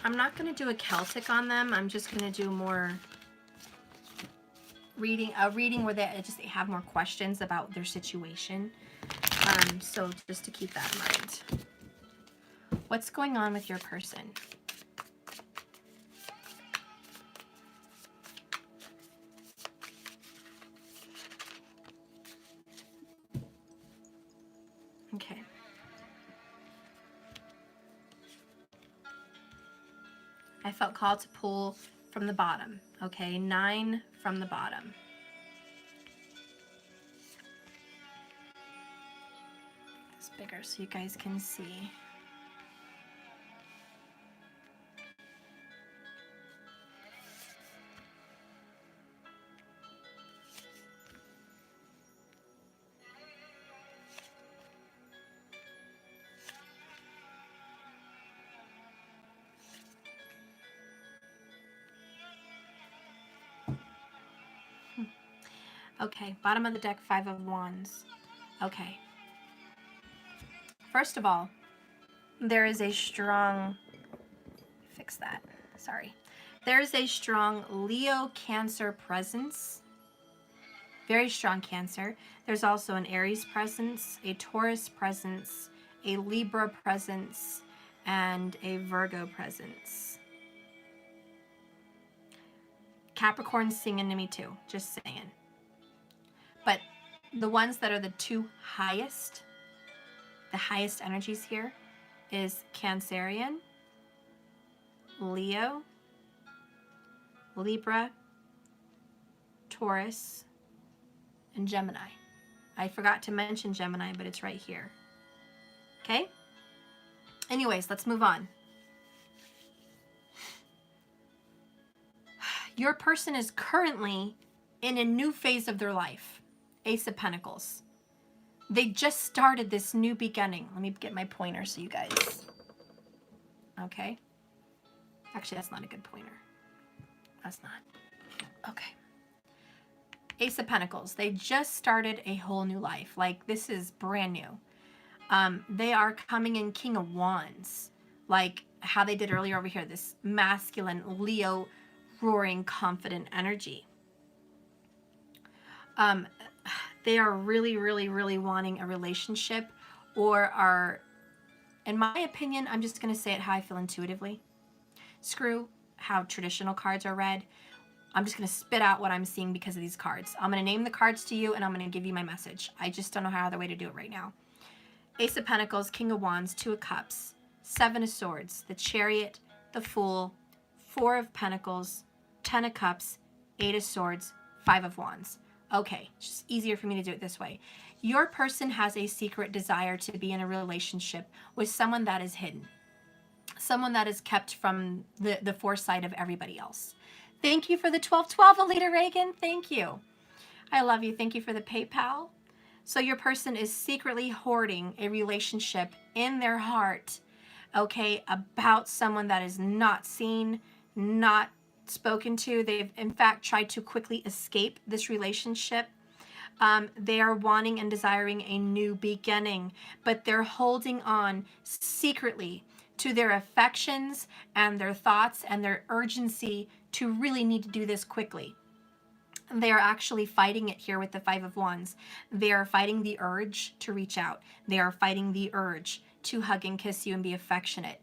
I'm not going to do a Celtic on them. I'm just going to do more a reading where they have more questions about their situation. So just to keep that in mind. What's going on with your person? Okay. I felt called to pull from the bottom. Okay, 9 from the bottom. It's bigger so you guys can see. Okay, bottom of the deck, 5 of Wands. Okay. First of all, there is a strong, fix that, sorry. There's a strong Leo Cancer presence, very strong Cancer. There's also an Aries presence, a Taurus presence, a Libra presence, and a Virgo presence. Capricorn's singing to me too, just saying. But the ones that are the highest energies here is Cancerian, Leo, Libra, Taurus, and Gemini. I forgot to mention Gemini, but it's right here. Okay? Anyways, let's move on. Your person is currently in a new phase of their life. Ace of Pentacles. They just started this new beginning. Let me get my pointer so you guys... Okay. Actually, that's not a good pointer. That's not. Okay. Ace of Pentacles. They just started a whole new life. Like, this is brand new. They are coming in King of Wands. Like how they did earlier over here. This masculine, Leo, roaring, confident energy. They are really, really, really wanting a relationship, or are, in my opinion, I'm just going to say it how I feel intuitively. Screw how traditional cards are read. I'm just going to spit out what I'm seeing because of these cards. I'm going to name the cards to you, and I'm going to give you my message. I just don't know how other way to do it right now. Ace of Pentacles, King of Wands, Two of Cups, Seven of Swords, the Chariot, the Fool, Four of Pentacles, Ten of Cups, Eight of Swords, Five of Wands. Okay, it's just easier for me to do it this way. Your person has a secret desire to be in a relationship with someone that is hidden. Someone that is kept from the foresight of everybody else. Thank you for the 1212, Alita Reagan. Thank you. I love you. Thank you for the PayPal. So your person is secretly hoarding a relationship in their heart, okay, about someone that is not seen, not spoken to. They've, in fact, tried to quickly escape this relationship. They are wanting and desiring a new beginning, but they're holding on secretly to their affections and their thoughts and their urgency to really need to do this quickly. They are actually fighting it here with the Five of Wands. They are fighting the urge to reach out. They are fighting the urge to hug and kiss you and be affectionate.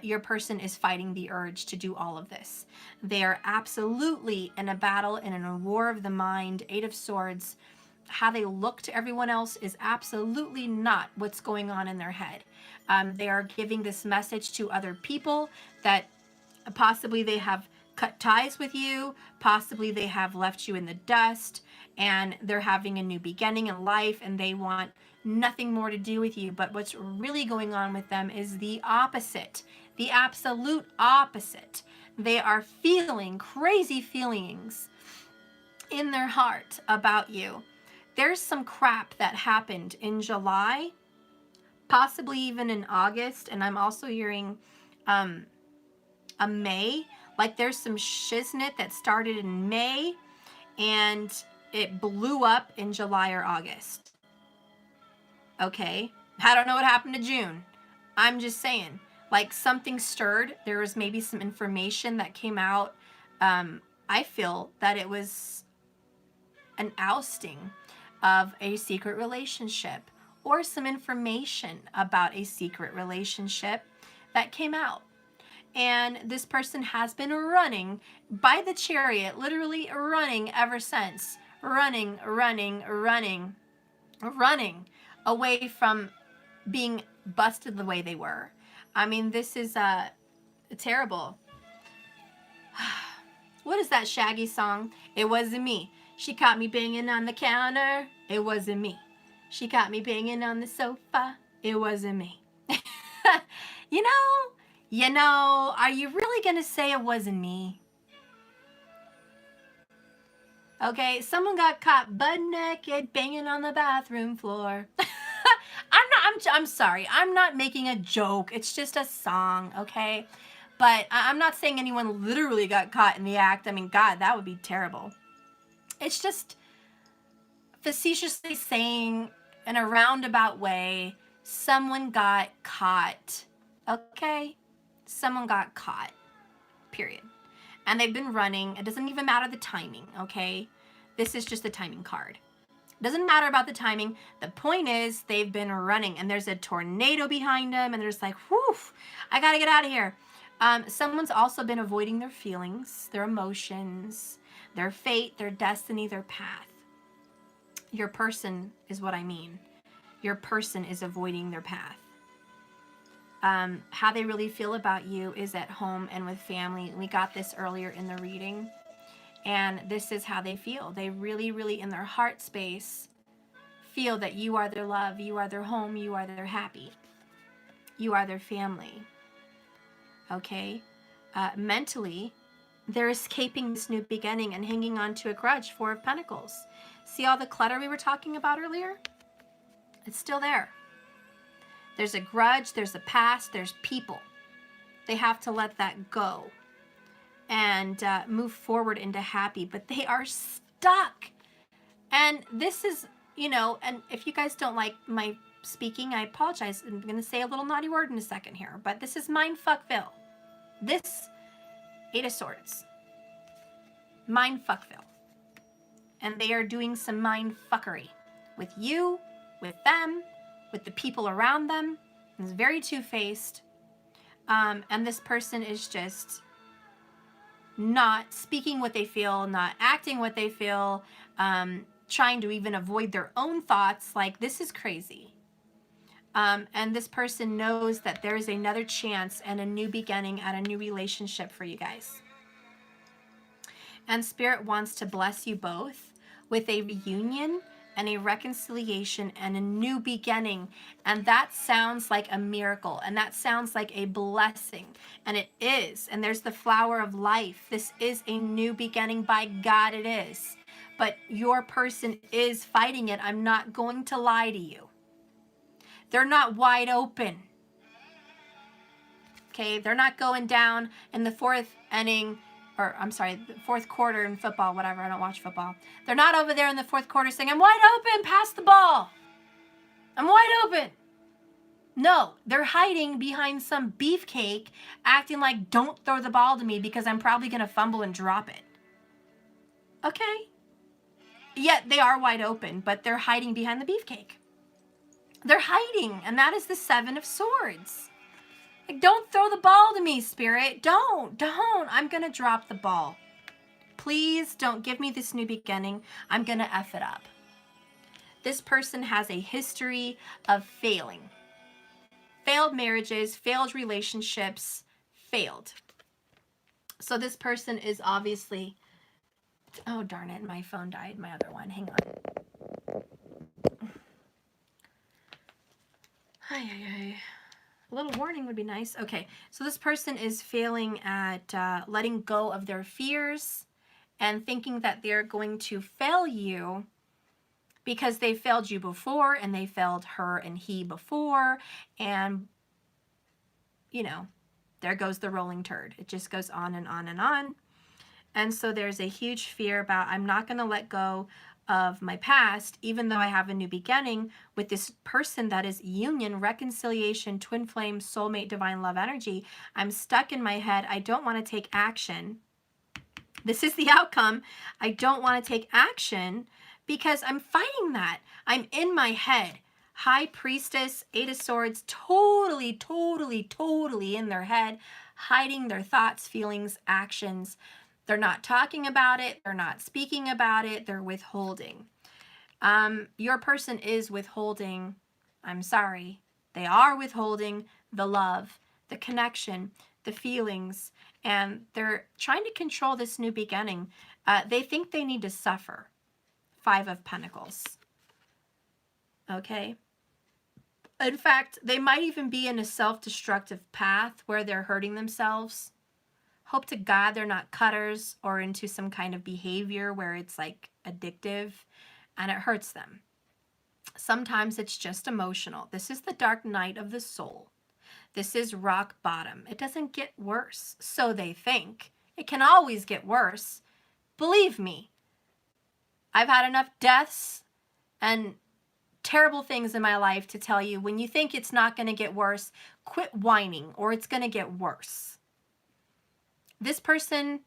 Your person is fighting the urge to do all of this. They are absolutely in a battle and in a war of the mind. Eight of Swords. How they look to everyone else is absolutely not what's going on in their head. They are giving this message to other people that possibly they have cut ties with you, possibly they have left you in the dust, and they're having a new beginning in life, and they want nothing more to do with you. But what's really going on with them is the opposite, the absolute opposite. They are feeling crazy feelings in their heart about you. There's some crap that happened in July, possibly even in August, and I'm also hearing a May. Like there's some shiznit that started in May and it blew up in July or August. Okay, I don't know what happened to June. I'm just saying, like something stirred. There was maybe some information that came out. I feel that it was an ousting of a secret relationship or some information about a secret relationship that came out. And this person has been running by the Chariot, literally running ever since. Running away from being busted the way they were. I mean, this is terrible. What is that Shaggy song? It wasn't me. She caught me banging on the counter. It wasn't me. She caught me banging on the sofa. It wasn't me. You know, are you really going to say it wasn't me? Okay, someone got caught butt naked banging on the bathroom floor. I'm sorry. I'm not making a joke. It's just a song, okay? But I'm not saying anyone literally got caught in the act. I mean, God, that would be terrible. It's just facetiously saying in a roundabout way, someone got caught Okay? Someone got caught, period. And they've been running. It doesn't even matter the timing, okay? This is just a timing card. It doesn't matter about the timing. The point is they've been running and there's a tornado behind them and they're just like, whew, I gotta get out of here. Someone's also been avoiding their feelings, their emotions, their fate, their destiny, their path. Your person is what I mean. Your person is avoiding their path. How they really feel about you is at home and with family. We got this earlier in the reading. And this is how they feel. They really, really, in their heart space, feel that you are their love, you are their home, you are their happy, you are their family. Okay? Mentally, they're escaping this new beginning and hanging on to a grudge. 4 of Pentacles. See all the clutter we were talking about earlier? It's still there. There's a grudge, there's a past, there's people. They have to let that go and move forward into happy, but they are stuck. And this is, you know, and if you guys don't like my speaking, I apologize. I'm going to say a little naughty word in a second here, but this is mindfuckville. This 8 of Swords. Mindfuckville. And they are doing some mindfuckery with you, with them, with the people around them. It's very two-faced. And this person is just not speaking what they feel, not acting what they feel, trying to even avoid their own thoughts. Like, this is crazy. And this person knows that there is another chance and a new beginning and a new relationship for you guys. And Spirit wants to bless you both with a reunion and a reconciliation and a new beginning. And that sounds like a miracle. And that sounds like a blessing. And it is. And there's the flower of life. This is a new beginning. By God, it is. But your person is fighting it. I'm not going to lie to you. They're not wide open. Okay? They're not going down in the 4th inning, or I'm sorry, the 4th quarter in football, whatever. I don't watch football. They're not over there in the 4th quarter saying, I'm wide open, pass the ball. I'm wide open. No, they're hiding behind some beefcake, acting like, don't throw the ball to me because I'm probably going to fumble and drop it. Okay? Yet they are wide open, but they're hiding behind the beefcake. They're hiding, and that is the 7 of Swords. Like, don't throw the ball to me, Spirit. Don't. I'm going to drop the ball. Please don't give me this new beginning. I'm going to F it up. This person has a history of failing. Failed marriages, failed relationships, failed. So this person is obviously... Oh, darn it. My phone died. My other one. Hang on. A little warning would be nice. Okay, so this person is failing at letting go of their fears and thinking that they're going to fail you because they failed you before and they failed her and he before. And, you know, there goes the rolling turd. It just goes on and on and on. And so there's a huge fear about, I'm not going to let go of my past, even though I have a new beginning with this person that is union, reconciliation, twin flame, soulmate, divine love energy. I'm stuck in my head. I don't want to take action. This is the outcome. I don't want to take action because I'm fighting that. I'm in my head. High Priestess, 8 of Swords, totally in their head, hiding their thoughts, feelings, actions. They're not talking about it. They're not speaking about it. They're withholding. Your person is withholding. I'm sorry. They are withholding the love, the connection, the feelings, and they're trying to control this new beginning. They think they need to suffer. 5 of Pentacles. Okay? In fact, they might even be in a self-destructive path where they're hurting themselves. Hope to God they're not cutters or into some kind of behavior where it's like addictive and it hurts them. Sometimes it's just emotional. This is the dark night of the soul. This is rock bottom. It doesn't get worse, so they think. It can always get worse. Believe me, I've had enough deaths and terrible things in my life to tell you. When you think it's not going to get worse, quit whining, or it's going to get worse. This person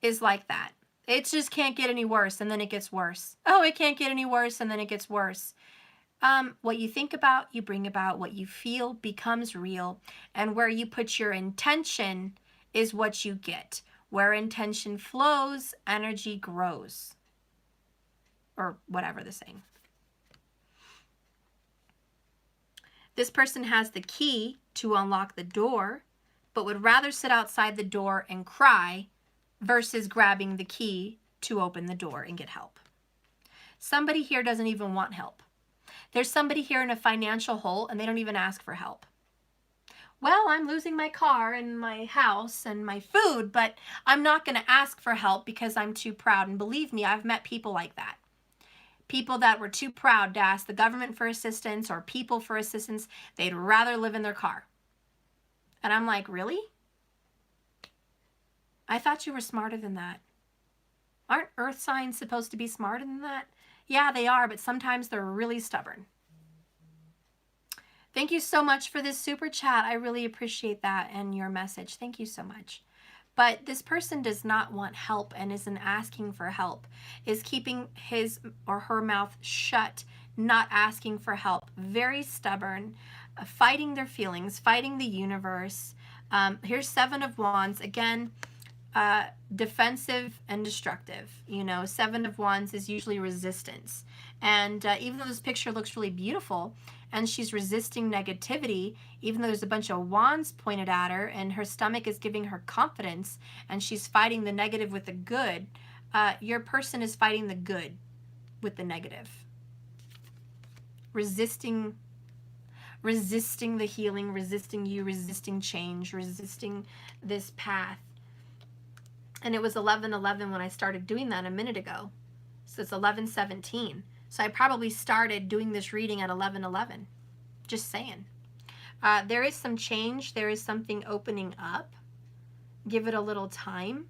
is like that. It just can't get any worse, and then it gets worse. Oh, it can't get any worse, and then it gets worse. What you think about, you bring about. What you feel becomes real. And where you put your intention is what you get. Where intention flows, energy grows. Or whatever the saying. This person has the key to unlock the door, but would rather sit outside the door and cry versus grabbing the key to open the door and get help. Somebody here doesn't even want help. There's somebody here in a financial hole and they don't even ask for help. Well, I'm losing my car and my house and my food, but I'm not going to ask for help because I'm too proud. And believe me, I've met people like that. People that were too proud to ask the government for assistance or people for assistance. They'd rather live in their car. And I'm like, really? I thought you were smarter than that. Aren't earth signs supposed to be smarter than that? Yeah, they are, but sometimes they're really stubborn. Thank you so much for this super chat. I really appreciate that and your message. Thank you so much. But this person does not want help and isn't asking for help, is keeping his or her mouth shut, not asking for help, very stubborn, fighting their feelings, fighting the universe. Here's 7 of Wands. Again, defensive and destructive. You know, 7 of Wands is usually resistance. And even though this picture looks really beautiful and she's resisting negativity, even though there's a bunch of wands pointed at her and her stomach is giving her confidence and she's fighting the negative with the good, your person is fighting the good with the negative. Resisting the healing, resisting you, resisting change, resisting this path. And it was 11:11 when I started doing that a minute ago. So it's 11:17. So I probably started doing this reading at 11:11. Just saying. There is some change. There is something opening up. Give it a little time.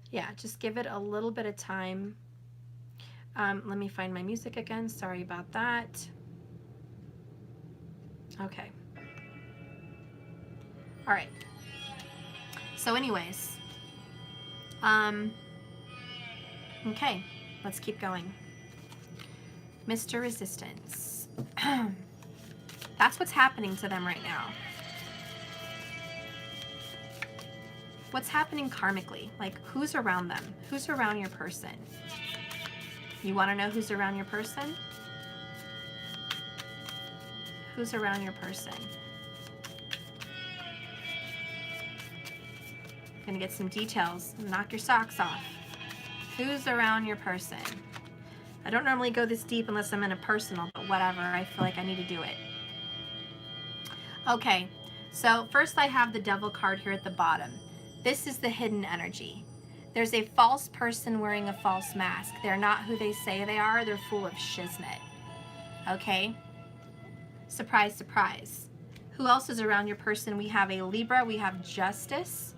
Yeah, just give it a little bit of time. Let me find my music again. Sorry about that. Okay. All right. So anyways, okay, let's keep going. Mr. Resistance. That's what's happening to them right now. What's happening karmically? Like, who's around them? Who's around your person? You want to know who's around your person? Who's around your person? Gonna get some details. Knock your socks off. Who's around your person? I don't normally go this deep unless I'm in a personal, but whatever. I feel like I need to do it. Okay, so first I have the Devil card here at the bottom. This is the hidden energy. There's a false person wearing a false mask. They're not who they say they are. They're full of shiznit. Okay? Surprise, surprise. Who else is around your person? We have a Libra. We have Justice.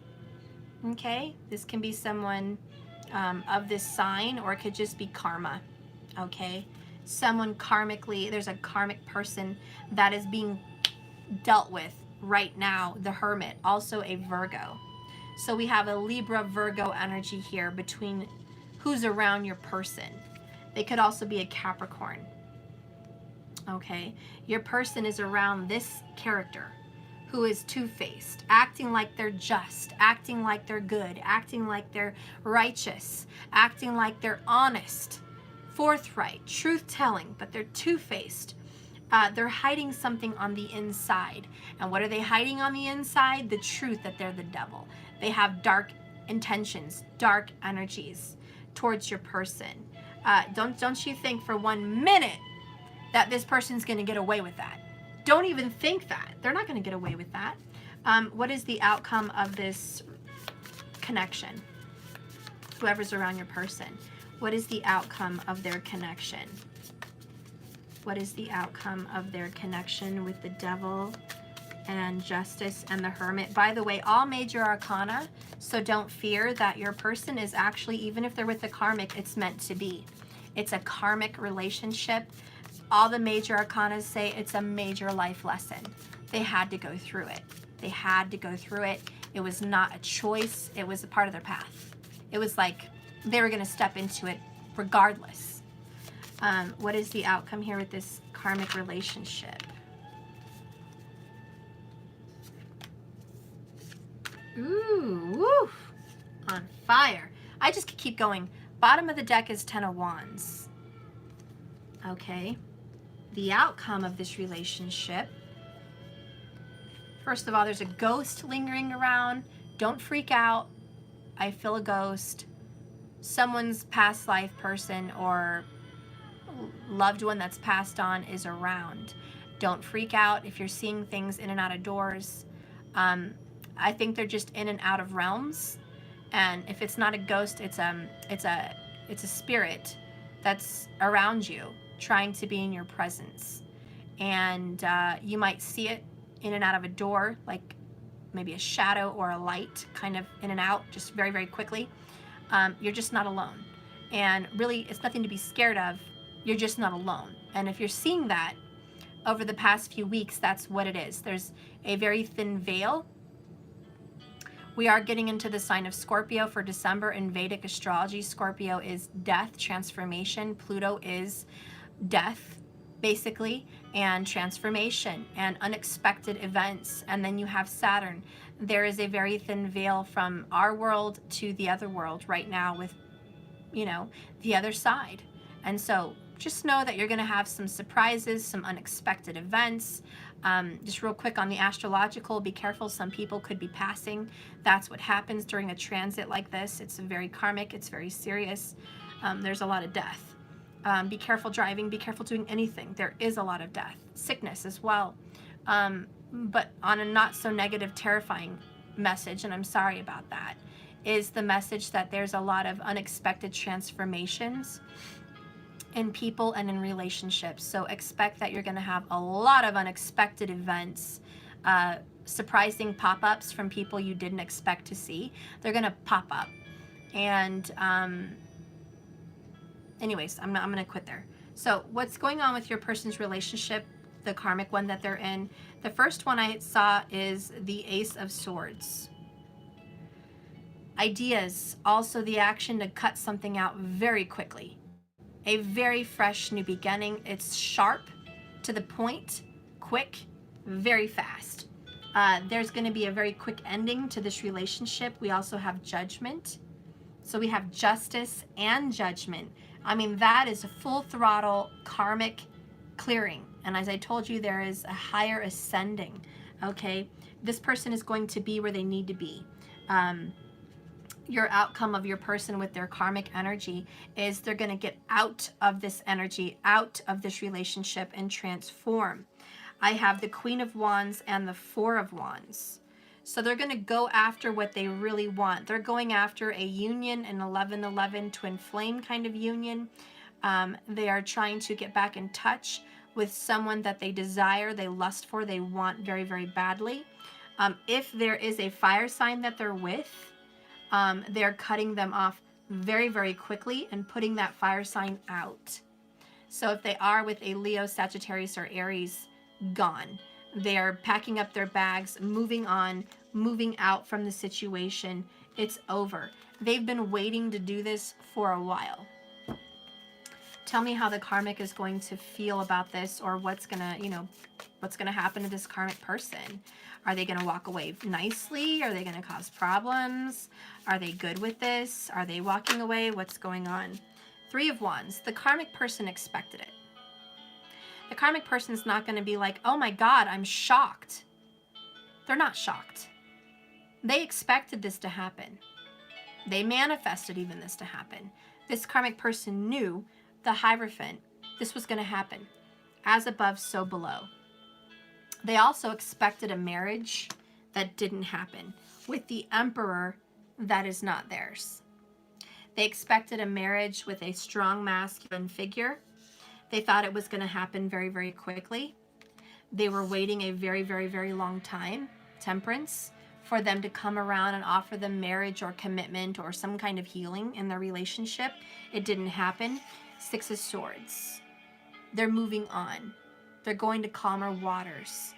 Okay? This can be someone of this sign, or it could just be karma. Okay? Someone karmically, there's a karmic person that is being dealt with right now. The Hermit, also a Virgo. So we have a Libra Virgo energy here between who's around your person. They could also be a Capricorn. Okay, your person is around this character who is two-faced, acting like they're just, acting like they're good, acting like they're righteous, acting like they're honest, forthright, truth-telling, but they're two-faced. They're hiding something on the inside. And what are they hiding on the inside? The truth that they're the devil. They have dark intentions, dark energies towards your person. Don't you think for 1 minute that this person's going to get away with that. Don't even think that. They're not going to get away with that. What is the outcome of this connection? Whoever's around your person. What is the outcome of their connection? What is the outcome of their connection with the Devil and Justice and the Hermit? By the way, all major arcana, so don't fear that your person is actually, even if they're with the karmic, it's meant to be. It's a karmic relationship. All the major arcana say it's a major life lesson. They had to go through it. They had to go through it. It was not a choice. It was a part of their path. It was like they were going to step into it regardless. What is the outcome here with this karmic relationship? Ooh, woof, on fire. I just could keep going. Bottom of the deck is 10 of Wands. Okay. The outcome of this relationship. First of all, there's a ghost lingering around. Don't freak out. I feel a ghost. Someone's past life person or loved one that's passed on is around. Don't freak out if you're seeing things in and out of doors. I think they're just in and out of realms. And if it's not a ghost, it's a spirit that's around you, trying to be in your presence. And you might see it in and out of a door, like maybe a shadow or a light, kind of in and out, just very, very quickly. You're just not alone. And really, it's nothing to be scared of. You're just not alone. And if you're seeing that over the past few weeks, that's what it is. There's a very thin veil. We are getting into the sign of Scorpio for December. In Vedic astrology, Scorpio is death, transformation. Pluto is death, basically, and transformation and unexpected events. And then you have Saturn. There is a very thin veil from our world to the other world right now with, you know, the other side. And so just know that you're going to have some surprises, some unexpected events. Just real quick on the astrological, be careful. Some people could be passing. That's what happens during a transit like this. It's very karmic. It's very serious. There's a lot of death. Be careful driving. Be careful doing anything. There is a lot of death. Sickness as well. But on a not so negative, terrifying message, and I'm sorry about that, is the message that there's a lot of unexpected transformations in people and in relationships. So expect that you're going to have a lot of unexpected events, surprising pop-ups from people you didn't expect to see. They're going to pop up. And anyways, I'm going to quit there. So what's going on with your person's relationship, the karmic one that they're in? The first one I saw is the Ace of Swords. Ideas, also the action to cut something out very quickly. A very fresh new beginning. It's sharp, to the point, quick, very fast. There's going to be a very quick ending to this relationship. We also have judgment. So we have justice and judgment. I mean, that is a full throttle karmic clearing. And as I told you, there is a higher ascending. Okay, this person is going to be where they need to be. Your outcome of your person with their karmic energy is they're going to get out of this energy, out of this relationship, and transform. I have the Queen of Wands and the Four of Wands. So they're going to go after what they really want. They're going after a union, an 11-11 twin flame kind of union. They are trying to get back in touch with someone that they desire, they lust for, they want very, very badly. If there is a fire sign that they're with, they're cutting them off very, very quickly and putting that fire sign out. So if they are with a Leo, Sagittarius, or Aries, gone. They're packing up their bags, moving on, moving out from the situation. It's over. They've been waiting to do this for a while. Tell me how the karmic is going to feel about this, or what's gonna, what's gonna happen to this karmic person. Are they gonna walk away nicely? Are they gonna cause problems? Are they good with this? Are they walking away? What's going on? Three of Wands. The karmic person expected it. The karmic person's not going to be like, oh my God, I'm shocked. They're not shocked. They expected this to happen. They manifested even this to happen. This karmic person knew, the Hierophant, this was going to happen. As above, so below. They also expected a marriage that didn't happen. With the Emperor, that is not theirs. They expected a marriage with a strong masculine figure. They thought it was going to happen very, very quickly. They were waiting a very, very, very long time, Temperance, for them to come around and offer them marriage or commitment or some kind of healing in their relationship. It didn't happen. Six of Swords. They're moving on. They're going to calmer waters.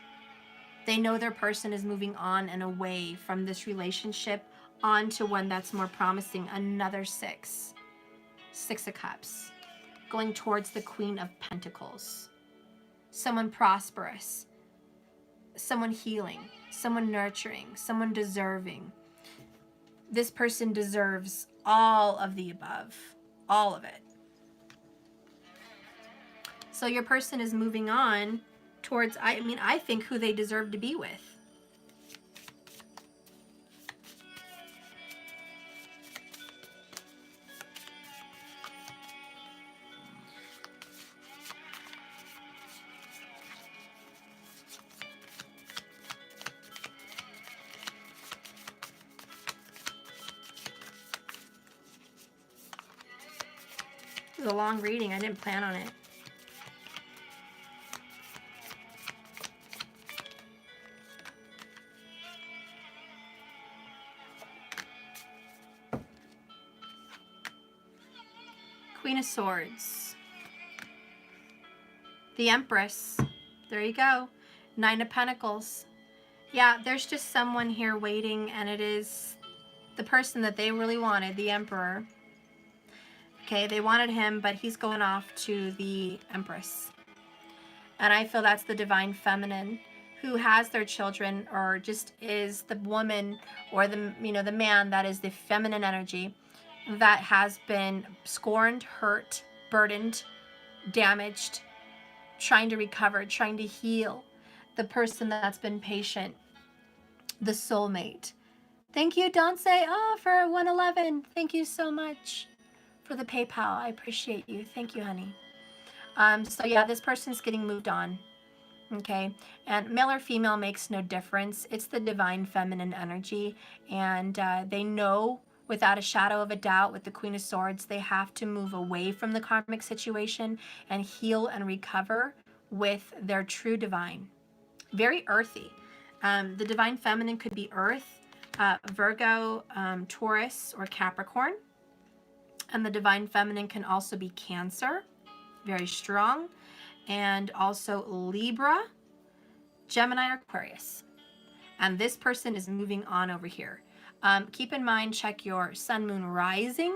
They know their person is moving on and away from this relationship onto one that's more promising. Another six. Six of Cups. Going towards the Queen of Pentacles. Someone prosperous. Someone healing. Someone nurturing. Someone deserving. This person deserves all of the above. All of it. So your person is moving on towards, I think, who they deserve to be with. It was a long reading. I didn't plan on it. Queen of Swords. The Empress. There you go. Nine of Pentacles. Yeah, there's just someone here waiting, and it is the person that they really wanted, the Emperor. Okay, they wanted him, but he's going off to the Empress. And I feel that's the Divine Feminine who has their children, or just is the woman or the man that is the feminine energy that has been scorned, hurt, burdened, damaged, trying to recover, trying to heal. The person that's been patient, the soulmate. Thank you, Donce, for 111. Thank you so much for the PayPal. I appreciate you. Thank you, honey. So yeah, this person's getting moved on. Okay, and male or female makes no difference. It's the Divine Feminine energy, and they know without a shadow of a doubt with the Queen of Swords, they have to move away from the karmic situation and heal and recover with their true divine. Very earthy. The Divine Feminine could be Earth, Virgo, Taurus, or Capricorn. And the Divine Feminine can also be Cancer, very strong, and also Libra, Gemini, or Aquarius. And this person is moving on over here. Keep in mind, check your sun, moon, rising,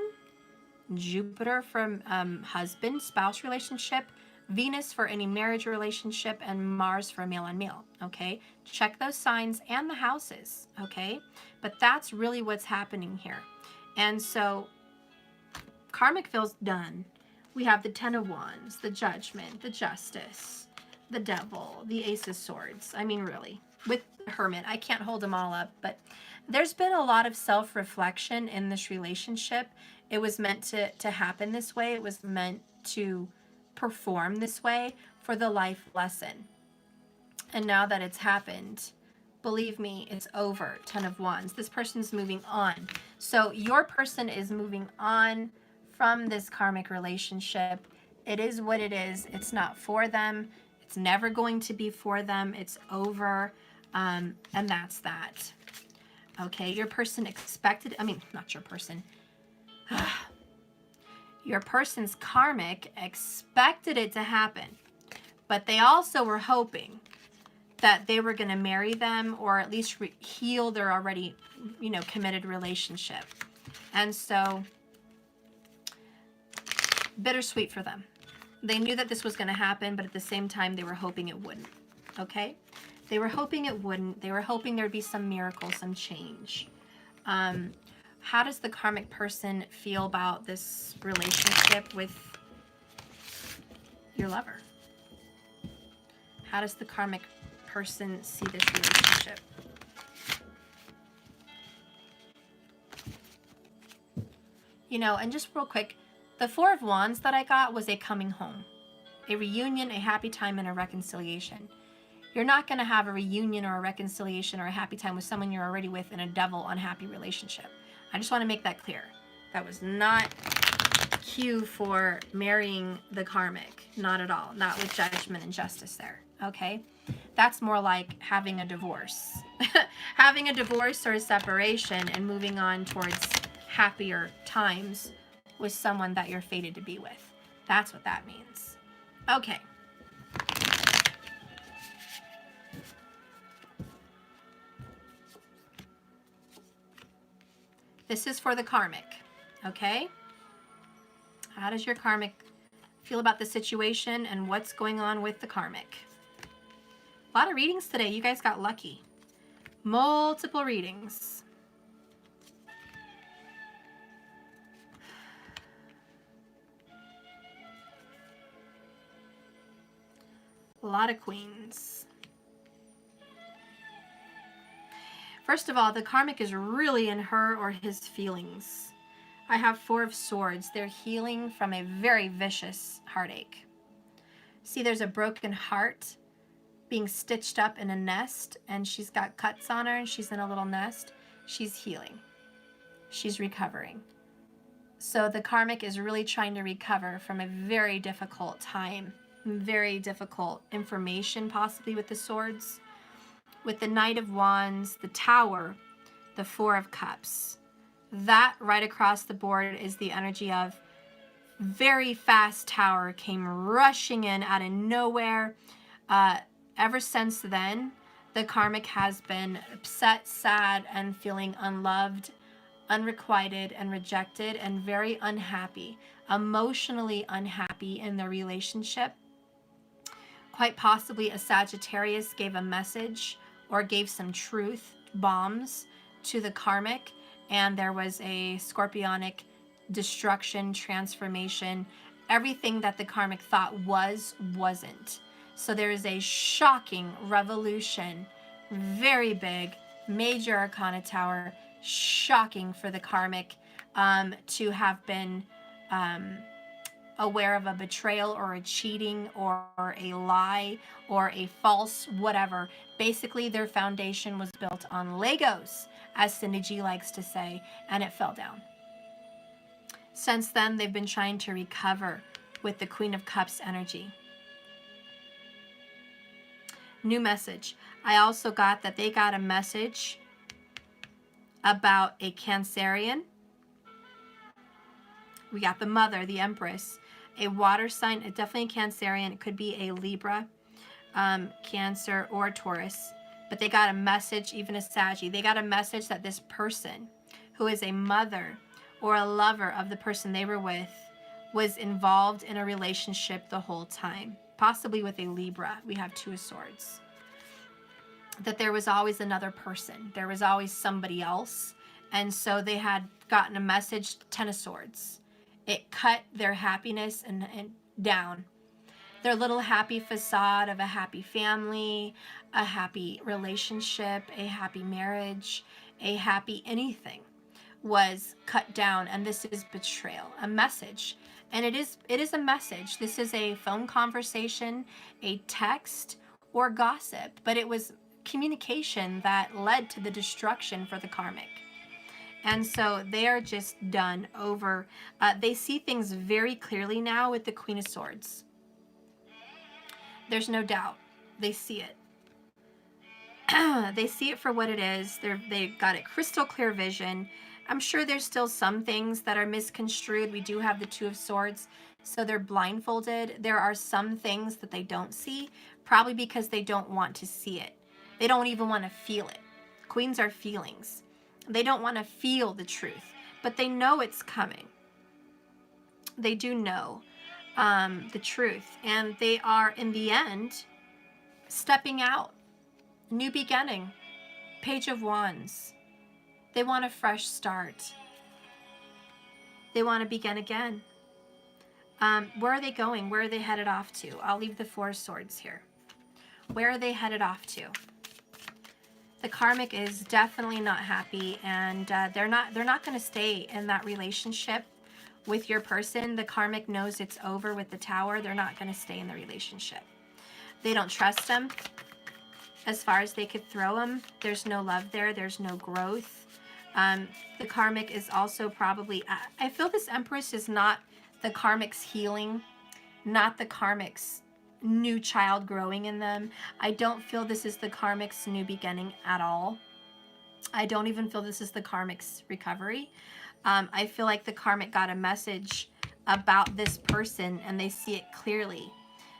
Jupiter for husband, spouse relationship, Venus for any marriage relationship, and Mars for male on male, okay? Check those signs and the houses, okay? But that's really what's happening here. And so karmic feels done. We have the Ten of Wands, the Judgment, the Justice, the Devil, the Ace of Swords. I mean, really, with the Hermit. I can't hold them all up, but there's been a lot of self-reflection in this relationship. It was meant to happen this way. It was meant to perform this way for the life lesson. And now that it's happened, believe me, it's over. Ten of Wands. This person's moving on. So your person is moving on from this karmic relationship. It is what it is. It's not for them. It's never going to be for them. It's over. And that's that. Okay, your person expected, not your person. Your person's karmic expected it to happen. But they also were hoping that they were going to marry them, or at least heal their already, committed relationship. And so, bittersweet for them. They knew that this was going to happen, but at the same time, they were hoping it wouldn't. Okay? They were hoping it wouldn't. They were hoping there'd be some miracle, some change. How does the karmic person feel about this relationship with your lover? How does the karmic person see this relationship? And just real quick, the Four of Wands that I got was a coming home, a reunion, a happy time, and a reconciliation. You're not going to have a reunion or a reconciliation or a happy time with someone you're already with in a devil unhappy relationship. I just want to make that clear. That was not cue for marrying the karmic. Not at all. Not with judgment and justice there. Okay? That's more like having a divorce. Having a divorce or a separation and moving on towards happier times with someone that you're fated to be with. That's what that means. Okay. This is for the karmic, okay? How does your karmic feel about the situation and what's going on with the karmic? A lot of readings today. You guys got lucky. Multiple readings. A lot of queens. First of all, the karmic is really in her or his feelings. I have 4 of Swords. They're healing from a very vicious heartache. See, there's a broken heart being stitched up in a nest, and she's got cuts on her, and she's in a little nest. She's healing. She's recovering. So the karmic is really trying to recover from a very difficult time, very difficult information, possibly with the Swords. With the Knight of Wands, the Tower, the 4 of Cups. That right across the board is the energy of very fast tower came rushing in out of nowhere. Ever since then, the karmic has been upset, sad, and feeling unloved, unrequited, and rejected, and very unhappy, emotionally unhappy in their relationship. Quite possibly a Sagittarius gave a message or gave some truth bombs to the karmic, and there was a scorpionic destruction, transformation. Everything that the karmic thought wasn't. So there is a shocking revolution, very big, major arcana tower, shocking for the karmic to have been aware of a betrayal or a cheating or a lie or a false whatever. Basically, their foundation was built on Legos, as Cindy G likes to say, and it fell down. Since then, they've been trying to recover with the Queen of Cups energy. New message. I also got that they got a message about a Cancerian. We got the Mother, the Empress, a water sign, definitely a Cancerian. It could be a Libra, Cancer, or Taurus. But they got a message, even a Saggy. They got a message that this person, who is a mother or a lover of the person they were with, was involved in a relationship the whole time. Possibly with a Libra. We have 2 of Swords. That there was always another person. There was always somebody else. And so they had gotten a message, 10 of Swords. It cut their happiness and down. Their little happy facade of a happy family, a happy relationship, a happy marriage, a happy anything was cut down. And this is betrayal, a message. And it is a message. This is a phone conversation, a text, or gossip. But it was communication that led to the destruction for the karmic. And so they are just done over. They see things very clearly now with the Queen of Swords. There's no doubt. They see it. They see it for what it is. They've got a crystal clear vision. I'm sure there's still some things that are misconstrued. We do have the 2 of Swords, so they're blindfolded. There are some things that they don't see, probably because they don't want to see it. They don't even want to feel it. Queens are feelings. They don't want to feel the truth, but they know it's coming. They do know the truth, and they are, in the end, stepping out. New beginning. Page of Wands. They want a fresh start. They want to begin again. Where are they going? Where are they headed off to? I'll leave the 4 of Swords here. Where are they headed off to? The karmic is definitely not happy, and they're not going to stay in that relationship with your person. The karmic knows it's over with the Tower. They're not going to stay in the relationship. They don't trust them. As far as they could throw them, there's no love there. There's no growth. The karmic is also probably, I feel this Empress is not the karmic's healing, not the karmic's new child growing in them. I don't feel this is the karmic's new beginning at all. I don't even feel this is the karmic's recovery. I feel like the karmic got a message about this person and they see it clearly.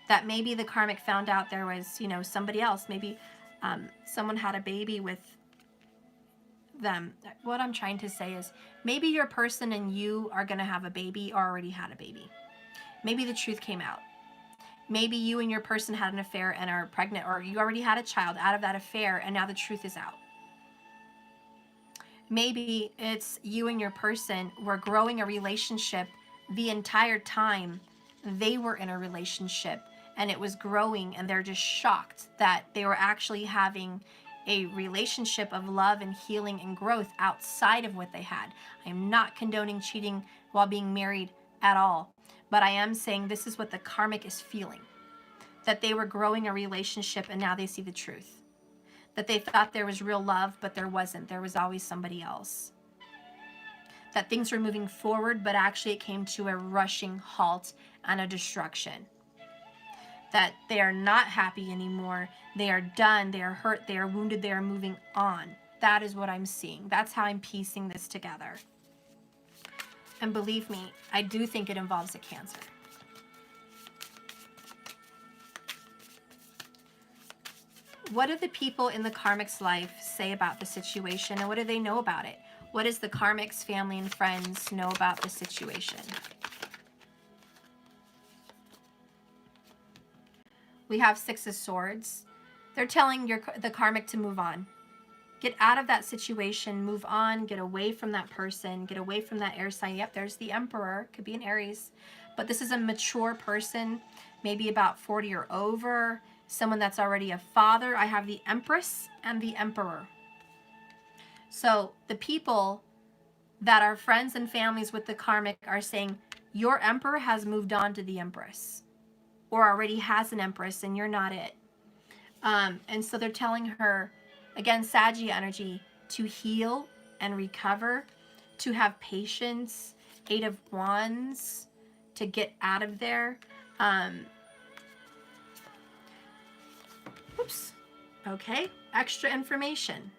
That maybe the karmic found out there was, somebody else. Maybe someone had a baby with them. What I'm trying to say is maybe your person and you are going to have a baby or already had a baby. Maybe the truth came out. Maybe you and your person had an affair and are pregnant, or you already had a child out of that affair and now the truth is out. Maybe it's you and your person were growing a relationship the entire time they were in a relationship, and it was growing and they're just shocked that they were actually having a relationship of love and healing and growth outside of what they had. I am not condoning cheating while being married at all, but I am saying this is what the karmic is feeling, that they were growing a relationship and now they see the truth, that they thought there was real love, but there wasn't. There was always somebody else. That things were moving forward, but actually it came to a rushing halt and a destruction. That they are not happy anymore. They are done. They are hurt. They are wounded. They are moving on. That is what I'm seeing. That's how I'm piecing this together. And believe me, I do think it involves a Cancer. What do the people in the karmic's life say about the situation, and what do they know about it? What does the karmic's family and friends know about the situation? We have Six of Swords. They're telling the karmic to move on. Get out of that situation, move on, get away from that person, get away from that air sign. Yep, there's the Emperor, could be an Aries. But this is a mature person, maybe about 40 or over, someone that's already a father. I have the Empress and the Emperor. So the people that are friends and families with the karmic are saying, your Emperor has moved on to the Empress, or already has an Empress and you're not it. And so they're telling her, again, Saggy energy, to heal and recover, to have patience, Eight of Wands, to get out of there. Oops. Okay, extra information.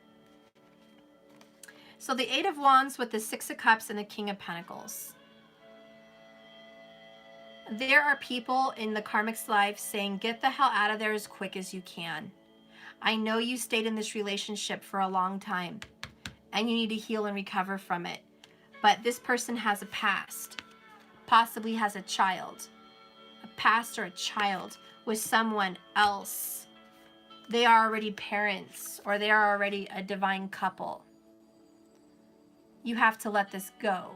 So the Eight of Wands with the Six of Cups and the King of Pentacles. There are people in the karmic's life saying, get the hell out of there as quick as you can. I know you stayed in this relationship for a long time and you need to heal and recover from it. But this person has a past, possibly has a child, a past or a child with someone else. They are already parents, or they are already a divine couple. You have to let this go.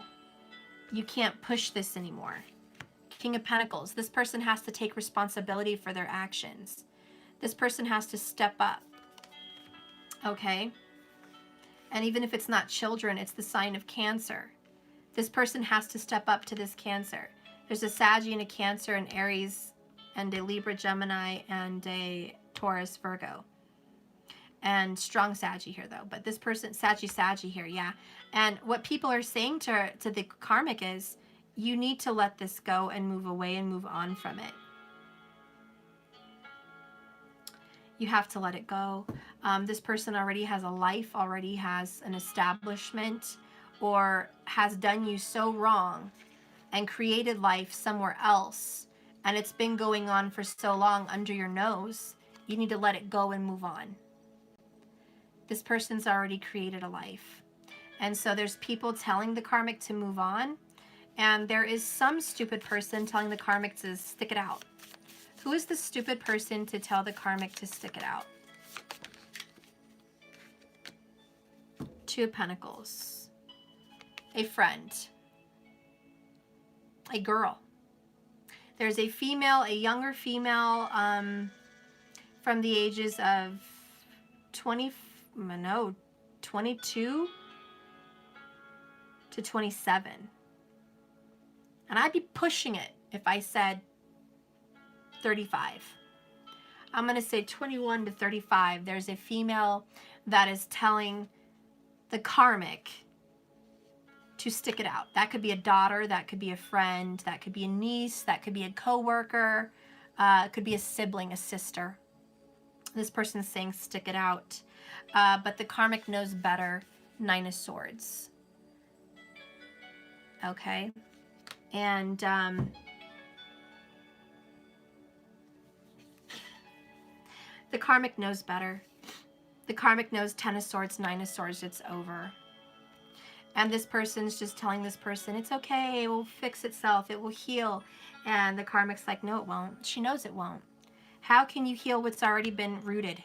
You can't push this anymore. King of Pentacles. This person has to take responsibility for their actions. This person has to step up. Okay? And even if it's not children, it's the sign of Cancer. This person has to step up to this Cancer. There's a Saggy and a Cancer, an Aries, and a Libra, Gemini, and a Taurus, Virgo. And strong Saggy here, though. But this person, Saggy here, yeah. And what people are saying to the karmic is, you need to let this go and move away and move on from it. You have to let it go. This person already has a life, already has an establishment, or has done you so wrong and created life somewhere else, and it's been going on for so long under your nose. You need to let it go and move on. This person's already created a life. And so there's people telling the karmic to move on, and there is some stupid person telling the karmic to stick it out. Who is the stupid person to tell the karmic to stick it out? Two of Pentacles. A friend. A girl. There's a female, a younger female, from the ages of 22 to 27. And I'd be pushing it if I said 35. I'm going to say 21 to 35. There's a female that is telling the karmic to stick it out. That could be a daughter, that could be a friend, that could be a niece, that could be a coworker, it could be a sibling, a sister. This person's saying stick it out. But the karmic knows better. Nine of Swords. Okay. And the karmic knows better. The karmic knows 10 of Swords, 9 of Swords, it's over. And this person's just telling this person, it's okay, it will fix itself, it will heal. And the karmic's like, no, it won't. She knows it won't. How can you heal what's already been rooted?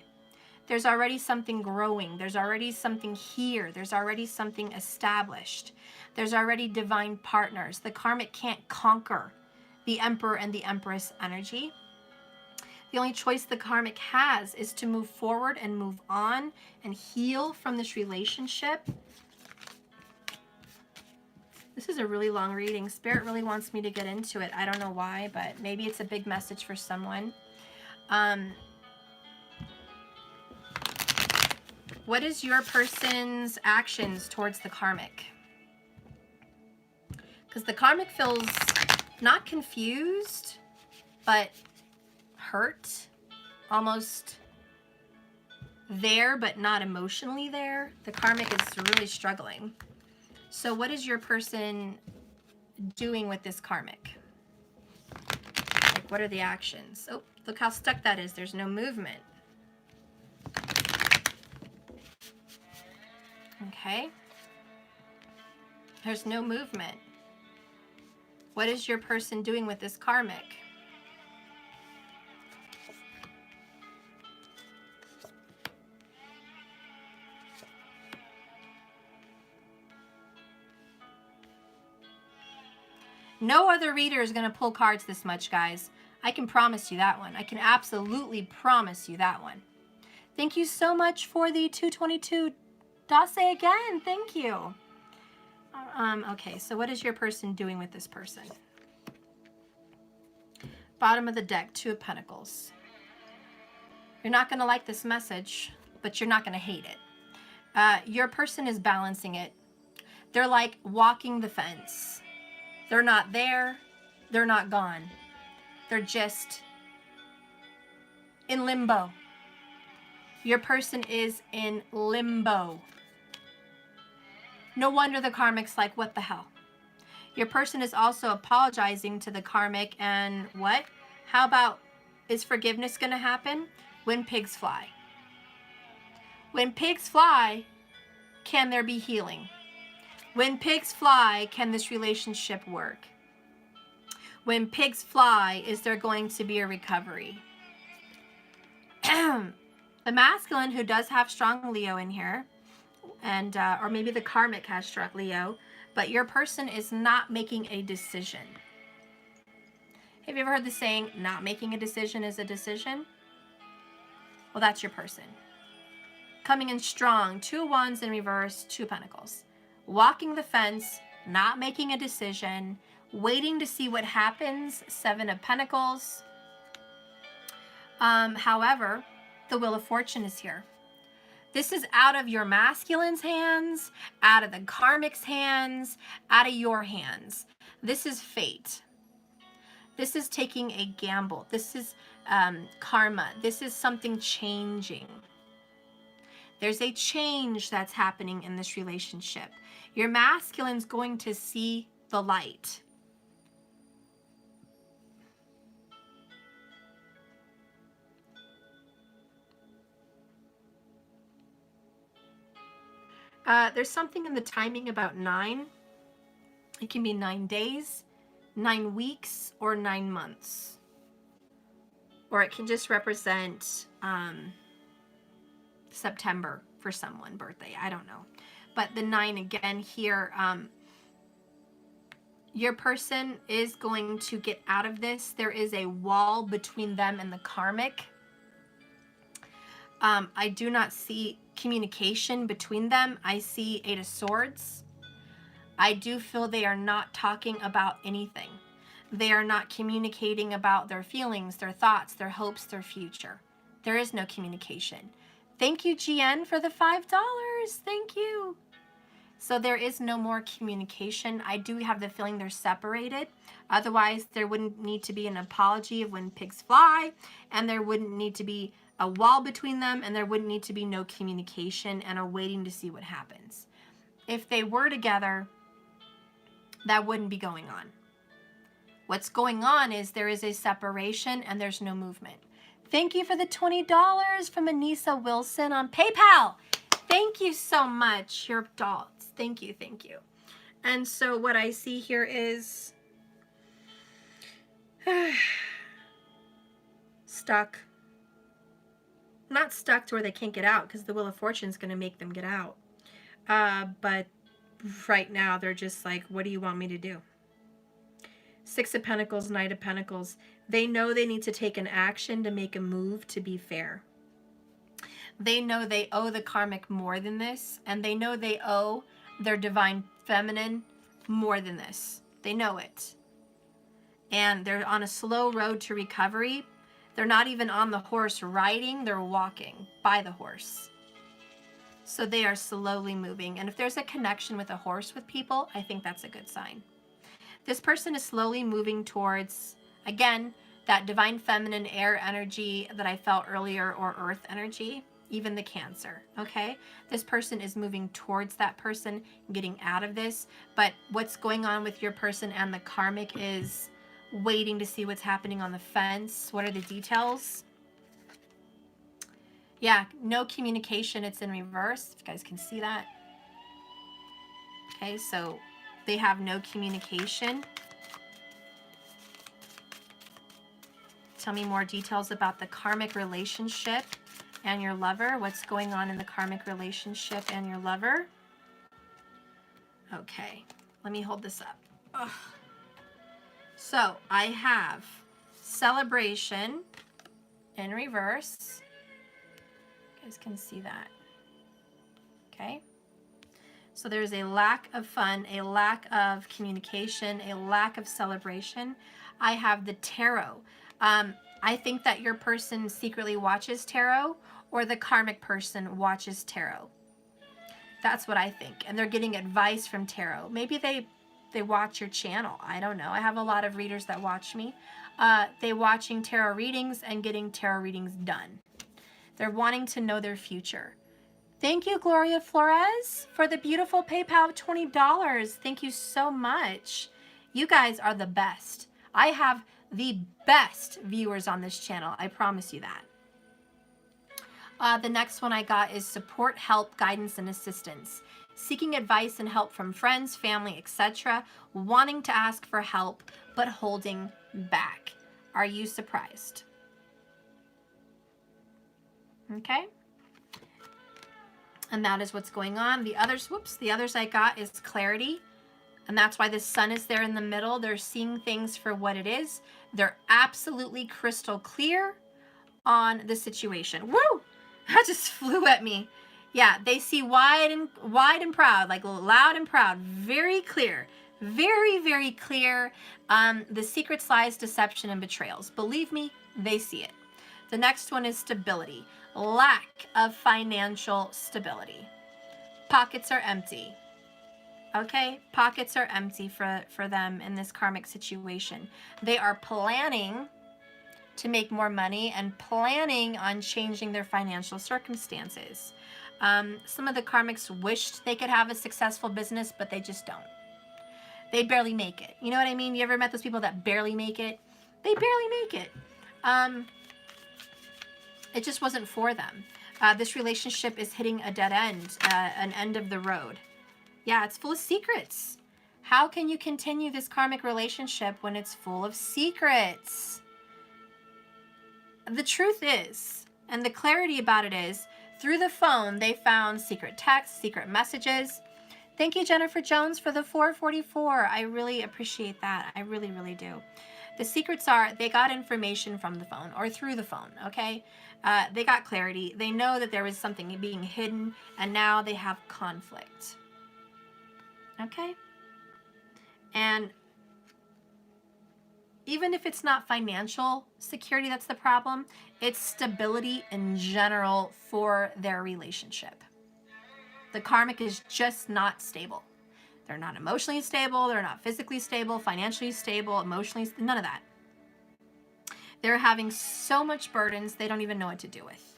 There's already something growing. There's already something here. There's already something established. There's already divine partners. The karmic can't conquer the Emperor and the Empress energy. The only choice the karmic has is to move forward and move on and heal from this relationship. This is a really long reading. Spirit really wants me to get into it. I don't know why, but maybe it's a big message for someone. What is your person's actions towards the karmic? Because the karmic feels not confused, but hurt, almost there, but not emotionally there. The karmic is really struggling. So what is your person doing with this karmic? Like, what are the actions? Oh, look how stuck that is. There's no movement. Okay. There's no movement. What is your person doing with this karmic? No other reader is going to pull cards this much, guys. I can promise you that one. I can absolutely promise you that one. Thank you so much for the 222 Dase again. Thank you. Okay, so what is your person doing with this person? Bottom of the deck, 2 of Pentacles. You're not going to like this message, but you're not going to hate it. Your person is balancing it. They're like walking the fence. They're not there. They're not gone. They're just in limbo. Your person is in limbo. No wonder the karmic's like, what the hell? Your person is also apologizing to the karmic, and what? How about, is forgiveness going to happen? When pigs fly. When pigs fly, can there be healing? When pigs fly, can this relationship work? When pigs fly, is there going to be a recovery? The masculine, who does have strong Leo in here, and or maybe the karmic has strong Leo, but your person is not making a decision. Have you ever heard the saying, not making a decision is a decision? Well, that's your person. Coming in strong, 2 of Wands in reverse, 2 of Pentacles. Walking the fence, not making a decision, waiting to see what happens, 7 of Pentacles. However, the Wheel of Fortune is here. This is out of your masculine's hands, out of the karmic's hands, out of your hands. This is fate. This is taking a gamble. This is karma. This is something changing. There's a change that's happening in this relationship. Your masculine's going to see the light. There's something in the timing about 9. It can be 9 days, 9 weeks, or 9 months. Or it can just represent September for someone, birthday. I don't know. But the 9 again here, your person is going to get out of this. There is a wall between them and the karmic. I do not see communication between them. I see 8 of Swords. I do feel they are not talking about anything. They are not communicating about their feelings, their thoughts, their hopes, their future. There is no communication. Thank you, GN, for the $5. Thank you. So there is no more communication. I do have the feeling they're separated. Otherwise, there wouldn't need to be an apology of when pigs fly, and there wouldn't need to be a wall between them, and there wouldn't need to be no communication and a waiting to see what happens. If they were together, that wouldn't be going on. What's going on is there is a separation and there's no movement. Thank you for the $20 from Anissa Wilson on PayPal. Thank you so much. Your dolls. Thank you, thank you. And so what I see here is stuck. Not stuck to where they can't get out, because the Wheel of Fortune is going to make them get out. But right now they're just like, what do you want me to do? Six of Pentacles, Knight of Pentacles. They know they need to take an action to make a move to be fair. They know they owe the karmic more than this, and they know they owe their divine feminine more than this. They know it. And they're on a slow road to recovery. They're not even on the horse riding, they're walking by the horse. So they are slowly moving. And if there's a connection with a horse with people, I think that's a good sign. This person is slowly moving towards, again, that divine feminine air energy that I felt earlier, or earth energy, even the Cancer, okay? This person is moving towards that person, getting out of this. But what's going on with your person and the karmic is waiting to see what's happening on the fence. What are the details? Yeah, no communication. It's in reverse. If you guys can see that. Okay, so they have no communication. Tell me more details about the karmic relationship and your lover. What's going on in the karmic relationship and your lover? Okay, let me hold this up. Ugh. So I have celebration in reverse. You guys can see that. Okay. So there's a lack of fun, a lack of communication, a lack of celebration. I have the tarot. I think that your person secretly watches tarot, or the karmic person watches tarot. That's what I think. And they're getting advice from tarot. Maybe they watch your channel. I don't know. I have a lot of readers that watch me. They watching tarot readings and getting tarot readings done. They're wanting to know their future. Thank you, Gloria Flores, for the beautiful PayPal of $20. Thank you so much. You guys are the best. I have the best viewers on this channel. I promise you that. The next one I got is support, help, guidance, and assistance. Seeking advice and help from friends, family, etc. Wanting to ask for help, but holding back. Are you surprised? Okay. And that is what's going on. The others I got is clarity. And that's why the sun is there in the middle. They're seeing things for what it is. They're absolutely crystal clear on the situation. Woo! That just flew at me. Yeah, they see wide and proud, like loud and proud, very clear, very, very clear. The secrets, lies, deception, and betrayals. Believe me, they see it. The next one is stability, lack of financial stability. Pockets are empty. Okay, pockets are empty for them in this karmic situation. They are planning to make more money and planning on changing their financial circumstances. Some of the karmics wished they could have a successful business, but they just don't. They barely make it. You know what I mean? You ever met those people that barely make it? They barely make it. It just wasn't for them. This relationship is hitting a dead end, an end of the road. Yeah, it's full of secrets. How can you continue this karmic relationship when it's full of secrets? The truth is, and the clarity about it is, through the phone, they found secret texts, secret messages. Thank you, Jennifer Jones, for the 444. I really appreciate that. I really, really do. The secrets are they got information from the phone or through the phone, okay? They got clarity. They know that there was something being hidden, and now they have conflict. Okay? And even if it's not financial security that's the problem, it's stability in general for their relationship. The karmic is just not stable. They're not emotionally stable. They're not physically stable, financially stable, emotionally, none of that. They're having so much burdens they don't even know what to do with.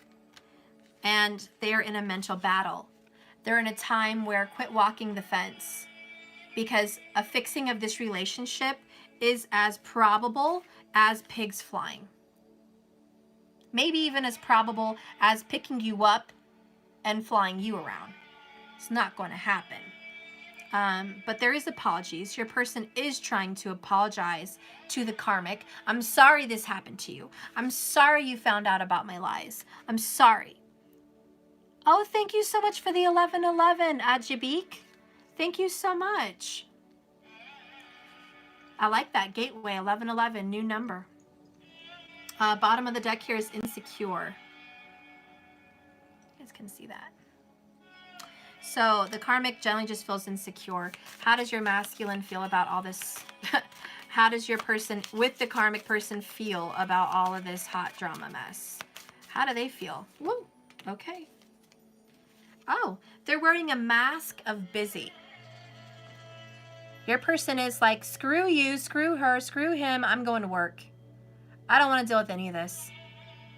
And they're in a mental battle. They're in a time where quit walking the fence, because a fixing of this relationship is as probable as pigs flying. Maybe even as probable as picking you up and flying you around. It's not going to happen. But there is apologies. Your person is trying to apologize to the karmic. I'm sorry this happened to you. I'm sorry you found out about my lies. I'm sorry. Oh, thank you so much for the 1111, Ajibik. Thank you so much. I like that. Gateway 1111, new number. Bottom of the deck here is insecure. You guys can see that. So the karmic generally just feels insecure. How does your masculine feel about all this? How does your person with the karmic person feel about all of this hot drama mess? How do they feel? Woo, okay. Oh, they're wearing a mask of busy. Your person is like, screw you, screw her, screw him. I'm going to work. I don't want to deal with any of this.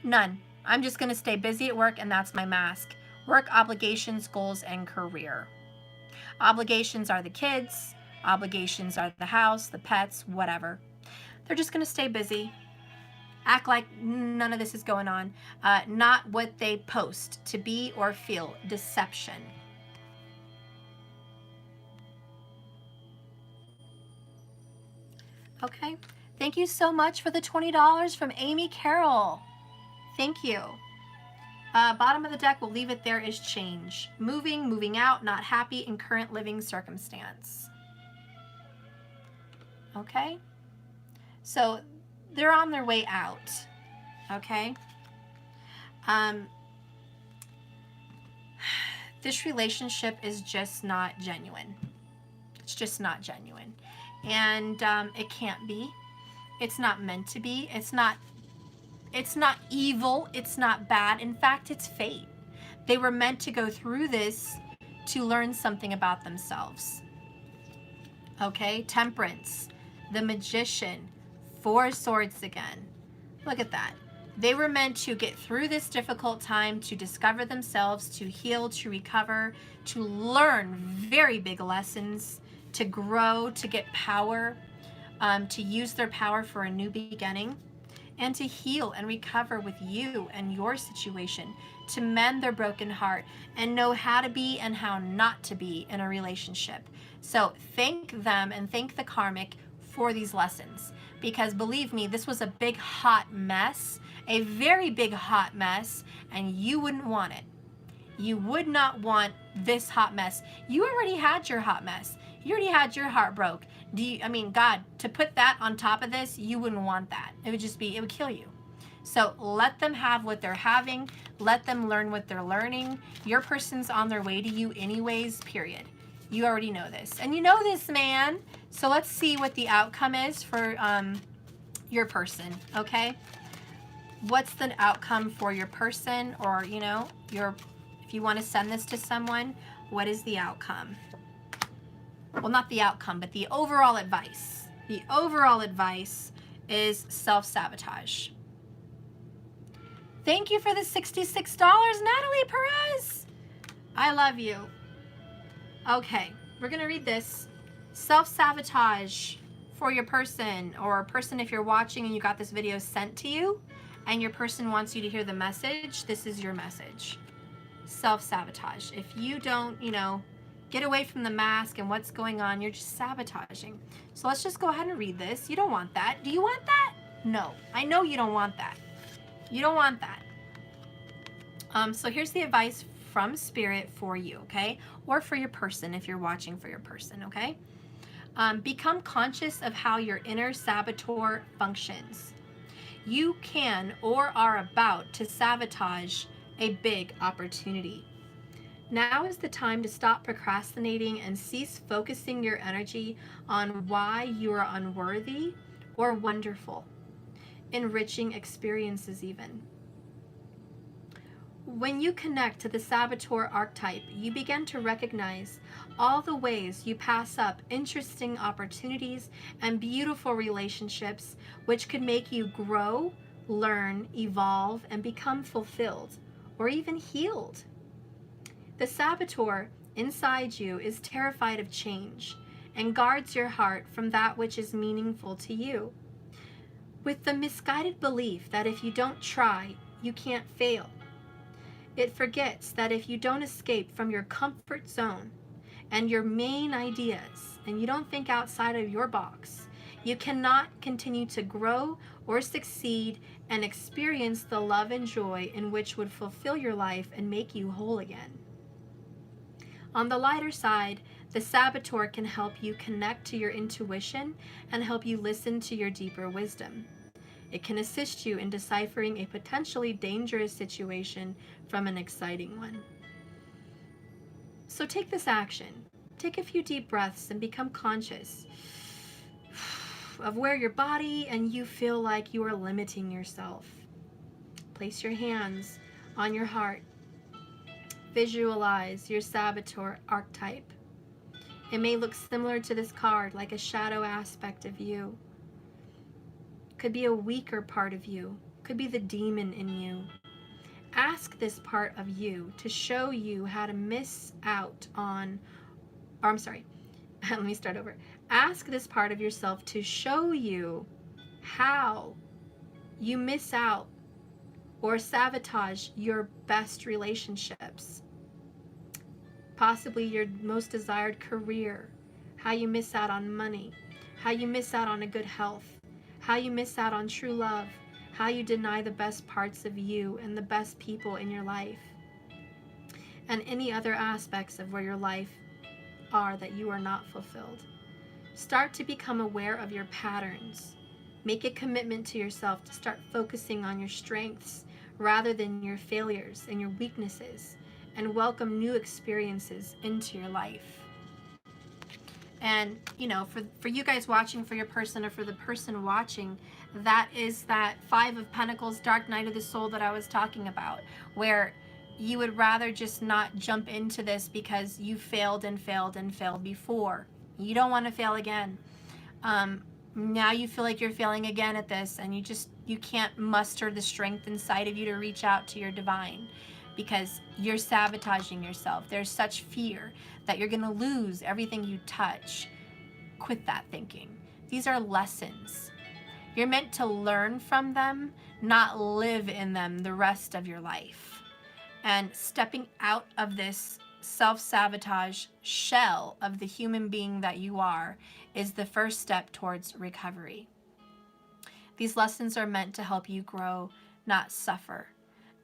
None. I'm just going to stay busy at work, and that's my mask. Work, obligations, goals, and career. Obligations are the kids. Obligations are the house, the pets, whatever. They're just going to stay busy. Act like none of this is going on. Not what they post. To be or feel. Deception. Okay. Thank you so much for the $20 from Amy Carroll. Thank you. Bottom of the deck, we'll leave it there, is change. Moving, moving out, not happy in current living circumstance. Okay? So they're on their way out. Okay? This relationship is just not genuine. It's just not genuine. And it can't be. It's not meant to be. It's not evil. It's not bad. In fact, it's fate. They were meant to go through this to learn something about themselves. Okay? Temperance. The Magician. 4 swords again. Look at that. They were meant to get through this difficult time, to discover themselves, to heal, to recover, to learn very big lessons, to grow, to get power, to use their power for a new beginning, and to heal and recover with you and your situation, to mend their broken heart and know how to be and how not to be in a relationship. So thank them and thank the karmic for these lessons, because believe me, this was a big hot mess, a very big hot mess, and you wouldn't want it. You would not want this hot mess. You already had your hot mess. You already had your heart broke. God, to put that on top of this, you wouldn't want that. It would kill you. So let them have what they're having. Let them learn what they're learning. Your person's on their way to you anyways, period. You already know this. And you know this, man. So let's see what the outcome is for your person, okay? What's the outcome for your person, or, if you want to send this to someone, what is the outcome? Well, not the outcome, but the overall advice. The overall advice is self-sabotage. Thank you for the $66, Natalie Perez. I love you. Okay, we're going to read this. Self-sabotage for your person, or person if you're watching and you got this video sent to you and your person wants you to hear the message, this is your message. Self-sabotage. If you don't, get away from the mask and what's going on, you're just sabotaging. So let's just go ahead and read this. You don't want that. Do you want that? No. I know you don't want that. You don't want that. So here's the advice from Spirit for you, okay? Or for your person if you're watching for your person, okay? Become conscious of how your inner saboteur functions. You can or are about to sabotage a big opportunity. Now is the time to stop procrastinating and cease focusing your energy on why you are unworthy or wonderful. Enriching experiences even. When you connect to the saboteur archetype, you begin to recognize all the ways you pass up interesting opportunities and beautiful relationships which could make you grow, learn, evolve, and become fulfilled or even healed. The saboteur inside you is terrified of change and guards your heart from that which is meaningful to you. With the misguided belief that if you don't try, you can't fail. It forgets that if you don't escape from your comfort zone and your main ideas, and you don't think outside of your box, you cannot continue to grow or succeed and experience the love and joy in which would fulfill your life and make you whole again. On the lighter side, the saboteur can help you connect to your intuition and help you listen to your deeper wisdom. It can assist you in deciphering a potentially dangerous situation from an exciting one. So take this action. Take a few deep breaths and become conscious of where your body and you feel like you are limiting yourself. Place your hands on your heart. Visualize your saboteur archetype. It may look similar to this card, like a shadow aspect of you. Could be a weaker part of you. Could be the demon in you. Ask this part of you to show you how to miss out on, or I'm sorry, let me start over. Ask this part of yourself to show you how you miss out or sabotage your best relationships. Possibly your most desired career, how you miss out on money, how you miss out on a good health, how you miss out on true love, how you deny the best parts of you and the best people in your life, and any other aspects of where your life are that you are not fulfilled. Start to become aware of your patterns. Make a commitment to yourself to start focusing on your strengths rather than your failures and your weaknesses, and welcome new experiences into your life. And, you know, for you guys watching, for your person, or for the person watching, that is that Five of Pentacles, Dark Night of the Soul that I was talking about, where you would rather just not jump into this because you failed and failed and failed before. You don't want to fail again. Now you feel like you're failing again at this, and you can't muster the strength inside of you to reach out to your divine, because you're sabotaging yourself. There's such fear that you're going to lose everything you touch. Quit that thinking. These are lessons. You're meant to learn from them, not live in them the rest of your life. And stepping out of this self-sabotage shell of the human being that you are is the first step towards recovery. These lessons are meant to help you grow, not suffer.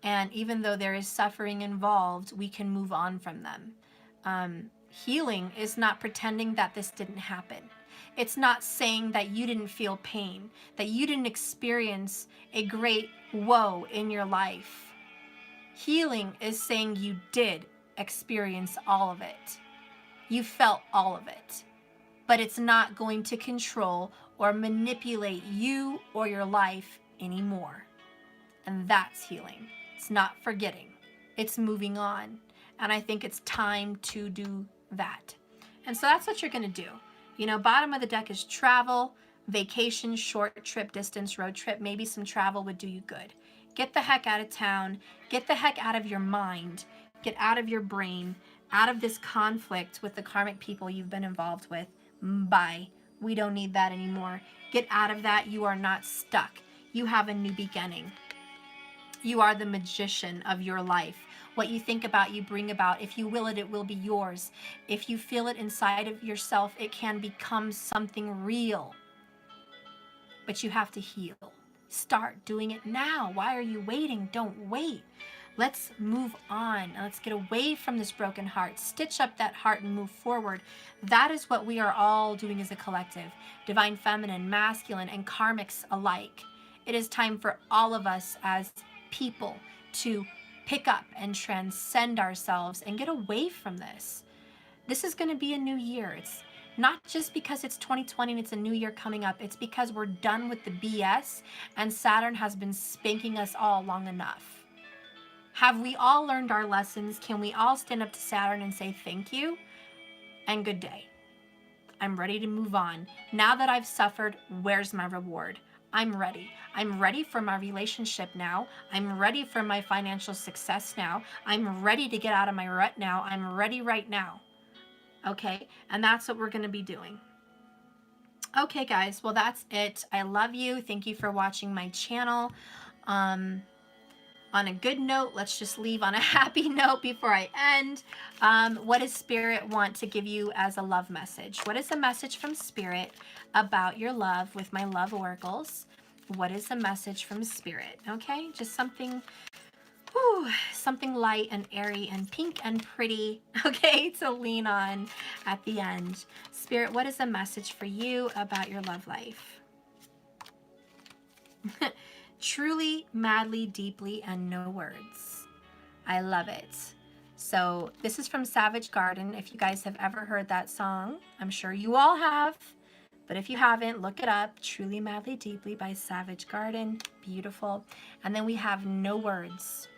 And even though there is suffering involved, we can move on from them. Healing is not pretending that this didn't happen. It's not saying that you didn't feel pain, that you didn't experience a great woe in your life. Healing is saying you did experience all of it. You felt all of it. But it's not going to control or manipulate you or your life anymore. And that's healing. It's not forgetting. It's moving on. And I think it's time to do that. And so that's what you're going to do. You know, bottom of the deck is travel, vacation, short trip, distance, road trip. Maybe some travel would do you good. Get the heck out of town. Get the heck out of your mind. Get out of your brain. Out of this conflict with the karmic people you've been involved with. Bye. We don't need that anymore. Get out of that. You are not stuck. You have a new beginning. You are the magician of your life. What you think about, you bring about. If you will it, it will be yours. If you feel it inside of yourself, it can become something real. But you have to heal. Start doing it now. Why are you waiting? Don't wait. Let's move on. Let's get away from this broken heart. Stitch up that heart and move forward. That is what we are all doing as a collective. Divine Feminine, Masculine, and Karmics alike. It is time for all of us as people to pick up and transcend ourselves and get away from this. This is going to be a new year. It's not just because it's 2020 and it's a new year coming up. It's because we're done with the BS and Saturn has been spanking us all long enough. Have we all learned our lessons? Can we all stand up to Saturn and say thank you and good day? I'm ready to move on. Now that I've suffered, where's my reward? I'm ready. I'm ready for my relationship now. I'm ready for my financial success now. I'm ready to get out of my rut now. I'm ready right now. Okay, and that's what we're going to be doing. Okay, guys, well, that's it. I love you. Thank you for watching my channel. On a good note, let's just leave on a happy note before I end. What does Spirit want to give you as a love message? What is the message from Spirit about your love with my love oracles? What is the message from Spirit? Okay, just something, something light and airy and pink and pretty, okay, to lean on at the end. Spirit, what is the message for you about your love life? Truly, madly, deeply, and no words. I love it. So this is from Savage Garden. If you guys have ever heard that song, I'm sure you all have. But if you haven't, look it up. Truly, madly, deeply by Savage Garden. Beautiful. And then we have No Words.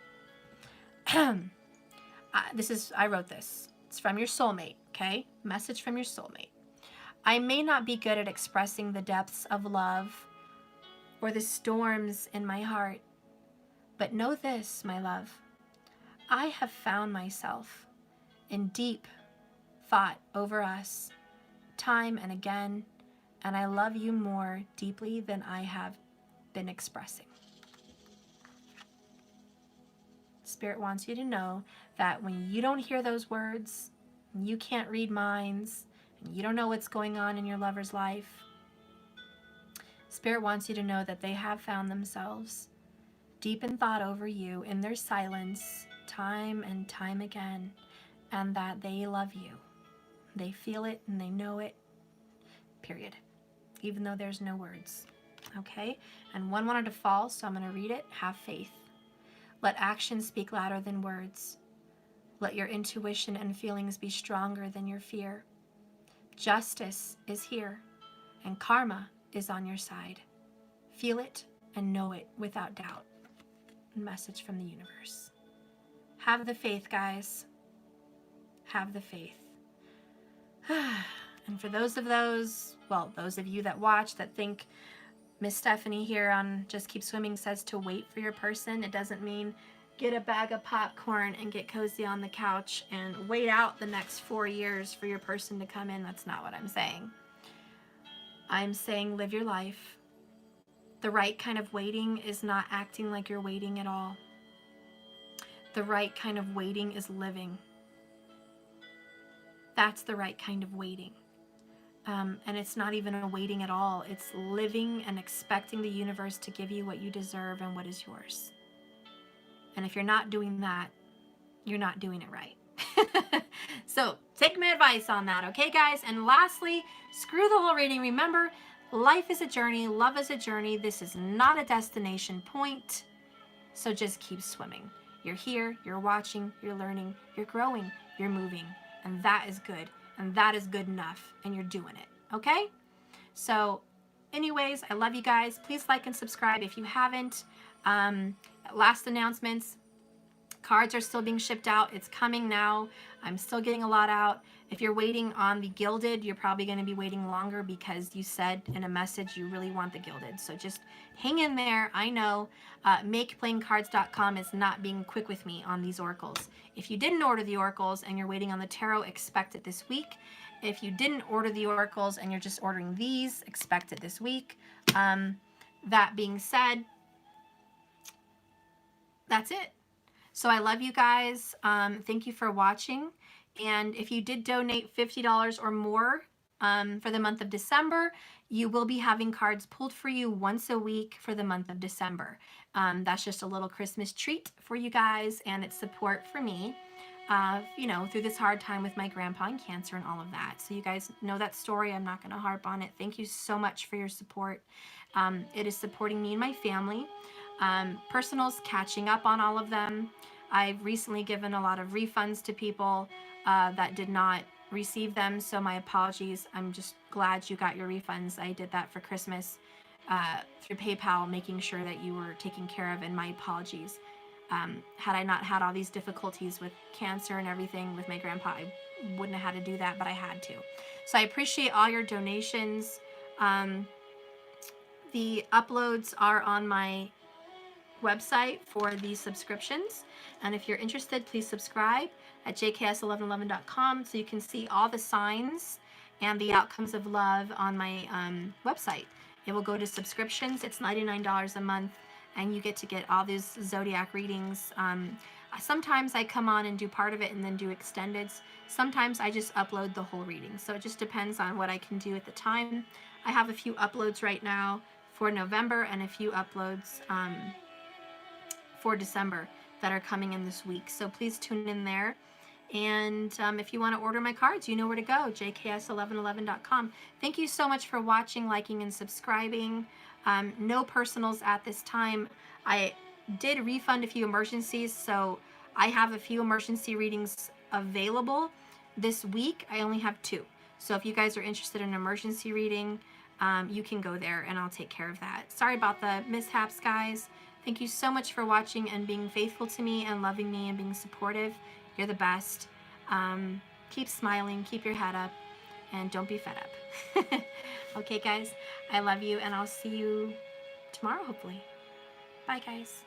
I wrote this. It's from your soulmate, okay? Message from your soulmate. I may not be good at expressing the depths of love or the storms in my heart, but know this, my love. I have found myself in deep thought over us time and again, and I love you more deeply than I have been expressing. Spirit wants you to know that when you don't hear those words, you can't read minds, and you don't know what's going on in your lover's life, Spirit wants you to know that they have found themselves deep in thought over you in their silence time and time again, and that they love you. They feel it and they know it, period. Even though there's no words. Okay? And one wanted to fall, so I'm going to read it. Have faith. Let actions speak louder than words. Let your intuition and feelings be stronger than your fear. Justice is here, and karma is on your side. Feel it and know it without doubt. Message from the universe. Have the faith, guys. Have the faith. And for those of you that watch that think Miss Stephanie here on Just Keep Swimming says to wait for your person, it doesn't mean get a bag of popcorn and get cozy on the couch and wait out the next 4 years for your person to come in. That's not what I'm saying. I'm saying live your life. The right kind of waiting is not acting like you're waiting at all. The right kind of waiting is living. That's the right kind of waiting. And it's not even a waiting at all. It's living and expecting the universe to give you what you deserve and what is yours. And if you're not doing that, you're not doing it right. So take my advice on that, okay, guys? And lastly, screw the whole reading. Remember, life is a journey. Love is a journey. This is not a destination point. So just keep swimming. You're here, you're watching, you're learning, you're growing, you're moving. And that is good. And that is good enough. And you're doing it, okay? So anyways, I love you guys. Please like and subscribe if you haven't. Last announcements. Cards are still being shipped out. It's coming now. I'm still getting a lot out. If you're waiting on the gilded, you're probably going to be waiting longer because you said in a message you really want the gilded. So just hang in there. I know MakePlayingCards.com is not being quick with me on these oracles. If you didn't order the oracles and you're waiting on the tarot, expect it this week. If you didn't order the oracles and you're just ordering these, expect it this week. That being said, that's it. So I love you guys. Thank you for watching. And if you did donate $50 or more for the month of December, you will be having cards pulled for you once a week for the month of December. That's just a little Christmas treat for you guys, and it's support for me, through this hard time with my grandpa and cancer and all of that. So you guys know that story. I'm not going to harp on it. Thank you so much for your support. It is supporting me and my family. Personals, catching up on all of them. I've recently given a lot of refunds to people that did not receive them, so my apologies. I'm just glad you got your refunds. I did that for Christmas through PayPal, making sure that you were taken care of, and my apologies. Had I not had all these difficulties with cancer and everything with my grandpa, I wouldn't have had to do that, but I had to. So I appreciate all your donations. The uploads are on my website for these subscriptions. And if you're interested, please subscribe at jks1111.com so you can see all the signs and the outcomes of love on my website. It will go to subscriptions. It's $99 a month, and you get to get all these zodiac readings. Sometimes I come on and do part of it and then do extendeds. Sometimes I just upload the whole reading. So it just depends on what I can do at the time. I have a few uploads right now for November and a few uploads for December that are coming in this week. So please tune in there. And if you want to order my cards, you know where to go, jks1111.com. Thank you so much for watching, liking, and subscribing. No personals at this time. I did refund a few emergencies, so I have a few emergency readings available this week. I only have 2. So if you guys are interested in an emergency reading, you can go there and I'll take care of that. Sorry about the mishaps, guys. Thank you so much for watching and being faithful to me and loving me and being supportive. You're the best. Keep smiling, keep your head up, and don't be fed up. Okay, guys, I love you, and I'll see you tomorrow, hopefully. Bye, guys.